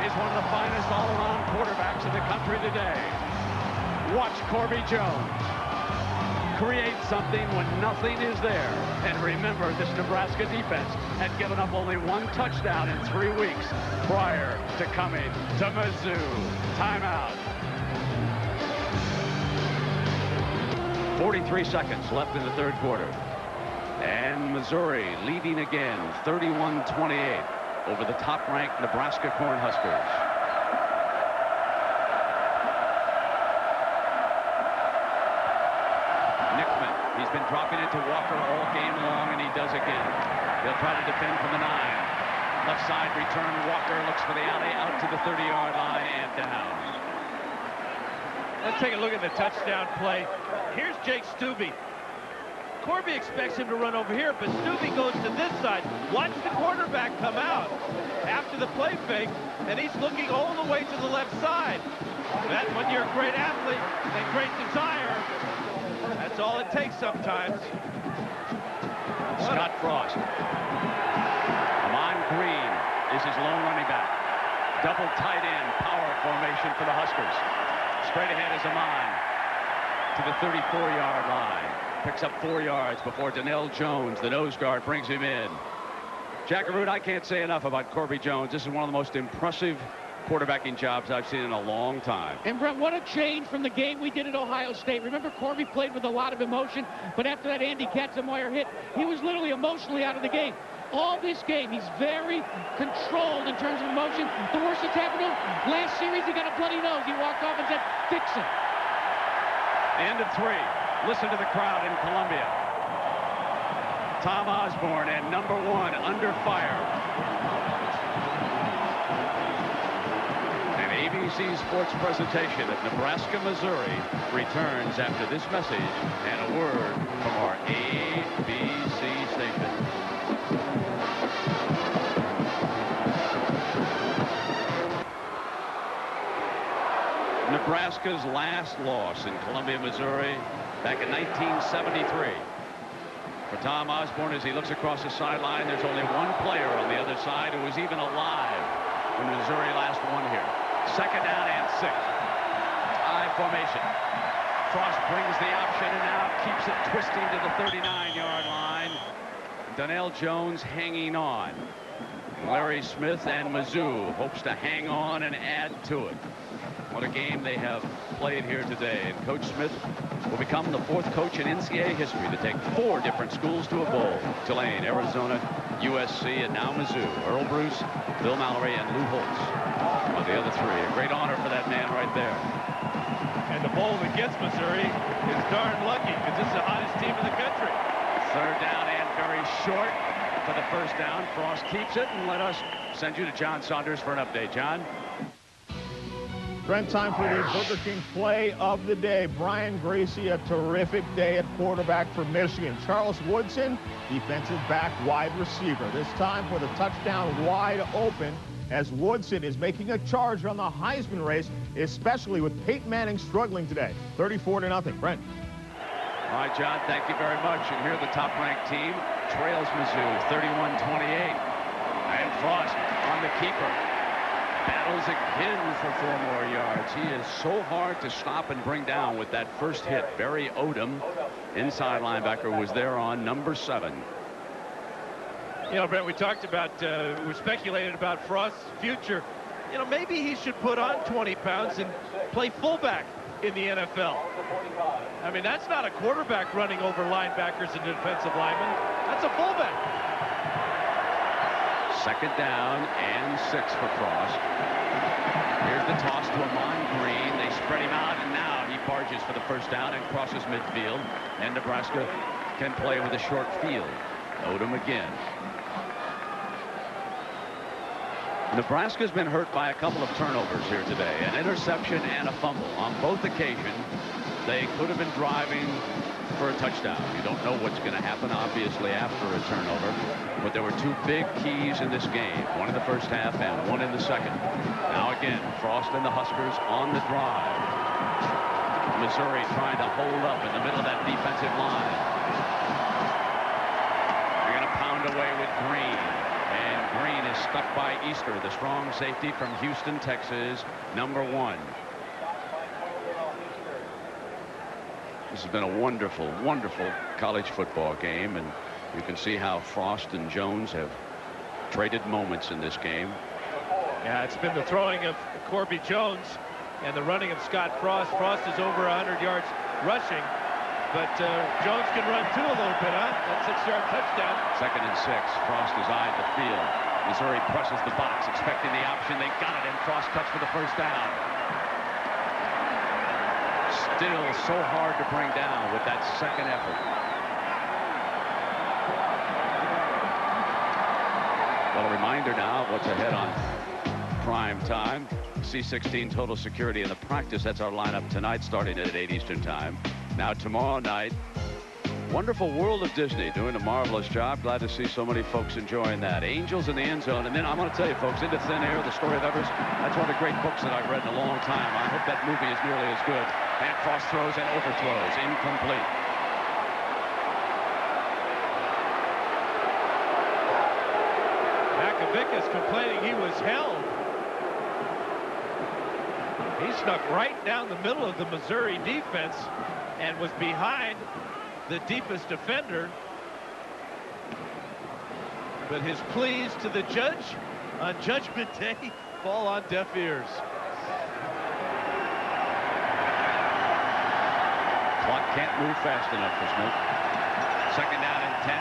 is one of the finest all-around quarterbacks in the country today. Watch Corby Jones create something when nothing is there. And remember, this Nebraska defense had given up only 1 touchdown in 3 weeks prior to coming to Mizzou. Timeout. 43 seconds left in the third quarter. And Missouri leading again, 31-28 over the top-ranked Nebraska Cornhuskers. He's been dropping into Walker all game long, and he does again. He'll try to defend from the 9. Left side return. Walker looks for the alley out to the 30-yard line and down. Let's take a look at the touchdown play. Here's Jake Stubbe. Corby expects him to run over here, but Stubbe goes to this side. Watch the quarterback come out after the play fake, and he's looking all the way to the left side. That's when you're a great athlete and great desire. That's all it takes sometimes. Scott Frost. Amon Green is his lone running back. Double tight end power formation for the Huskers. Straight ahead is Amon. to the 34-yard line. Picks up 4 yards before Donnell Jones, the nose guard, brings him in. Jack and Root, I can't say enough about Corby Jones. This is one of the most impressive quarterbacking jobs I've seen in a long time. And Brent, what a change from the game we did at Ohio State. Remember, Corby played with a lot of emotion, but after that Andy Katzenmoyer hit, he was literally emotionally out of the game. All this game, he's very controlled in terms of emotion. The worst that's happened to him, last series he got a bloody nose. He walked off and said, fix it. End of 3. Listen to the crowd in Columbia. Tom Osborne and number 1 under fire. An ABC Sports presentation of Nebraska, Missouri returns after this message and a word from our ABC station. Nebraska's last loss in Columbia, Missouri back in 1973. For Tom Osborne, as he looks across the sideline, there's only one player on the other side who was even alive when Missouri last won here. 2nd down and 6. I formation. Frost brings the option and now keeps it twisting to the 39-yard line. Donnell Jones hanging on. Larry Smith and Mizzou hopes to hang on and add to it. What a game they have played here today. And Coach Smith will become the 4th coach in NCAA history to take 4 different schools to a bowl. Tulane, Arizona, USC, and now Mizzou. Earl Bruce, Bill Mallory, and Lou Holtz are the other 3. A great honor for that man right there. And the bowl that gets Missouri is darn lucky because this is the hottest team in the country. 3rd down and very short for the 1st down. Frost keeps it, and let us send you to John Saunders for an update. John? Brent, time for the Burger King play of the day. Brian Gracie, a terrific day at quarterback for Michigan. Charles Woodson, defensive back, wide receiver. This time for the touchdown wide open as Woodson is making a charge on the Heisman race, especially with Peyton Manning struggling today. 34-0. Brent. All right, John, thank you very much. And here the top-ranked team trails Mizzou 31-28. And Frost on the keeper. Battles again for 4 more yards. He is so hard to stop and bring down with that first hit. Barry Odom, inside linebacker, was there on number 7. You know, Brent, we talked about, we speculated about Frost's future. You know, maybe he should put on 20 pounds and play fullback in the NFL. I mean, that's not a quarterback running over linebackers and defensive linemen. That's a fullback. 2nd down and 6 for Frost. Here's the toss to Amon Green. They spread him out, and now he barges for the 1st down and crosses midfield. And Nebraska can play with a short field. Odom again. Nebraska's been hurt by a couple of turnovers here today. An interception and a fumble. On both occasions, they could have been driving for a touchdown. You don't know what's going to happen, obviously, after a turnover. But there were 2 big keys in this game. One in the 1st half and one in the 2nd. Now again, Frost and the Huskers on the drive. Missouri trying to hold up in the middle of that defensive line. They're going to pound away with Green. And Green is stuck by Easter, the strong safety from Houston, Texas, number 1. This has been a wonderful, wonderful college football game, and you can see how Frost and Jones have traded moments in this game. Yeah, it's been the throwing of Corby Jones and the running of Scott Frost. Frost is over 100 yards rushing, but Jones can run too a little bit, huh? That 6-yard touchdown. 2nd and 6. Frost has eyed the field. Missouri presses the box, expecting the option. They got it, and Frost cuts for the 1st down. Still so hard to bring down with that 2nd effort. Well, a reminder now of what's ahead on prime time. C16 Total Security in the practice. That's our lineup tonight, starting at 8 Eastern time. Now tomorrow night, wonderful World of Disney doing a marvelous job. Glad to see so many folks enjoying that. Angels in the End Zone. And then I'm going to tell you, folks, Into Thin Air, the story of Evers. That's one of the great books that I've read in a long time. I hope that movie is nearly as good. And Frost throws and overthrows. Incomplete. Makovic is complaining he was held. He snuck right down the middle of the Missouri defense and was behind the deepest defender. But his pleas to the judge on Judgment Day fall on deaf ears. Clock can't move fast enough for Smith. Second down and 10.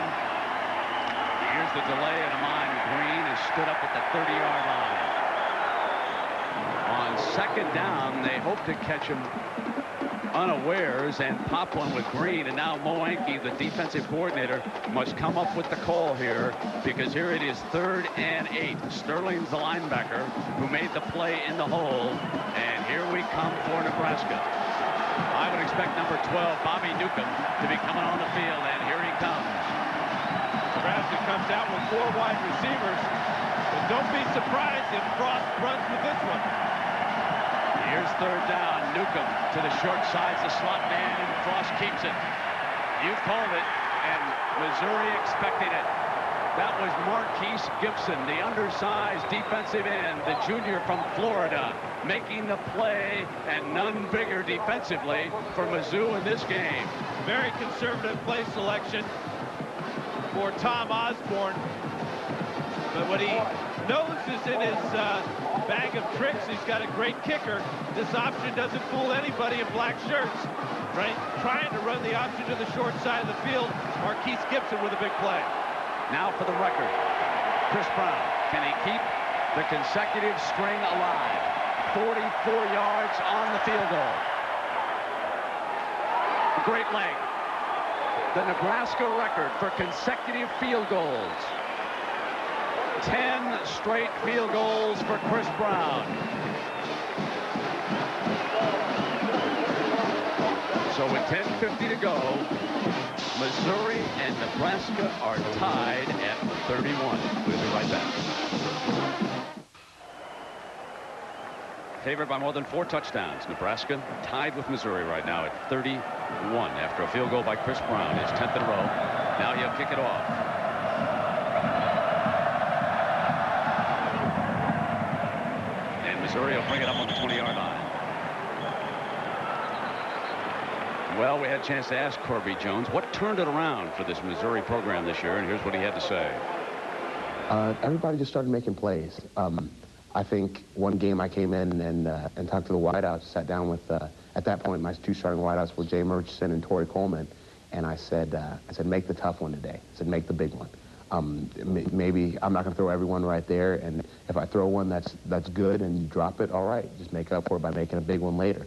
Here's the delay, and Amon Green is stood up at the 30-yard line. On second down, they hope to catch him unawares and pop one with Green, and now Mo Anke, the defensive coordinator, must come up with the call here, because here it is 3rd and 8. Sterling's the linebacker who made the play in the hole, and here we come for Nebraska. I would expect number 12, Bobby Newcomb, to be coming on the field, and here he comes. Nebraska comes out with 4 wide receivers, but don't be surprised if Frost runs with this one. Here's 3rd down. Newcomb to the short side's the slot man, and Frost keeps it. You called it, and Missouri expecting it. That was Marquise Gibson, the undersized defensive end, the junior from Florida, making the play, and none bigger defensively for Mizzou in this game. Very conservative play selection for Tom Osborne. But what he knows is in his bag of tricks, he's got a great kicker. This option doesn't fool anybody in black shirts, right? Trying to run the option to the short side of the field. Marquise Gibson with a big play. Now for the record, Chris Brown, can he keep the consecutive string alive? 44 yards on the field goal. Great leg. The Nebraska record for consecutive field goals. 10 straight field goals for Chris Brown. So with 10:50 to go, Missouri and Nebraska are tied at 31. We'll be right back. Favored by more than 4 touchdowns. Nebraska tied with Missouri right now at 31 after a field goal by Chris Brown, his 10th in a row. Now he'll kick it off. And Missouri will bring it up on the 20-yard line. Well, we had a chance to ask Corby Jones what turned it around for this Missouri program this year, and here's what he had to say. Everybody just started making plays. I think one game I came in and talked to the wideouts, sat down with, at that point, my 2 starting wideouts were Jay Murchison and Torrey Coleman, and I said, make the tough one today. I said, make the big one. Maybe I'm not going to throw everyone right there, and if I throw one that's good and you drop it, all right, just make up for it by making a big one later.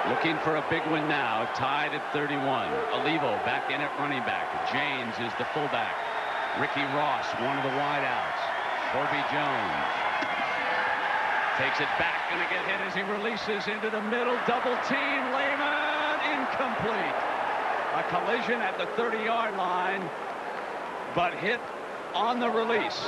Looking for a big one now, tied at 31. Olivo back in at running back. James is the fullback. Ricky Ross, one of the wideouts. Corby Jones takes it back, going to get hit as he releases into the middle. Double team, Lehman, incomplete. A collision at the 30-yard line, but hit on the release.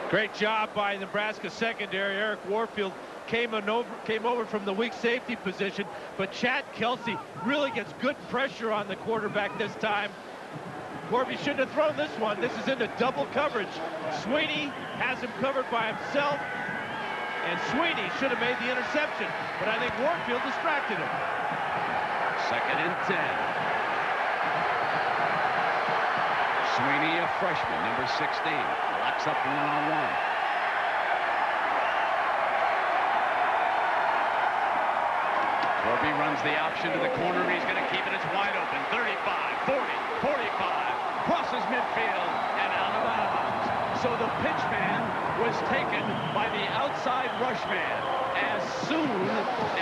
Great job by Nebraska secondary. Eric Warfield came over from the weak safety position, but Chad Kelsey really gets good pressure on the quarterback this time. Corby shouldn't have thrown this one. This is into double coverage. Sweeney has him covered by himself, and Sweeney should have made the interception, but I think Warfield distracted him. 2nd and 10. Sweeney, a freshman, number 16, locks up one-on-one. Corby runs the option to the corner. He's going to keep it. It's wide open. 35, 40, 45. Crosses midfield and out of bounds. So the pitch man was taken by the outside rush man. As soon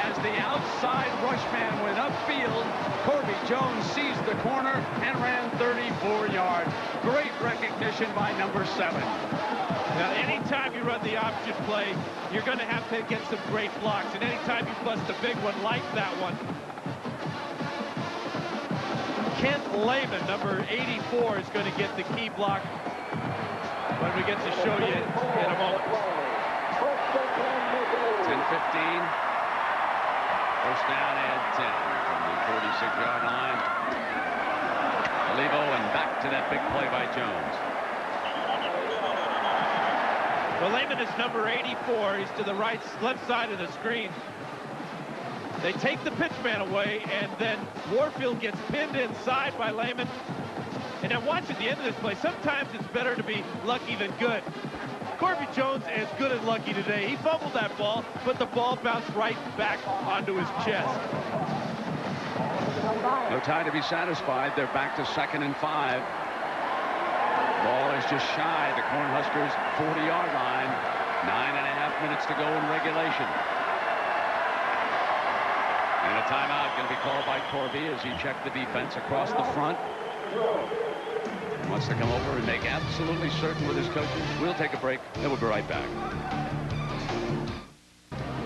as the outside rush man went upfield, Corby Jones seized the corner and ran 34 yards. Great recognition by number 7. Now, anytime you run the option play, you're going to have to get some great blocks. And anytime you bust a big one like that one. Kent Lehman, number 84, is going to get the key block when we get to show you in a moment. 10-15. First down and 10 from the 46-yard line. Olivo and back to that big play by Jones. Well, Lehman is number 84. He's to the left side of the screen. They take the pitch man away, and then Warfield gets pinned inside by Lehman. And now watch at the end of this play. Sometimes it's better to be lucky than good. Corby Jones is good and lucky today. He fumbled that ball, but the ball bounced right back onto his chest. No time to be satisfied. They're back to 2nd and 5. Ball is just shy of the Cornhuskers' 40-yard line. 9.5 minutes to go in regulation. And a timeout going to be called by Corby as he checked the defense across the front. Wants to come over and make absolutely certain with his coaches. We'll take a break, and we'll be right back.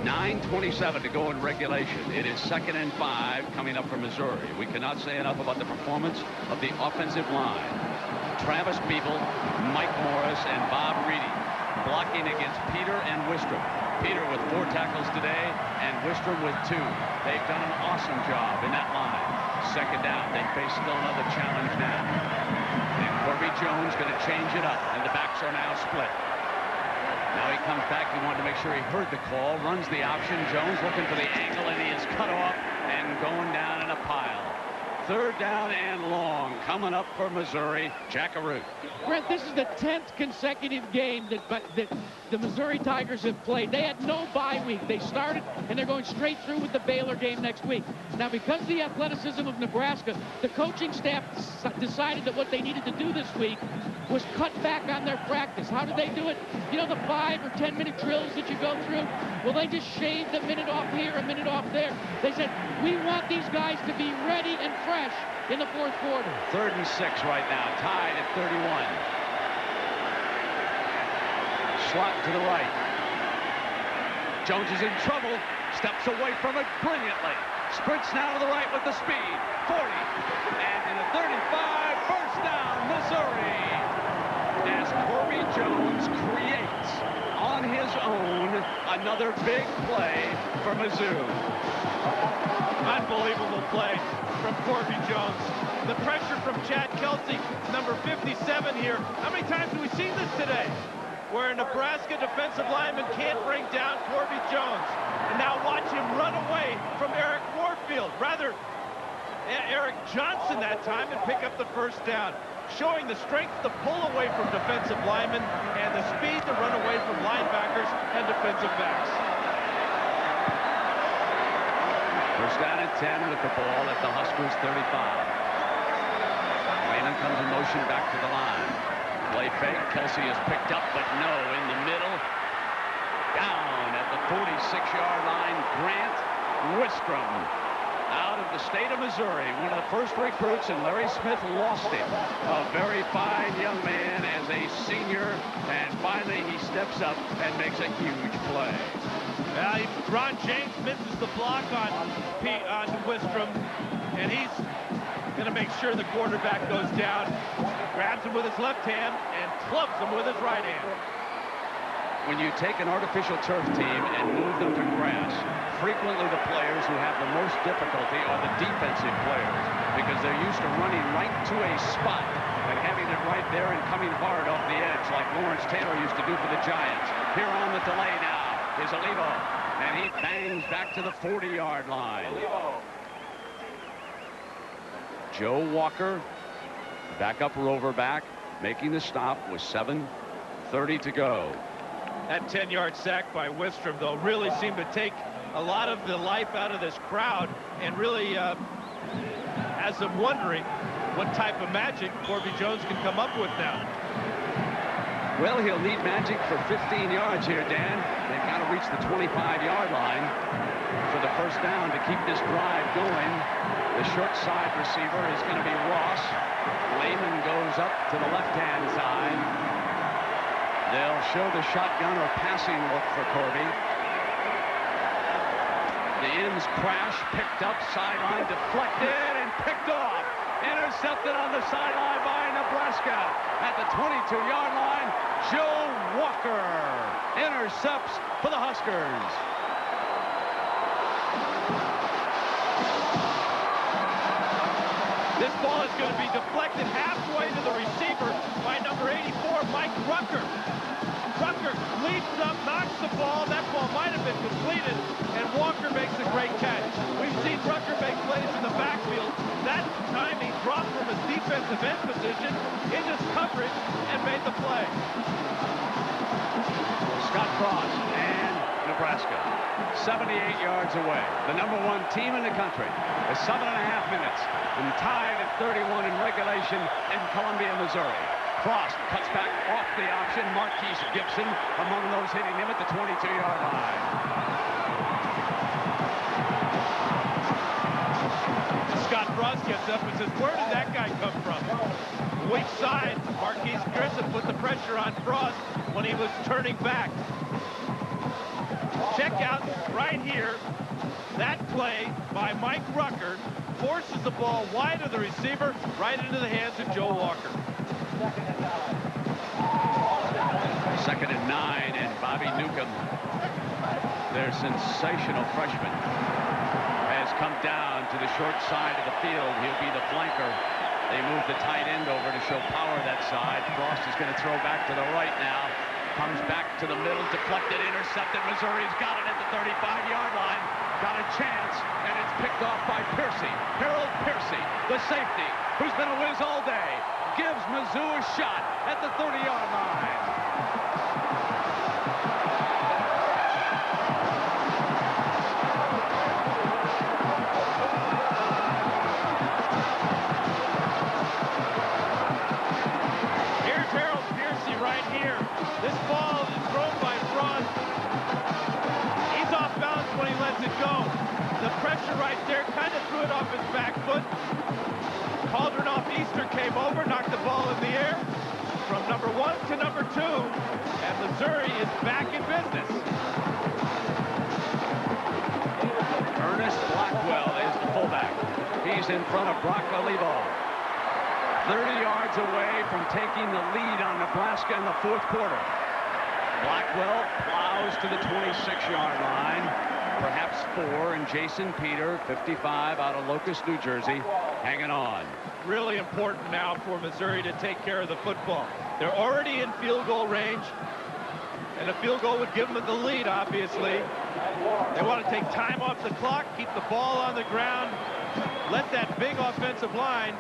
9:27 to go in regulation. It is 2nd and 5 coming up from Missouri. We cannot say enough about the performance of the offensive line. Travis Beeble, Mike Morris, and Bob Reedy blocking against Peter and Wistrom. Peter with 4 tackles today, and Wistrom with 2. They've done an awesome job in that line. 2nd down. They face still another challenge now. And Corby Jones going to change it up, and the backs are now split. Now he comes back. He wanted to make sure he heard the call. Runs the option. Jones looking for the angle, and he is cut off and going down in a pile. 3rd down and long coming up for Missouri. Jackaroo. Brent, this is the 10th consecutive game that the Missouri Tigers have played. They had no bye week. They started, and they're going straight through with the Baylor game next week. Now, because of the athleticism of Nebraska, the coaching staff decided that what they needed to do this week was cut back on their practice. How did they do it? You know the 5 or 10-minute drills that you go through? Well, they just shaved a minute off here, a minute off there. They said, we want these guys to be ready and fresh in the 4th quarter. 3rd and 6 right now, tied at 31. Slot to the right. Jones is in trouble, steps away from it brilliantly. Sprints now to the right with the speed. 40, and in the 35, first down, Missouri. As Corby Jones creates on his own another big play for Mizzou. Unbelievable play from Corby Jones. The pressure from Chad Kelsey, number 57 here. How many times have we seen this today? Where a Nebraska defensive lineman can't bring down Corby Jones. And now watch him run away from Eric Warfield. Rather, Eric Johnson that time, and pick up the first down. Showing the strength to pull away from defensive linemen and the speed to run away from linebackers and defensive backs. First down and 10 with the ball at the Huskers 35. Wayland comes in motion back to the line. Play fake. Kelsey is picked up, but no, in the middle. Down at the 46-yard line, Grant Wistrom. Out of the state of Missouri, one of the first recruits, and Larry Smith lost him. A very fine young man as a senior, and finally he steps up and makes a huge play. Ron James misses the block on Wistrom, and he's going to make sure the quarterback goes down, grabs him with his left hand, and clubs him with his right hand. When you take an artificial turf team and move them to grass, frequently the players who have the most difficulty are the defensive players, because they're used to running right to a spot and having it right there and coming hard off the edge like Lawrence Taylor used to do for the Giants. Here on the delay now is Olivo, and he bangs back to the 40-yard line. Joe Walker, backup rover back, making the stop with 7:30 to go. That 10-yard sack by Wistrom, though, really seemed to take a lot of the life out of this crowd and really has them wondering what type of magic Corby Jones can come up with now. Well, he'll need magic for 15 yards here, Dan. They've got to reach the 25-yard line for the first down to keep this drive going. The short side receiver is going to be Ross. Lehman goes up to the left-hand side. They'll show the shotgun or passing look for Corby. The ends crash, picked up, sideline deflected, and picked off. Intercepted on the sideline by Nebraska. At the 22-yard line, Joe Walker intercepts for the Huskers. This ball is going to be deflected halfway to the receiver by number 84, Mike Rucker. Rucker leaps up, knocks the ball. That ball might have been completed, and Walker makes a great catch. We've seen Rucker make plays in the backfield. That time he dropped from his defensive end position in his coverage and made the play. Scott Frost and Nebraska, 78 yards away. The #1 team in the country with 7.5 minutes and tied at 31 in regulation in Columbia, Missouri. Frost cuts back off the option. Marquise Gibson among those hitting him at the 22-yard line. Scott Frost gets up and says, where did that guy come from? Weak side, Marquise Gibson put the pressure on Frost when he was turning back. Check out right here, that play by Mike Rucker forces the ball wide of the receiver right into the hands of Joe Walker. 2nd and 9, and Bobby Newcomb, their sensational freshman, has come down to the short side of the field. He'll be the flanker. They move the tight end over to show power that side. Frost is going to throw back to the right now. Comes back to the middle, deflected, intercepted. Missouri's got it at the 35-yard line. Got a chance, and it's picked off by Piercy. Harold Piercy, the safety, who's been a whiz all day, gives Mizzou a shot at the 30-yard line. Here's Harold Piercy right here. This ball is thrown by Frost. He's off balance when he lets it go. The pressure right there kind of threw it off his back foot. Caldron Easter came over, knocked the ball in the air from #1 to #2, and Missouri is back in business. Ernest Blackwell is the fullback. He's in front of Brock Olivo. 30 yards away from taking the lead on Nebraska in the 4th quarter. Blackwell plows to the 26-yard line. Perhaps 4, and Jason Peter, 55, out of Locust, New Jersey, hanging on. Really important now for Missouri to take care of the football. They're already in field goal range, and a field goal would give them the lead, obviously. They want to take time off the clock, keep the ball on the ground, let that big offensive line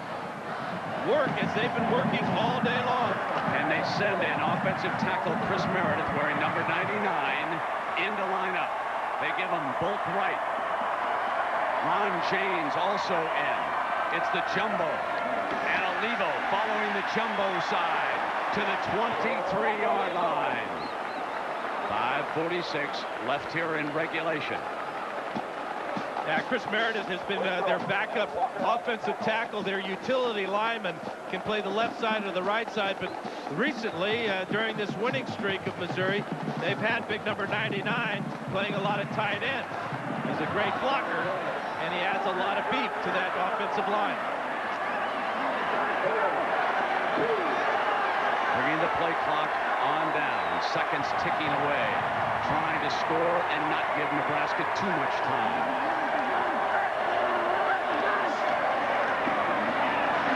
work as they've been working all day long. And they send in offensive tackle Chris Meredith, wearing number 99, into lineup. They give him both right. Ron James also in. It's the jumbo. And Olivo following the jumbo side to the 23-yard line. 5:46 left here in regulation. Yeah, Chris Meredith has been their backup offensive tackle. Their utility lineman can play the left side or the right side. But recently, during this winning streak of Missouri, they've had big number 99 playing a lot of tight end. He's a great blocker, and he adds a lot of beef to that offensive line. Bringing the play clock on down. Seconds ticking away. Trying to score and not give Nebraska too much time.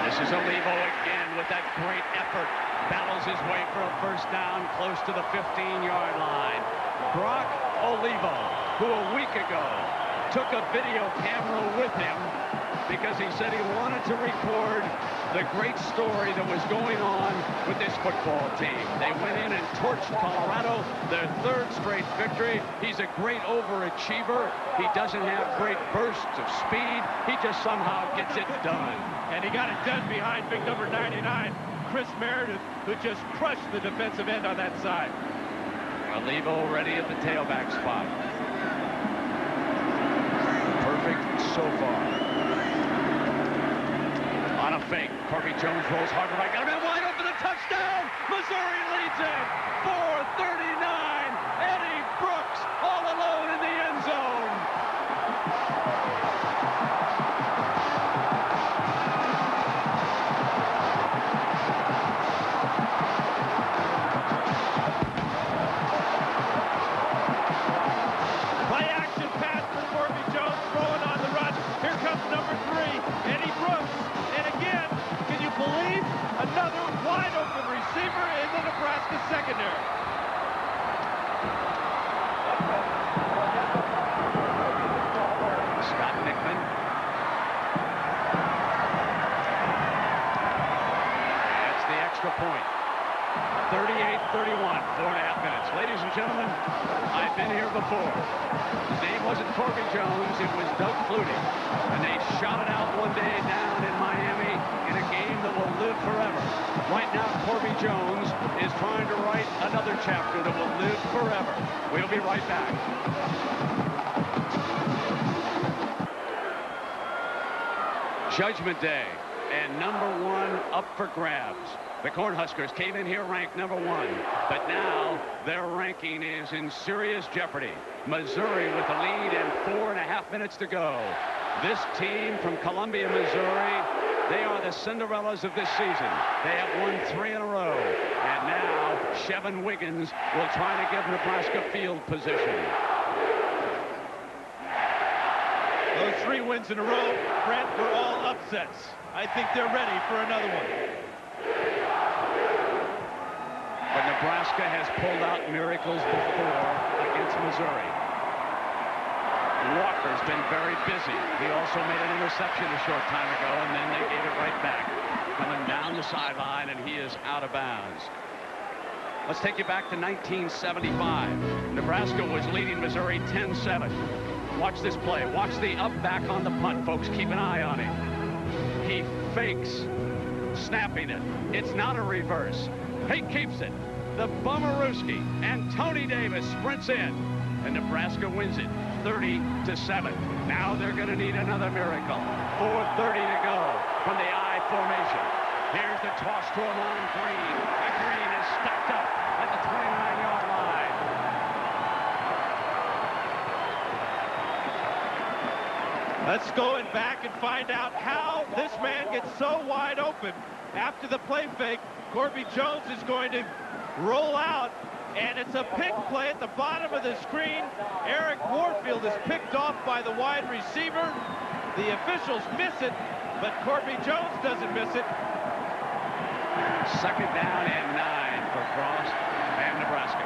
This is Olivo again with that great effort. Battles his way for a first down close to the 15-yard line. Brock Olivo, who a week ago took a video camera with him because he said he wanted to record the great story that was going on with this football team. They went in and torched Colorado, their 3rd straight victory. He's a great overachiever. He doesn't have great bursts of speed. He just somehow gets it done. And he got it done behind big number 99, Chris Meredith, who just crushed the defensive end on that side. Olivo ready at the tailback spot. Perfect so far. On a fake, Corby Jones rolls hard right. Got him in wide open, a touchdown! Missouri leads it! 4:39. Eddie Brooks all alone in the end zone. Play action pass for Corby Jones, throwing on the run. Here comes number 3, Eddie Brooks. And again, can you believe another wide open receiver in the Nebraska secondary? Scott Nickman. That's the extra point. 38-31, 4.5 minutes. Ladies and gentlemen, I've been here before. His name wasn't Corby Jones, it was Doug Flutie. And they shot it out one day down in Miami in a game that will live forever. Right now, Corby Jones is trying to write another chapter that will live forever. We'll be right back. Judgment Day, and #1 up for grabs. The Cornhuskers came in here ranked #1, but now their ranking is in serious jeopardy. Missouri with the lead and 4.5 minutes to go. This team from Columbia, Missouri, they are the Cinderellas of this season. They have won 3 in a row, and now Chevin Wiggins will try to give Nebraska field position. Those 3 wins in a row, Brent, were all upsets. I think they're ready for another one. But Nebraska has pulled out miracles before against Missouri. Walker's been very busy. He also made an interception a short time ago, and then they gave it right back. Coming down the sideline, and he is out of bounds. Let's take you back to 1975. Nebraska was leading Missouri 10-7. Watch this play. Watch the up back on the punt, folks. Keep an eye on him. He fakes snapping it. It's not a reverse. He keeps it. The Bummerooski and Tony Davis sprints in, and Nebraska wins it 30-7. Now they're going to need another miracle. 4:30 to go from the I formation. Here's the toss to Amon Green. And Green is stacked up at the 29-yard line. Let's go in back and find out how this man gets so wide open. After the play fake, Corby Jones is going to roll out, and it's a pick play at the bottom of the screen. Eric Warfield is picked off by the wide receiver. The officials miss it, but Corby Jones doesn't miss it. 2nd down and 9 for Frost and Nebraska.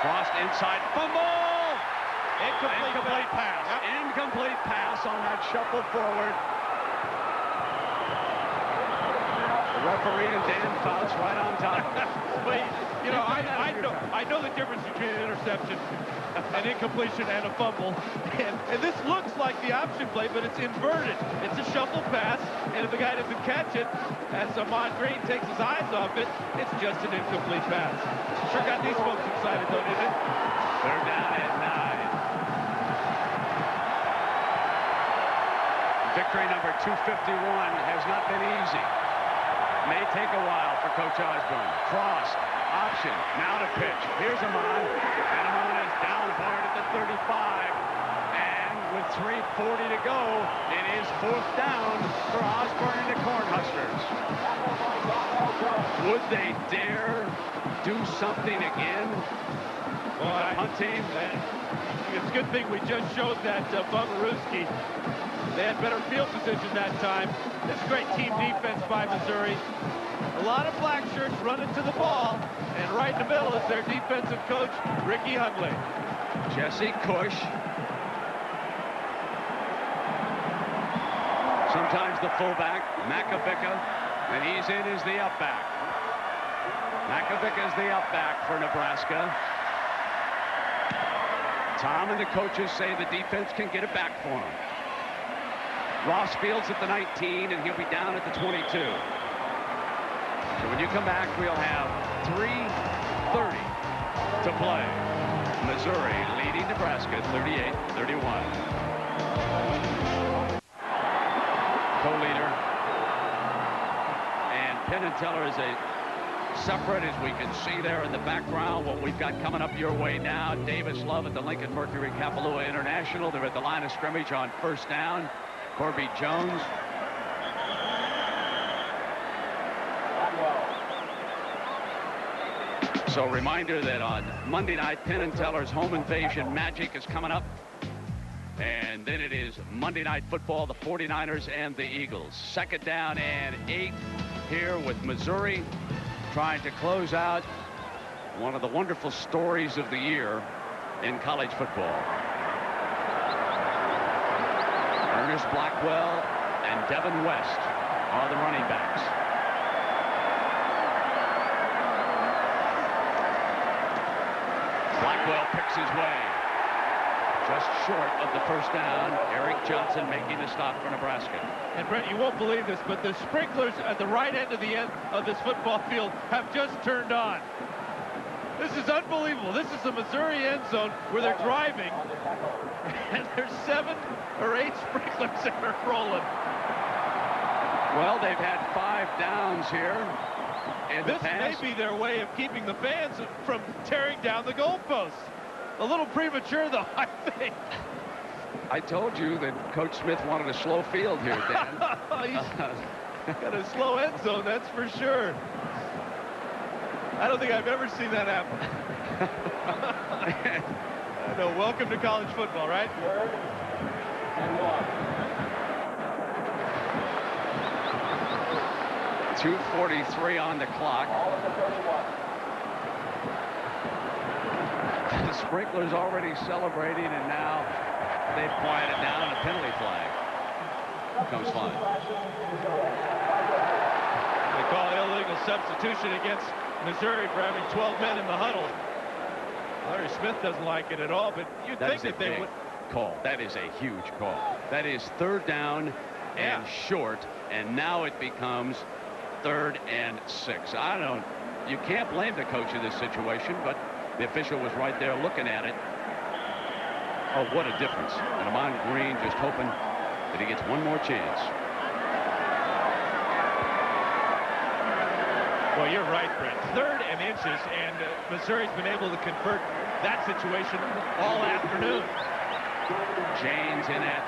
Frost inside, fumble! Incomplete pass. Yep. Incomplete pass on that shuffle forward. The referee and Dan Fouts right on top. But, you know, I know the difference between an interception, an incompletion, and a fumble. And this looks like the option play, but it's inverted. It's a shuffle pass, and if the guy doesn't catch it, as Amon Green takes his eyes off it, it's just an incomplete pass. Sure got these folks excited, though, didn't it? 3rd down and 9. Victory number 251 has not been easy. May take a while for Coach Osborne. Frost, option, now to pitch. Here's Amon, and Amon is down hard at the 35. And with 3:40 to go, it is 4th down for Osborne and the Cornhuskers. Would they dare do something again? Well, the punt team? It's a good thing we just showed that Bummerooski. They had better field position that time. This is great team defense by Missouri. A lot of black shirts running to the ball, and right in the middle is their defensive coach, Ricky Hundley. Jesse Cush. Sometimes the fullback, Macavicka, and he's in as the upback. Macavicka is the upback for Nebraska. Tom and the coaches say the defense can get it back for him. Ross Fields at the 19, and he'll be down at the 22. So when you come back, we'll have 3:30 to play. Missouri leading Nebraska 38-31. Co-leader. And Penn and Teller is a separate, as we can see there in the background. What we've got coming up your way now, Davis Love at the Lincoln Mercury Kapalua International. They're at the line of scrimmage on 1st down. Corby Jones. So reminder that on Monday night, Penn and Teller's home invasion magic is coming up. And then it is Monday Night Football, the 49ers and the Eagles. 2nd down and 8 here with Missouri trying to close out one of the wonderful stories of the year in college football. Ernest Blackwell and Devin West are the running backs. Blackwell picks his way just short of the first down. Eric Johnson making the stop for Nebraska. And Brent, you won't believe this, but the sprinklers at the right end of this football field have just turned on. This is unbelievable. This is the Missouri end zone where they're driving, and there's 7 or 8 sprinklers that are rolling. Well, they've had 5 downs here in the past. This may be their way of keeping the fans from tearing down the goalposts. A little premature, though, I think. I told you that Coach Smith wanted a slow field here, Dan. He's got a slow end zone, that's for sure. I don't think I've ever seen that happen. I know. Welcome to college football, right? 2:43 on the clock. The sprinklers already celebrating, and now they've quieted down. A penalty flag comes flying. They call illegal substitution against Missouri for having 12 men in the huddle. Larry Smith doesn't like it at all, but you'd think that they would. Call. That is a huge call. That is 3rd down and short, and now it becomes 3rd and 6. You can't blame the coach in this situation, but the official was right there looking at it. Oh, what a difference. And Amon Green just hoping that he gets one more chance. Well, you're right, Brent. 3rd and inches, and Missouri's been able to convert that situation all afternoon. James in at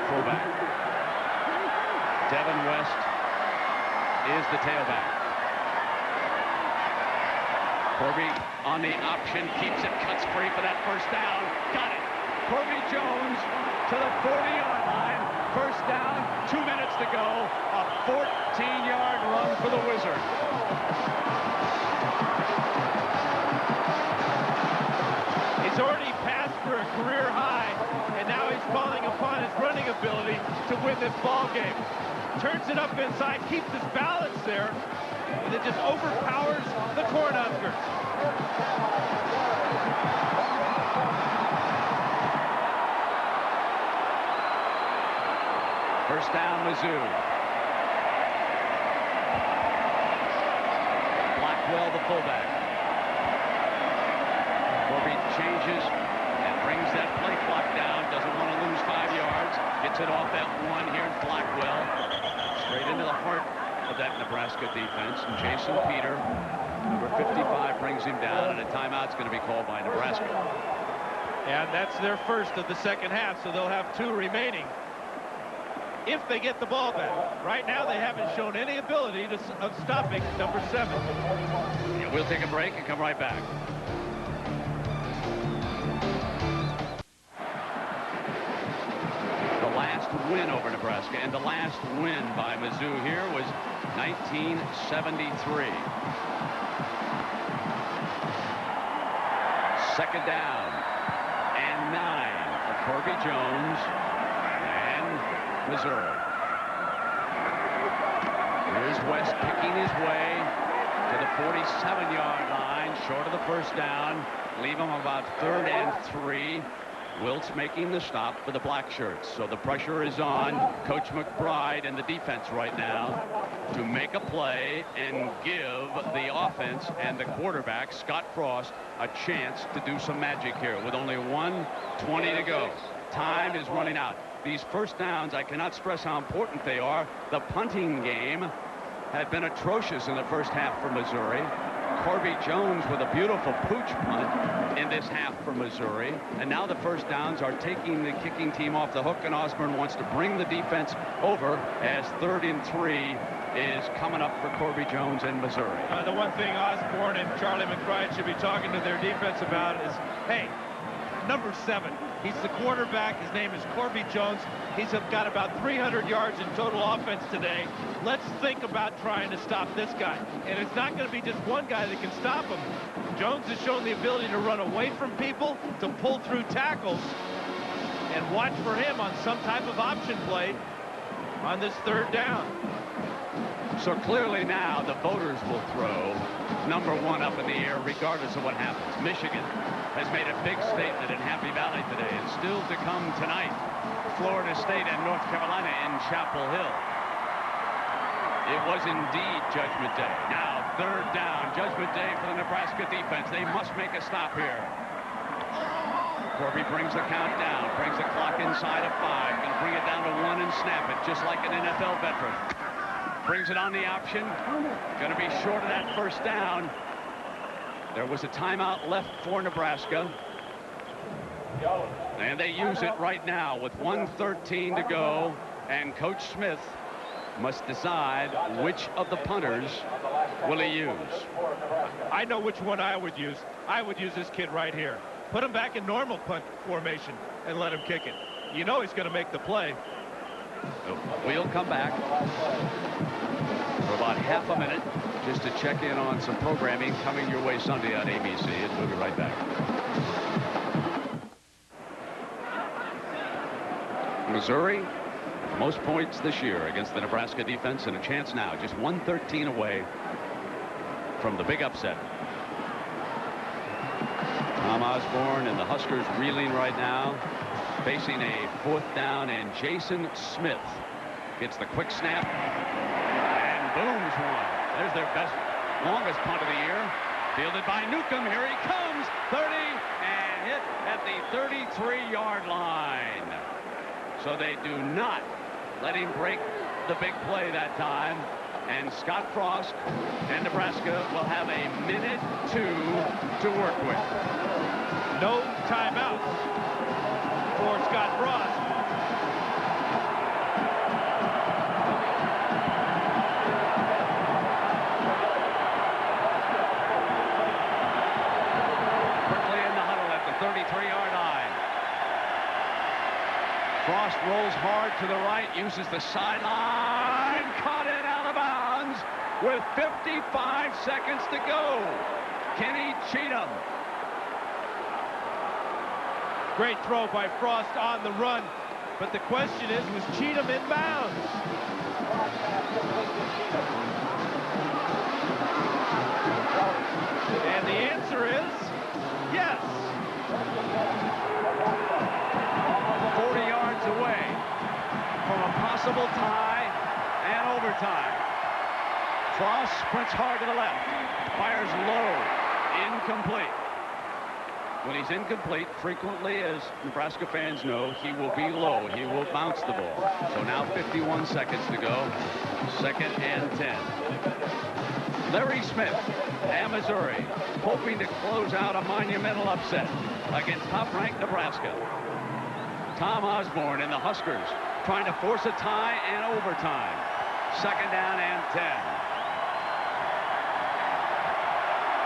fullback. Devin West is the tailback. Corby on the option, keeps it, cuts free for that first down. Got it. Corby Jones to the 40-yard line. First down, 2 minutes to go. A 14-yard run for the Wizard. He's already passed for a career high, and now he's calling upon his running ability to win this ball game. Turns it up inside, keeps his balance there, and it just overpowers the Cornhuskers. First down, Mizzou. Blackwell, the fullback. Corby changes and brings that play clock down. Doesn't want to lose 5 yards. Gets it off at 1 here. Blackwell straight into the heart of that Nebraska defense. And Jason Peter, number 55, brings him down, and a timeout's going to be called by Nebraska. And that's their first of the second half, so they'll have 2 remaining if they get the ball back. Right now, they haven't shown any ability of stopping number 7. Yeah, we'll take a break and come right back. The last win over Nebraska, and the last win by Mizzou here was 1973. Second down and 9 for Corby Jones and Missouri. Here's West picking his way to the 47-yard line, short of the first down. Leave him about 3rd and 3. Wiltz making the stop for the black shirts. So the pressure is on Coach McBride and the defense right now to make a play and give the offense and the quarterback, Scott Frost, a chance to do some magic here with only 1:20 to go. Time is running out. These first downs, I cannot stress how important they are. The punting game had been atrocious in the first half for Missouri. Corby Jones with a beautiful pooch punt in this half for Missouri. And now the first downs are taking the kicking team off the hook, and Osborne wants to bring the defense over as 3rd and 3 is coming up for Corby Jones and Missouri. The one thing Osborne and Charlie McBride should be talking to their defense about is, hey, number 7. He's the quarterback. His name is Corby Jones. He's got about 300 yards in total offense today. Let's think about trying to stop this guy. And it's not going to be just one guy that can stop him. Jones has shown the ability to run away from people, to pull through tackles, and watch for him on some type of option play on this 3rd down. So clearly now the voters will throw number 1 up in the air regardless of what happens. Michigan has made a big statement in Happy Valley today, and still to come tonight, Florida State and North Carolina in Chapel Hill. It was indeed Judgment Day. Now 3rd down, Judgment Day for the Nebraska defense. They must make a stop here. Corby brings the count down, brings the clock inside of 5, going to bring it down to 1 and snap it, just like an NFL veteran. Brings it on the option. Going to be short of that 1st down. There was a timeout left for Nebraska. And they use it right now with 1:13 to go. And Coach Smith must decide which of the punters will he use. I know which one I would use. I would use this kid right here. Put him back in normal punt formation and let him kick it. You know he's going to make the play. We'll come back for about half a minute just to check in on some programming coming your way Sunday on ABC, and we'll be right back. Missouri, most points this year against the Nebraska defense, and a chance now, just 113 away from the big upset. Tom Osborne and the Huskers reeling right now, facing a 4th down, and Jason Smith gets the quick snap and booms one. There's their best, longest punt of the year. Fielded by Newcomb. Here he comes. 30 and hit at the 33-yard line. So they do not let him break the big play that time. And Scott Frost and Nebraska will have a minute 2 to work with. No timeouts for Scott Frost. Quickly in the huddle at the 33-yard line. Frost rolls hard to the right, uses the sideline, caught it out of bounds with 55 seconds to go. Kenny Cheatham. Great throw by Frost on the run. But the question is, was Cheatham in bounds? And the answer is yes. 40 yards away from a possible tie and overtime. Frost sprints hard to the left. Fires low. Incomplete. When he's incomplete, frequently, as Nebraska fans know, he will be low. He will bounce the ball. So now 51 seconds to go. 2nd and 10. Larry Smith and Missouri hoping to close out a monumental upset against top-ranked Nebraska. Tom Osborne and the Huskers trying to force a tie and overtime. 2nd down and 10.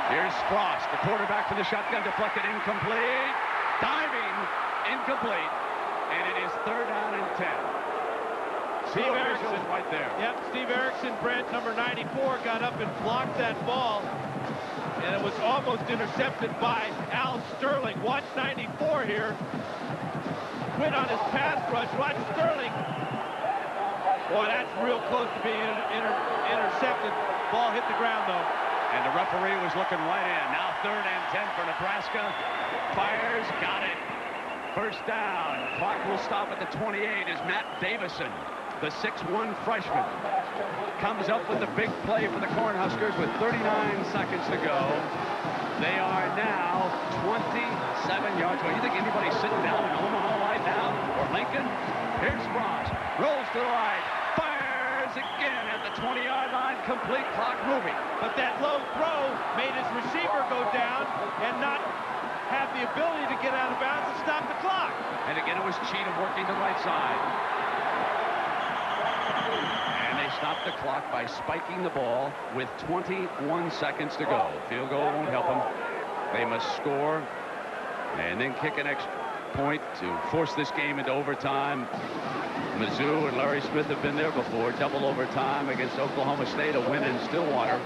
Here's Frost, the quarterback for the shotgun, deflected, incomplete. Diving, incomplete. And it is 3rd down and 10. Steve Erickson right there. Yep, Steve Erickson, Brent, number 94, got up and blocked that ball. And it was almost intercepted by Al Sterling. Watch 94 here. Quit on his pass rush. Watch Sterling. Boy, that's real close to being intercepted. Ball hit the ground, though. And the referee was looking right in. Now 3rd and 10 for Nebraska. Fires, got it. 1st down. Clock will stop at the 28 as Matt Davison, the 6'1 freshman, comes up with the big play for the Cornhuskers with 39 seconds to go. They are now 27 yards away. You think anybody's sitting down in Omaha right now? Or Lincoln? Here's Frost. Rolls to the right. Fires again at the 20-yard line. Complete, clock moving. But that low throw made his receiver go down and not have the ability to get out of bounds and stop the clock. And again, it was Cheatham working the right side. And they stopped the clock by spiking the ball with 21 seconds to go. Field goal won't help them. They must score and then kick an extra point to force this game into overtime. Mizzou and Larry Smith have been there before. Double overtime against Oklahoma State, a win in Stillwater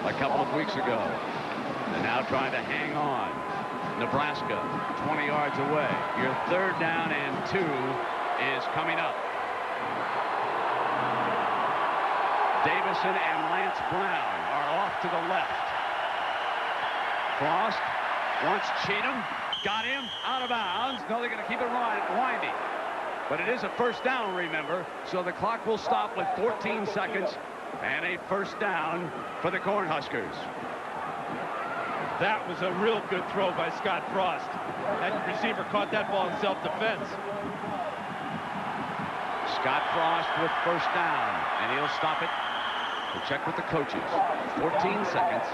a couple of weeks ago. And now trying to hang on. Nebraska 20 yards away. Your 3rd down and 2 is coming up. Davison and Lance Brown are off to the left. Frost wants Cheatham. Got him out of bounds. No, they're going to keep it winding. But it is a 1st down, remember. So the clock will stop with 14 seconds and a 1st down for the Cornhuskers. That was a real good throw by Scott Frost. That receiver caught that ball in self-defense. Scott Frost with 1st down, and he'll stop it. We'll check with the coaches. 14 seconds.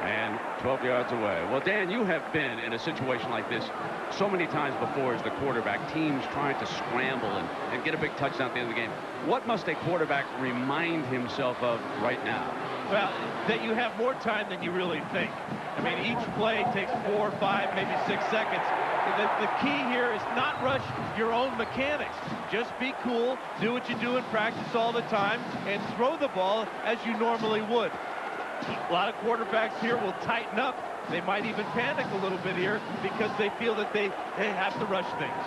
And 12 yards away. Well, Dan, you have been in a situation like this so many times before as the quarterback. Teams trying to scramble and get a big touchdown at the end of the game. What must a quarterback remind himself of right now? Well, that you have more time than you really think. I mean, each play takes 4, 5, maybe 6 seconds. The key here is not rush your own mechanics. Just be cool, do what you do in practice all the time, and throw the ball as you normally would. A lot of quarterbacks here will tighten up. They might even panic a little bit here because they feel that they have to rush things.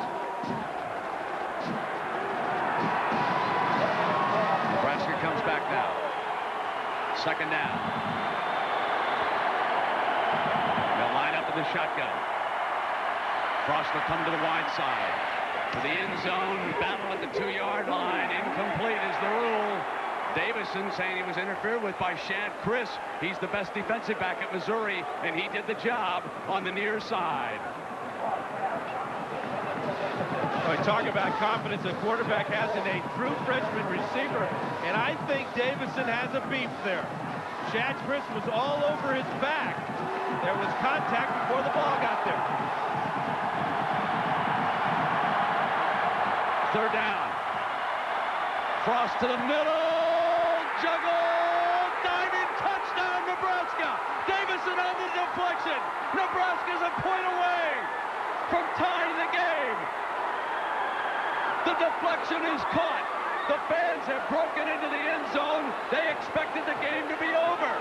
Nebraska comes back now. 2nd down. They'll line up in the shotgun. Frost will come to the wide side. To the end zone. Battle at the 2-yard line. Incomplete is the rule. Davison saying he was interfered with by Shad Chris. He's the best defensive back at Missouri, and he did the job on the near side. I talk about confidence. A quarterback has in a true freshman receiver, and I think Davison has a beef there. Shad Chris was all over his back. There was contact before the ball got there. 3rd down. Frost to the middle. Juggle, diving, touchdown, Nebraska. Davison on the deflection. Nebraska's a point away from tying the game. The deflection is caught. The fans have broken into the end zone. They expected the game to be over.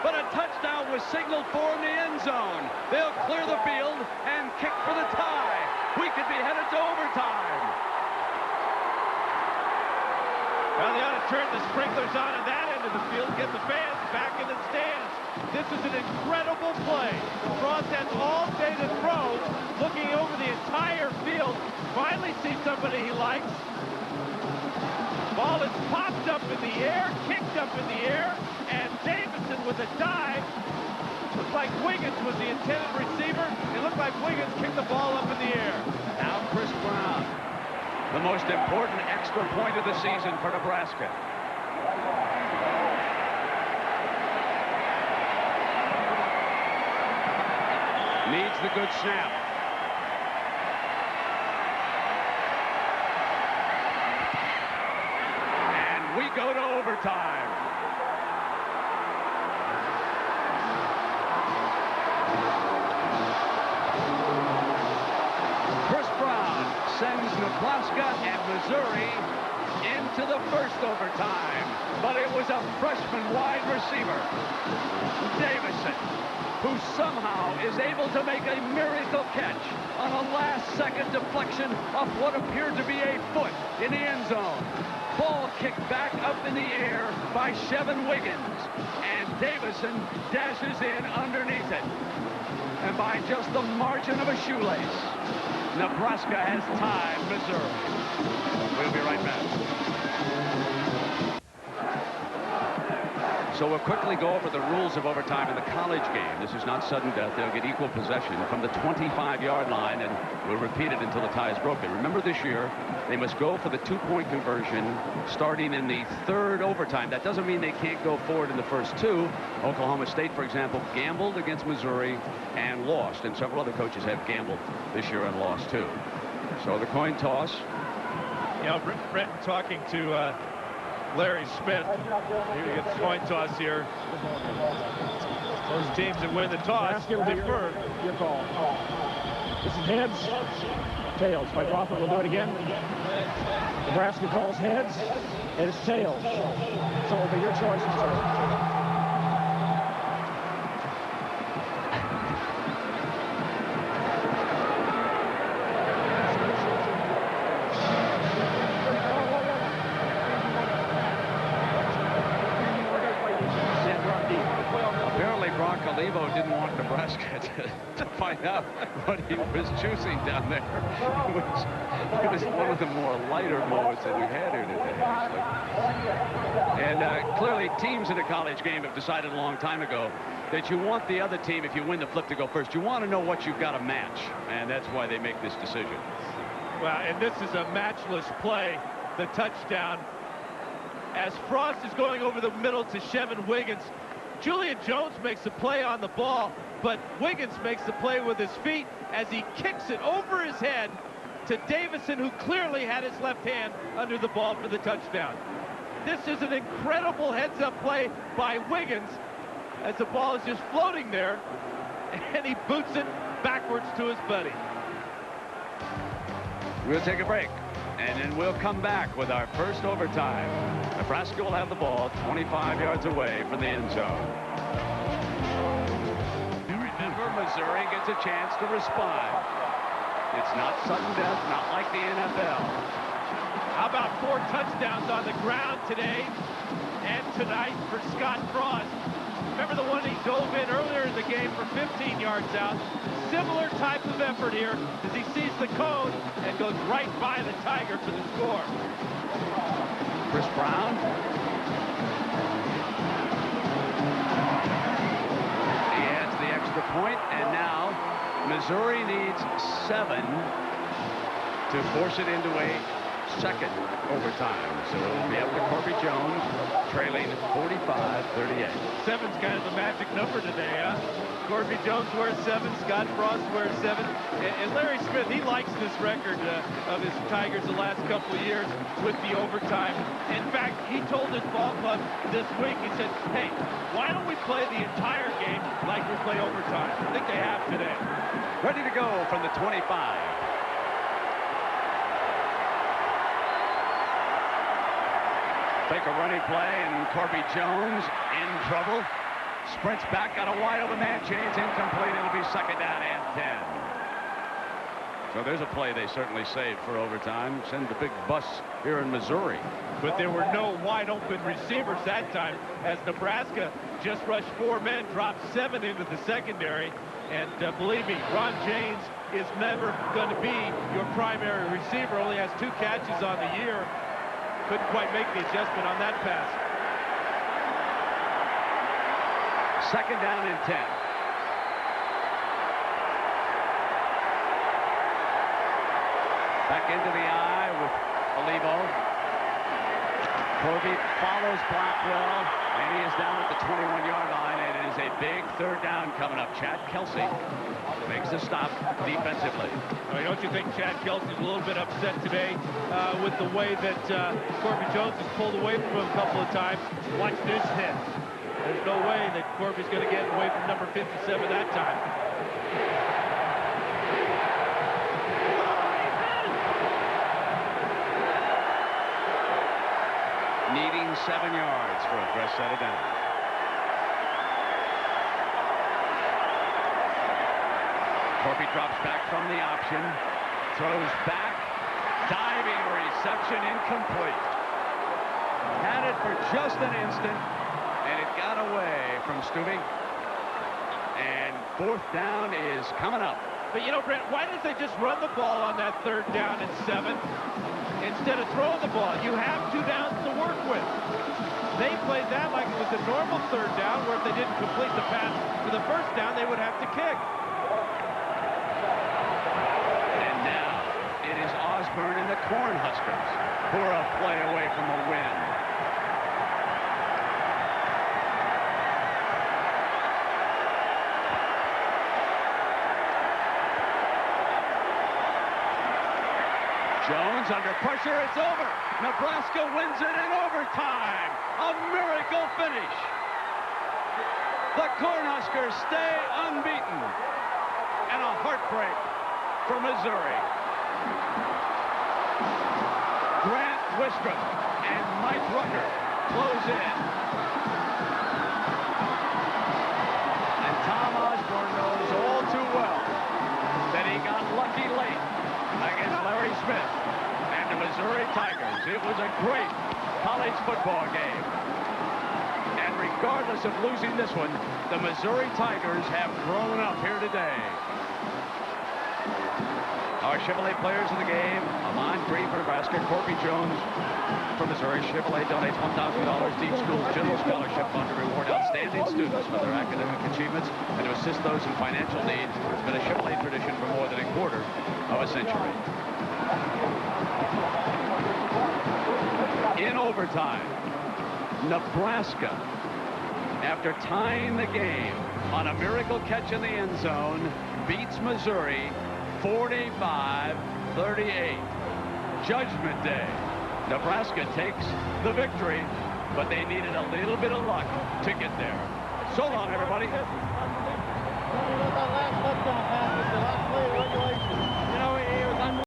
But a touchdown was signaled for in the end zone. They'll clear the field and kick for the tie. We could be headed to overtime. Well, they ought to turn the sprinklers on in that end of the field, get the fans back in the stands. This is an incredible play. Frost has all day to throw, looking over the entire field. Finally sees somebody he likes. Ball is popped up in the air, kicked up in the air, and Davison with a dive. Looked like Wiggins was the intended receiver. It looked like Wiggins kicked the ball up in the air. Now Chris Brown. The most important extra point of the season for Nebraska. Needs the good snap. And we go to overtime. Chris Brown sends Nebraska and Missouri into the 1st overtime. But it was a freshman wide receiver, Davison, who somehow is able to make a miracle catch on a last-second deflection of what appeared to be a foot in the end zone. Ball kicked back up in the air by Chevin Wiggins, and Davison dashes in underneath it. And by just the margin of a shoelace, Nebraska has tied Missouri. We'll be right back. So we'll quickly go over the rules of overtime in the college game. This is not sudden death. They'll get equal possession from the 25-yard line, and we'll repeat it until the tie is broken. Remember, this year, they must go for the 2-point conversion starting in the 3rd overtime. That doesn't mean they can't go forward in the first 2. Oklahoma State, for example, gambled against Missouri and lost, and several other coaches have gambled this year and lost, too. So the coin toss. You know, Brent talking to Larry Smith. He gets coin toss here. Those teams that win the toss defer. Your call. This is heads, tails. If I drop it, we'll do it again. Nebraska calls heads, and it's tails. So it'll be your choice, sir. Didn't want Nebraska to find out what he was choosing down there. It was one of the more lighter moments that we had here today. And clearly teams in a college game have decided a long time ago that you want the other team, if you win the flip, to go first. You want to know what you've got to match, and that's why they make this decision. Well, and this is a matchless play, the touchdown. As Frost is going over the middle to Chevin Wiggins, Julian Jones makes a play on the ball, but Wiggins makes the play with his feet as he kicks it over his head to Davison, who clearly had his left hand under the ball for the touchdown. This is an incredible heads-up play by Wiggins as the ball is just floating there, and he boots it backwards to his buddy. We'll take a break, and then we'll come back with our first overtime. Nebraska will have the ball 25 yards away from the end zone. Remember, Missouri gets a chance to respond. It's not sudden death, not like the NFL. How about 4 touchdowns on the ground today and tonight for Scott Frost? Remember the one he dove in earlier in the game for 15 yards out? Similar type of effort here as he sees the cone and goes right by the Tiger for the score. Chris Brown. He adds the extra point, and now Missouri needs 7 to force it into a second overtime. So it'll be up to Corby Jones, trailing 45-38. 7's kind of the magic number today, huh? Corby Jones wears 7, Scott Frost wears 7, and Larry Smith, he likes this record of his Tigers the last couple of years with the overtime. In fact, he told his ball club this week, he said, hey, why don't we play the entire game like we play overtime? I think they have today. Ready to go from the 25. Take a running play, and Corby Jones in trouble. Sprints back, got a wide open man, chains incomplete. It'll be second down and 10. So there's a play they certainly saved for overtime. Send the big bus here in Missouri. But there were no wide open receivers that time, as Nebraska just rushed 4 men, dropped 7 into the secondary. And believe me, Ron James is never going to be your primary receiver. Only has 2 catches on the year. Couldn't quite make the adjustment on that pass. Second down and 10. Back into the eye with Olivo. Corby follows Blackwell, and he is down at the 21-yard line, and it is a big 3rd down coming up. Chad Kelsey makes the stop defensively. Don't you think Chad Kelsey's a little bit upset today with the way that Corby Jones has pulled away from him a couple of times? Watch this hit. There's no way that Corby's going to get away from number 57 that time. Needing 7 yards for a fresh set of downs. Corby drops back from the option, throws back, diving reception, incomplete. Had it for just an instant, and it got away from Stubing. And 4th down is coming up. But you know, Brent, why did they just run the ball on that 3rd down and 7 instead of throwing the ball? You have 2 downs to work with. They played that like it was a normal 3rd down, where if they didn't complete the pass for the 1st down, they would have to kick. And now it is Osborne and the Cornhuskers who are a play away from a win. Jones under pressure, it's over. Nebraska wins it in overtime. A miracle finish. The Cornhuskers stay unbeaten. And a heartbreak for Missouri. Grant Wistrom and Mike Rucker close in. And Tom Osborne knows all too well that he got lucky late against Larry Smith and the Missouri Tigers. It was a great college football game. And regardless of losing this one, the Missouri Tigers have grown up here today. Our Chevrolet players of the game: Amon Green for Nebraska, Corby Jones for Missouri. Chevrolet donates $1,000 to each school's general scholarship fund to reward outstanding students for their academic achievements and to assist those in financial need. It's been a Chevrolet tradition for more than a quarter of a century. In overtime, Nebraska, after tying the game on a miracle catch in the end zone, beats Missouri 45-38. Judgment Day. Nebraska takes the victory, but they needed a little bit of luck to get there. So long, everybody. That last touchdown pass is the last play of regulation.